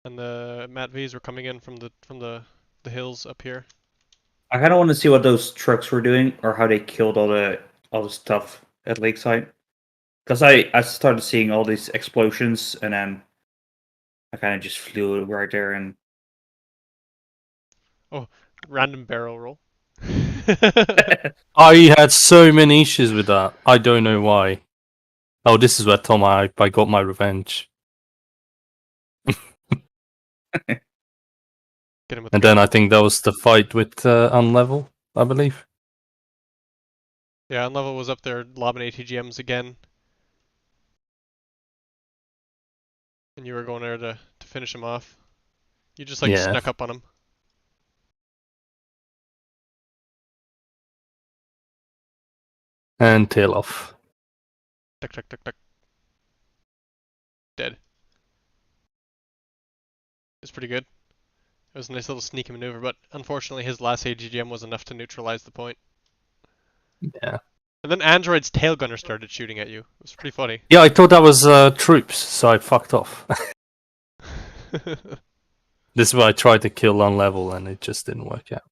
And the Mat V's were coming in from the hills up here. I kind of want to see what those trucks were doing, or how they killed all the stuff at Lakeside. Because I started seeing all these explosions, and then I kind of just flew right there and. Oh, random barrel roll. I had so many issues with that. I don't know why. Oh, this is where I got my revenge. And then I think that was the fight with Unlevel, I believe. Yeah, Unlevel was up there lobbing ATGMs again. And you were going there to finish him off. You just like snuck up on him. And tail off. Tuck, tuck, tuck, tuck. Dead. It's pretty good. It was a nice little sneaky maneuver, but unfortunately his last AGGM was enough to neutralize the point. Yeah. And then Android's tail gunner started shooting at you. It was pretty funny. Yeah, I thought that was troops, so I fucked off. This is where I tried to kill on level and it just didn't work out.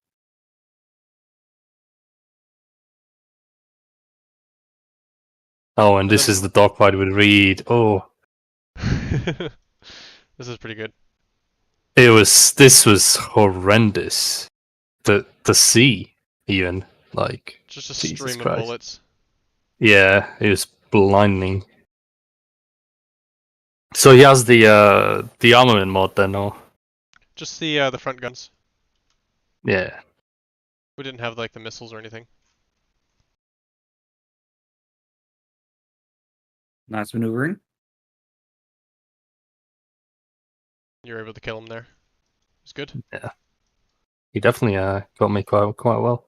Oh, and this is the dogfight with Reed. Oh. This is pretty good. This was horrendous. The sea, even. Like, just a Jesus stream Christ. of bullets. Yeah, it was blinding. So he has the armament mod then, or Just the front guns. yeah. We didn't have like the missiles or anything. Nice maneuvering. You were able to kill him there. It's good. Yeah. He definitely got me quite well.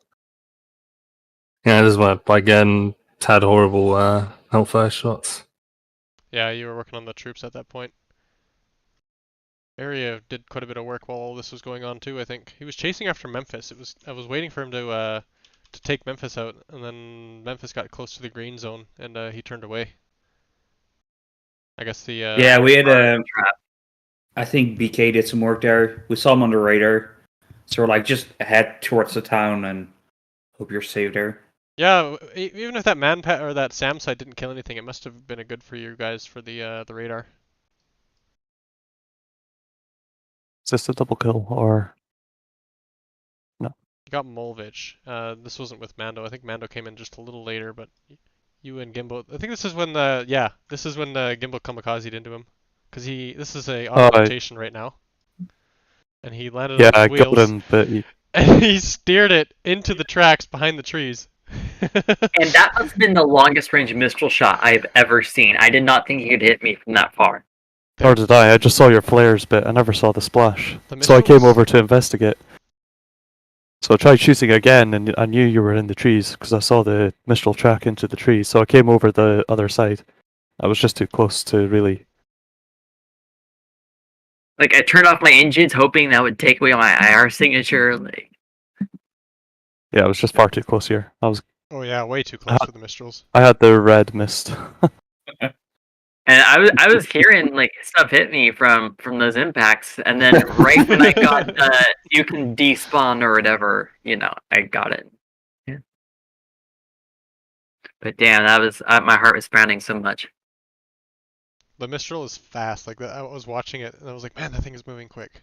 Yeah, this is what again had horrible hellfire shots. Yeah, you were working on the troops at that point. Aeria did quite a bit of work while all this was going on too, I think. He was chasing after Memphis. I was waiting for him to take Memphis out, and then Memphis got close to the green zone, and he turned away. I guess the Yeah, we had I think BK did some work there. We saw him on the radar, so we're like, just head towards the town and hope you're safe there. Yeah, even if that manpat or that SAM site didn't kill anything, it must have been a good for you guys for the radar. Is this a double kill or no? You got Molevich. This wasn't with Mando. I think Mando came in just a little later, but you and GImbal. I think this is when the GImbal kamikazed into him, because this is a auto rotation right now, and he landed on his I wheels. got him, but and he steered it into the tracks behind the trees. And that must have been the longest range missile shot I've ever seen. I did not think he could hit me from that far. Nor did I. I just saw your flares bit. I never saw the splash. So I came over to investigate. So I tried shooting again, and I knew you were in the trees because I saw the mistral track into the trees. So I came over the other side. I was just too close to really. Like I turned off my engines, hoping that would take away my IR signature. Like, Yeah, I was just far too close here. I was. Oh yeah, way too close with the Mistrals. I had the red mist. and I was hearing like stuff hit me from those impacts, and then right when I got you can despawn or whatever, I got it. Yeah. But damn, that was my heart was pounding so much. The Mistral is fast. Like I was watching it, and I was like, man, that thing is moving quick.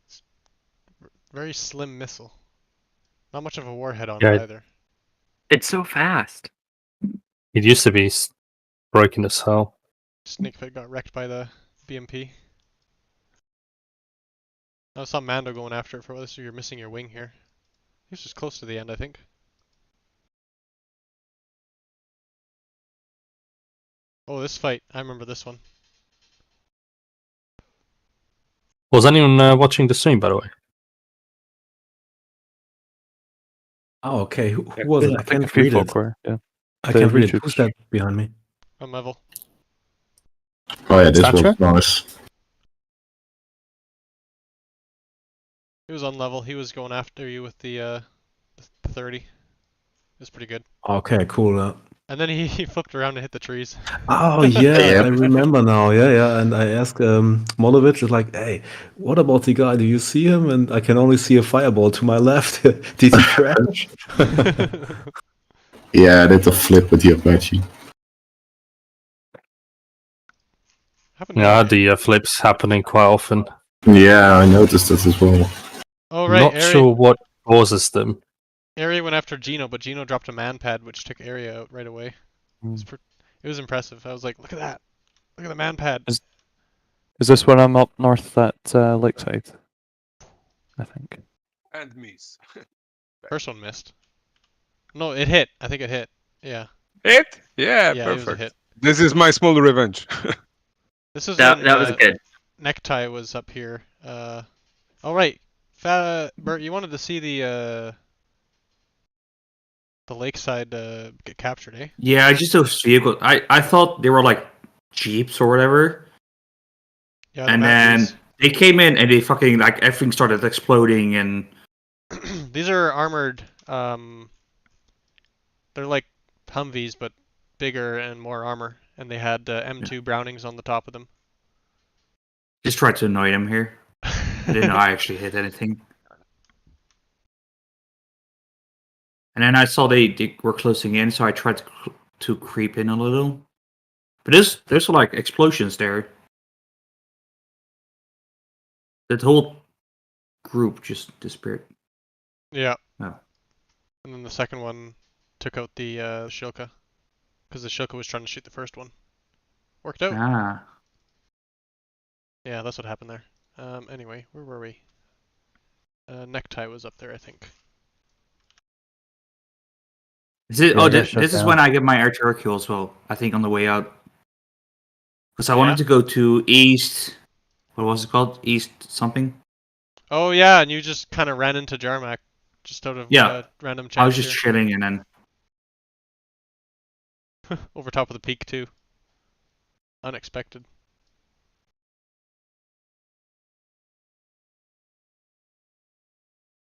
It's very slim missile. Not much of a warhead on it either. It's so fast. It used to be broken as hell. Snakepit got wrecked by the BMP. I saw Mando going after it for this, so you're missing your wing here. He's just close to the end, I think. Oh, this fight. I remember this one. Was anyone watching the stream, by the way? Oh, okay. Who was it? I can't read it. Yeah. I can't read it. Who's that behind me? Unlevel. Oh yeah, this Statua? was nice. He was Unlevel. He was going after you with the 30. It was pretty good. Okay, cool. And then he flipped around and hit the trees. Oh yeah, I remember now. Yeah. And I asked Molevich, is like, hey, what about the guy? Do you see him? And I can only see a fireball to my left. Did he crash? Yeah, I did a flip with the Apache. Yeah, the flips happening quite often. Yeah, I noticed that as well. Oh right, Not sure what causes them. Aeria went after Geno, but Geno dropped a manpad, which took Aeria out right away. It was impressive. I was like, look at that. Look at the manpad. Is this where I'm up north that lakeside? I think. And miss. First one missed. No, it hit. I think it hit. Yeah. Hit? Yeah, Yeah, perfect. it was a hit. This is my small revenge. This is that when, was good. Necktie was up here. All right, Bert, you wanted to see the lakeside get captured, eh? Yeah, just those vehicles. I thought they were like jeeps or whatever. Yeah, and then they came in and they fucking like everything started exploding and. These are armored. They're like Humvees, but bigger and more armor. And they had M2 Brownings on the top of them. Just tried to annoy them here. I didn't know I actually hit anything. And then I saw they were closing in, so I tried to creep in a little. But there's like explosions there. That whole group just disappeared. Yeah. Oh. And then the second one took out the Shilka. Because the Shilka was trying to shoot the first one. Worked out. Ah. Yeah, that's what happened there. Anyway, where were we? Necktie was up there, I think. This is when I get my archer kill as well. I think on the way out, because I wanted to go to east. What was it called? East something. Oh yeah, and you just kind of ran into Jarmak, just out of random chance. I was just chilling and then over top of the peak too. Unexpected.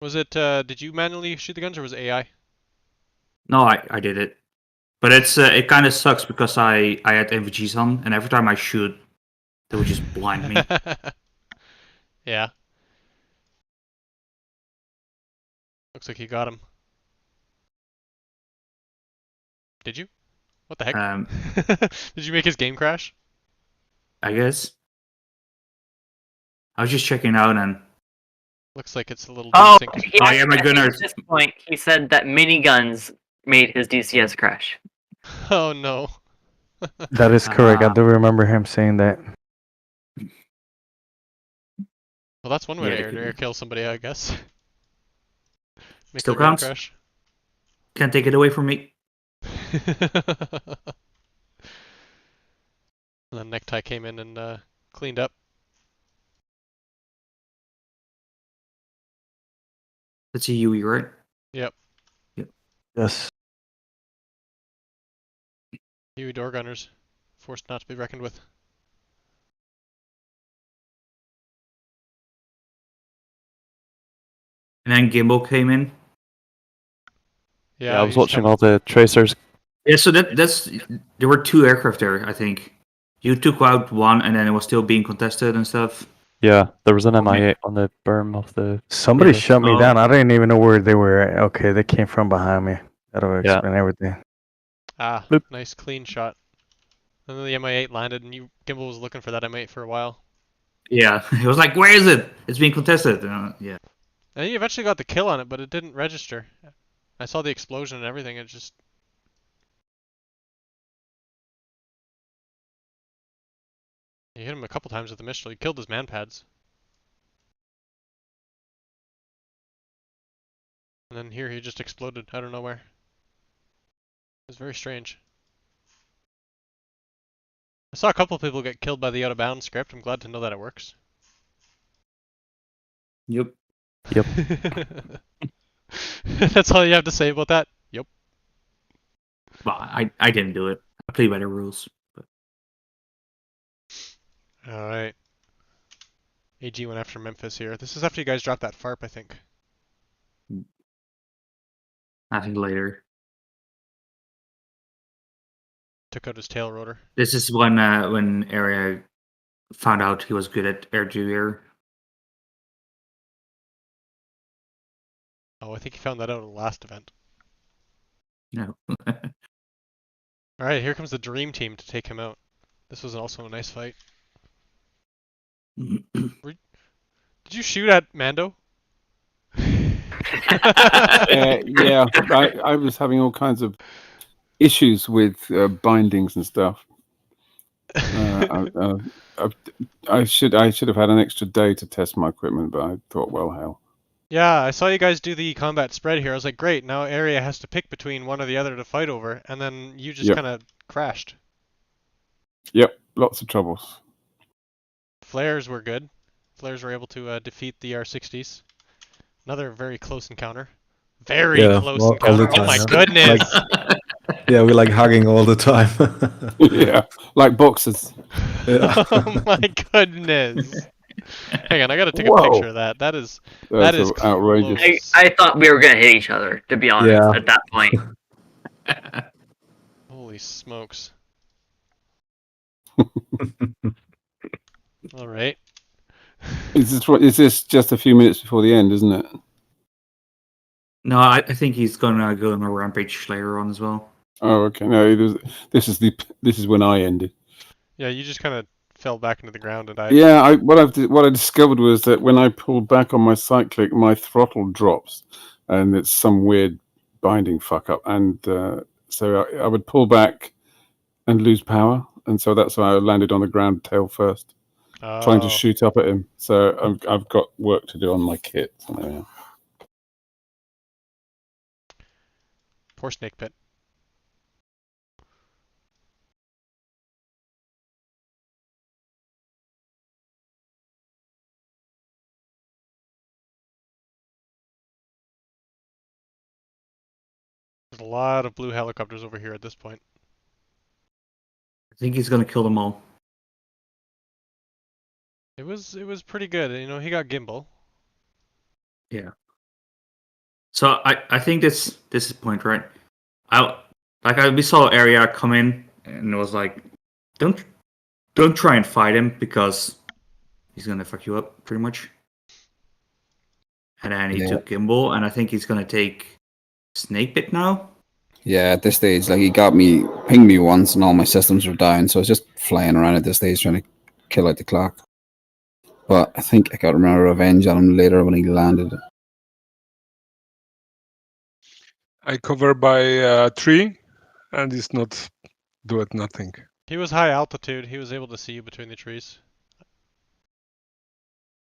Was it? Did you manually shoot the guns, or was it AI? no, I did it, but it kind of sucks because I had NVGs on, and every time I shoot, they would just blind me. Yeah. Looks like you got him. Did you? What the heck? Did you make his game crash? I guess. I was just checking out and. Looks like it's a little. Oh, yeah, my gunner. At this point, he said that miniguns made his DCS crash. Oh no. That is correct. I do remember him saying that. Well, that's one way Yeah, to air kill somebody, I guess. Make Still their game counts. crash. Can't take it away from me. And then Necktie came in and cleaned up. That's a UE, right? Yep. Yes. Huey door gunners, forced not to be reckoned with. And then GImbal came in. Yeah, I was watching all the tracers. Yeah, so that's there were 2 aircraft there, I think. You took out one, and then it was still being contested and stuff. Yeah, there was an MI8 on the berm of the. Somebody Yeah. shut me down. I didn't even know where they were at. Okay, they came from behind me. That'll explain everything. Ah, nice clean shot. And then the MI8 landed, and GImbal was looking for that MI8 for a while. Yeah, it was like, where is it? It's being contested. Yeah. And he eventually got the kill on it, but it didn't register. I saw the explosion and everything. It just. You hit him a couple times with the Mistral. He killed his man pads. And then here he just exploded out of nowhere. It was very strange. I saw a couple of people get killed by the out of bounds script. I'm glad to know that it works. Yep. Yep. That's all you have to say about that? Yep. Well, I didn't do it. I play by the rules. But... Alright. AG went after Memphis here. This is after you guys dropped that FARP, I think. I think later. Took out his tail rotor. This is when Aeria found out he was good at air-to-air. Oh, I think he found that out at the last event. No. Alright, here comes the Dream Team to take him out. This was also a nice fight. Did you shoot at Mando? Yeah, I was having all kinds of issues with bindings and stuff. I should have had an extra day to test my equipment, but I thought, well, hell. Yeah, I saw you guys do the combat spread here. I was like, great, now Aeria has to pick between one or the other to fight over, and then you just kind of crashed. Yep, lots of troubles. Flares were good. Flares were able to defeat the R60s. Another very close encounter. Very close encounter. Time, oh my goodness! Yeah, we're like hugging all the time. Yeah, like boxers. Yeah. Oh my goodness! Hang on, I gotta take a picture of that. That is outrageous. I thought we were gonna hit each other, to be honest, at that point. Holy smokes! All right. Is this just a few minutes before the end, isn't it? No, I think he's gonna go on a rampage later on as well. Oh, okay. No, this is when I ended. Yeah, you just kind of fell back into the ground and died. Yeah, what I discovered was that when I pulled back on my cyclic, my throttle drops, and it's some weird binding fuck up, and so I would pull back and lose power, and so that's why I landed on the ground tail first. trying to Oh. shoot up at him. So I've got work to do on my kit. So there we are. Poor Snakepit. There's a lot of blue helicopters over here at this point. I think he's gonna kill them all. It was pretty good. You know, he got GImbal. Yeah. So I think this is the point, right? We saw Aeria come in and it was like, don't try and fight him because he's gonna fuck you up pretty much. And then he took GImbal, and I think he's gonna take Snakepit now. Yeah, at this stage, like he pinged me once, and all my systems were down, so I was just flying around at this stage trying to kill out the clock. But I think I got my revenge on him later when he landed. I cover by a tree, and he's not doing nothing. He was high altitude. He was able to see you between the trees.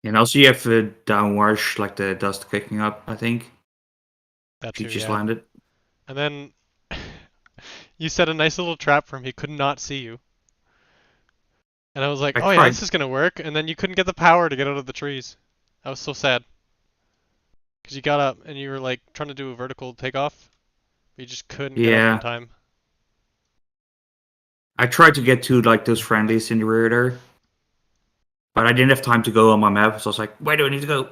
And also you have the downwash, like the dust kicking up, I think. That He too, just yeah. landed. And then you set a nice little trap for him. He could not see you. And I was like, oh yeah, this is gonna work. And then you couldn't get the power to get out of the trees. I was so sad. Because you got up and you were like trying to do a vertical takeoff. But you just couldn't get up in time. I tried to get to like those friendlies in the rear there. But I didn't have time to go on my map, so I was like, where do I need to go?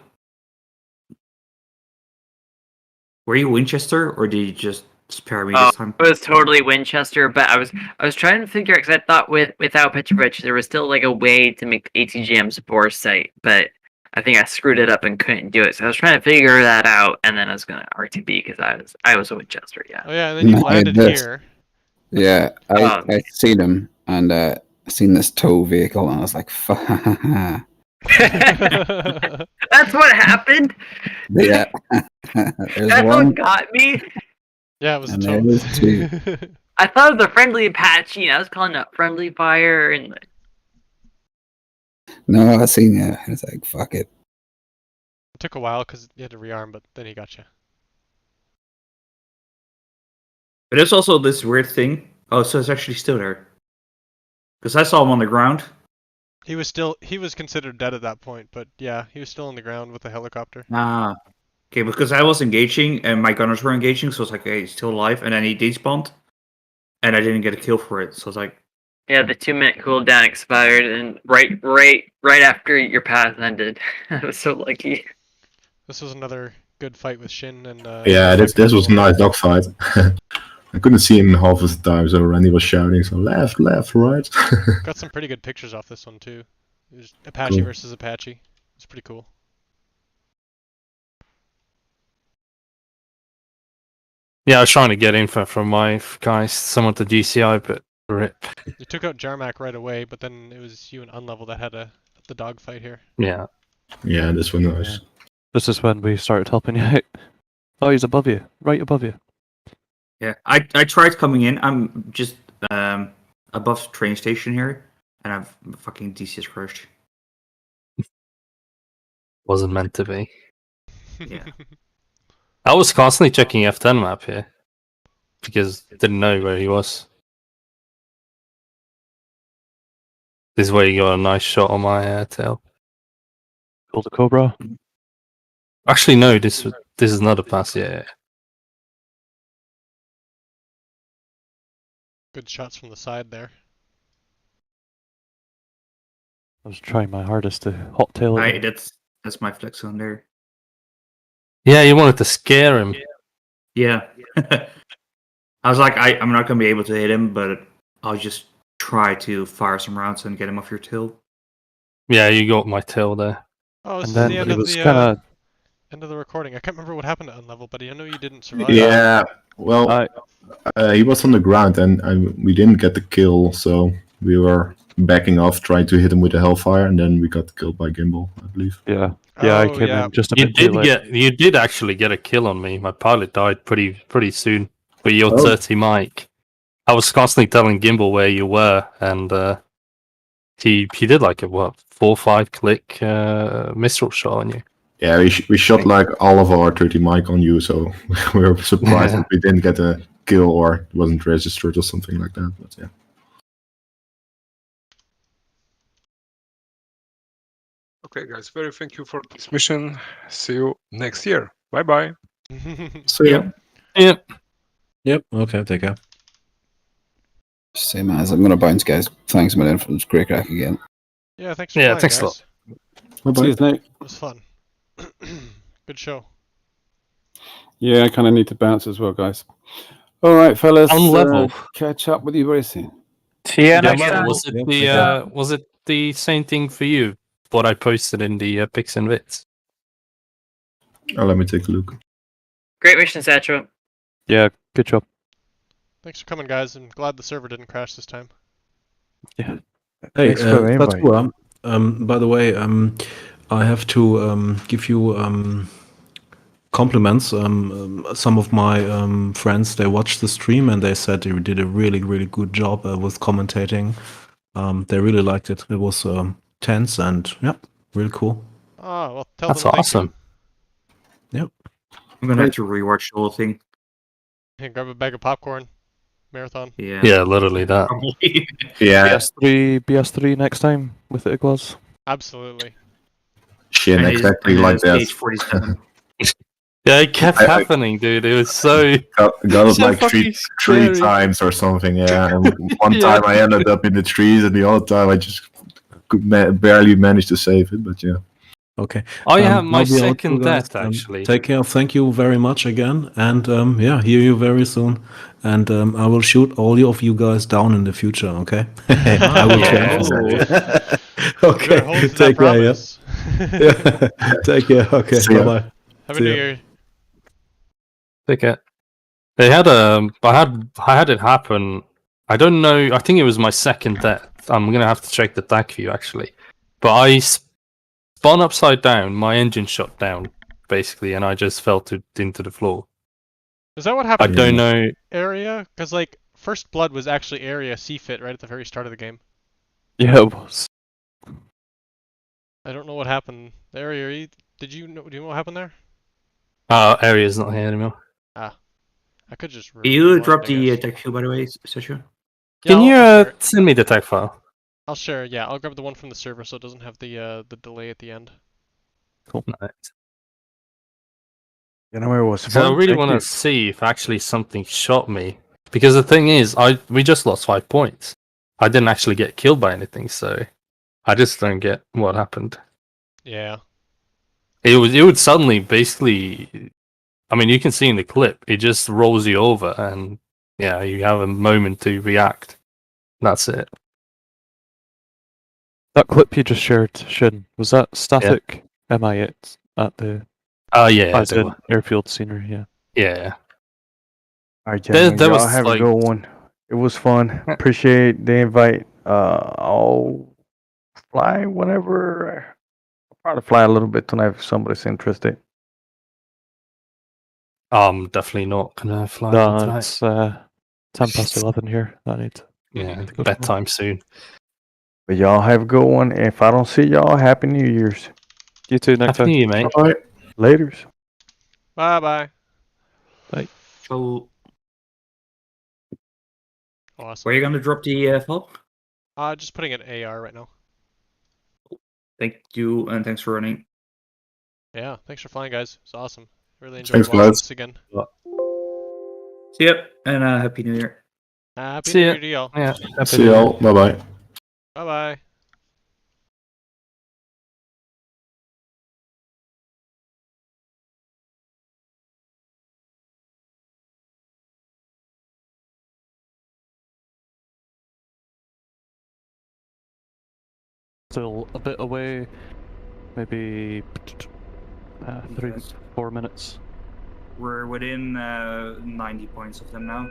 Were you Winchester, or did you just spare me this time? It was totally Winchester, but I was trying to figure out, because I thought without Petrovich there was still like a way to make the ATGM support site, but I think I screwed it up and couldn't do it. So I was trying to figure that out, and then I was gonna RTB because I was a Winchester, yeah. Oh yeah, and then you landed here. Yeah, I seen him, and I seen this tow vehicle, and I was like, fuck. That's what happened. Yeah. That's what got me. Yeah, it was And a there tow. was two. I thought it was a friendly Apache, and I was calling it friendly fire, and No, I seen you. I was like, fuck it. It took a while because you had to rearm, but then he got you. But there's also this weird thing. Oh, so it's actually still there. Because I saw him on the ground. He was considered dead at that point, but yeah, he was still on the ground with the helicopter. Ah. Okay, because I was engaging and my gunners were engaging, so it's like, hey, he's still alive. And then he despawned. And I didn't get a kill for it. So I was like, yeah, the 2-minute cooldown expired, and right after your path ended. I was so lucky. This was another good fight with Shin and. Yeah, this was a nice dogfight. I couldn't see him half of the time, so Randy was shouting, so left, right. Got some pretty good pictures off this one too. It was Apache versus Apache. It's pretty cool. Yeah, I was trying to get info from my guys, someone to GCI, but rip. You took out Jarmak right away, but then it was you and Unlevel that had the dogfight here. Yeah. Yeah, this one was. This is when we started helping you out. Oh, he's above you, right above you. yeah, I tried coming in. I'm just above the train station here. And I've fucking DCS crushed. Wasn't meant to be. Yeah. I was constantly checking F10 map here. Because I didn't know where he was. This is where you got a nice shot on my tail. Killed a Cobra. Actually, no, this is not a pass, yeah. Good shots from the side there. I was trying my hardest to hot tail it. That's my flex on there. Yeah, you wanted to scare him. Yeah. I was like, I'm not going to be able to hit him, but I'll just try to fire some rounds and get him off your tail. Yeah, you got my tail there. Oh, this And is then the end it of was the kinda... end of the recording. I can't remember what happened to Unlevel, but I know you didn't survive. Yeah, well, he was on the ground and we didn't get the kill, so we were backing off, trying to hit him with the Hellfire, and then we got killed by GImbal, I believe. Yeah, I came in just a You bit too late. you did actually get a kill on me. My pilot died pretty soon. But your dirty mic. I was constantly telling GImbal where you were, and he did like a 4 or 5 click missile shot on you. Yeah, we shot like all of our 30 mic on you, so we were surprised that we didn't get a kill or it wasn't registered or something like that. But yeah. Okay, guys, very thank you for this mission. See you next year. Bye bye. See ya. Yep. Okay. Take care. Same as I'm gonna bounce, guys. Thanks a million for this great crack again. Yeah, thanks for playing, thanks a guys. lot. Cheers, Nate. It was fun. Good show. Yeah, I kind of need to bounce as well, guys. All right, fellas. Unlevel. Catch up with you very soon. Was it the same thing for you? What I posted in the pics and bits. Oh, let me take a look. Great mission, Statua. Yeah, good job. Thanks for coming, guys. I'm glad the server didn't crash this time. Yeah. Hey, Thanks for the invite. Statua, by the way, I have to give you compliments. Some of my friends, they watched the stream and they said you did a really, really good job with commentating. They really liked it. It was tense and yeah, really cool. Oh, well, tell That's them thank awesome. Yep. I'm gonna have to rewatch the whole thing. you. Hey, grab a bag of popcorn. Marathon. Yeah. Yeah, literally that. Yeah. BS3 next time with the Iglas. Absolutely. Shin, exactly like that. Stage 47. Yeah, it kept happening, dude. It was so. Got it so like three fucking scary. times or something, yeah. And one Yeah. time I ended up in the trees, and the other time I just barely managed to save it. But yeah. Okay. I have my I'll be out, second you guys. death, actually. Take care. Thank you very much again. And yeah, hear you very soon. And I will shoot all of you guys down in the future, okay? I will try for that. Okay. Take care, yeah. Yeah. Take care. Okay. See ya. Bye-bye. Have a See new ya. year. Take it. They had I had it happen. I don't know. I think it was my second death. I'm gonna have to check the Tacview actually. But I spun upside down. My engine shut down basically, and I just fell into the floor. Is that what happened? I don't know. Area? Because like First Blood was actually Aeria C-Fit right at the very start of the game. Yeah, it was. I don't know what happened. Aeria, do you know what happened there? Area's not here anymore. Ah, I could just. You dropped the tech file, by the way, Sasha? Yeah, Can you I'll share it. send me the tech file? I'll share. Yeah, I'll grab the one from the server so it doesn't have the delay at the end. Cool. Nice. You know, it was So I fun. really Thank want you. to see if actually something shot me, because the thing is, we just lost 5 points. I didn't actually get killed by anything, so I just don't get what happened. Yeah. It would suddenly basically, I mean, you can see in the clip, it just rolls you over, and yeah, you have a moment to react. That's it. That clip you just shared, Shin, was that static MI at the Yeah, as they in were. airfield scenery? Yeah. Yeah. Alright, There gentlemen, y'all was, have like- a good one. It was fun. Appreciate the invite. I'll fly whenever. I'll probably fly a little bit tonight if somebody's interested. I'm definitely not gonna fly No, tonight. it's 11 here. I need to. Yeah, bedtime soon. But y'all have a good one. If I don't see y'all, Happy New Year's. You too, next time. Happy New Year, mate. Bye. Laters. Bye bye. Bye. So, Awesome. where are you gonna drop the file? Just putting it in AR right now. Thank you, and thanks for running. Yeah, thanks for flying, guys. It's awesome. Really enjoyed Thanks, watching guys. this again. See ya, and Happy New Year. Happy See New ya. Year to y'all. Yeah. See y'all. Bye bye. Bye bye. Still a bit away. Maybe 3-4 minutes. We're within 90 points of them now.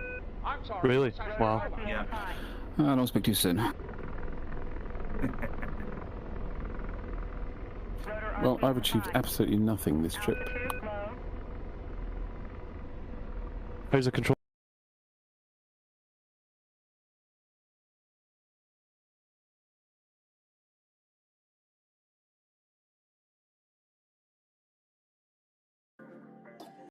Really? Wow. Yeah. Don't speak too soon. Well, I've achieved absolutely nothing this trip. How's the control?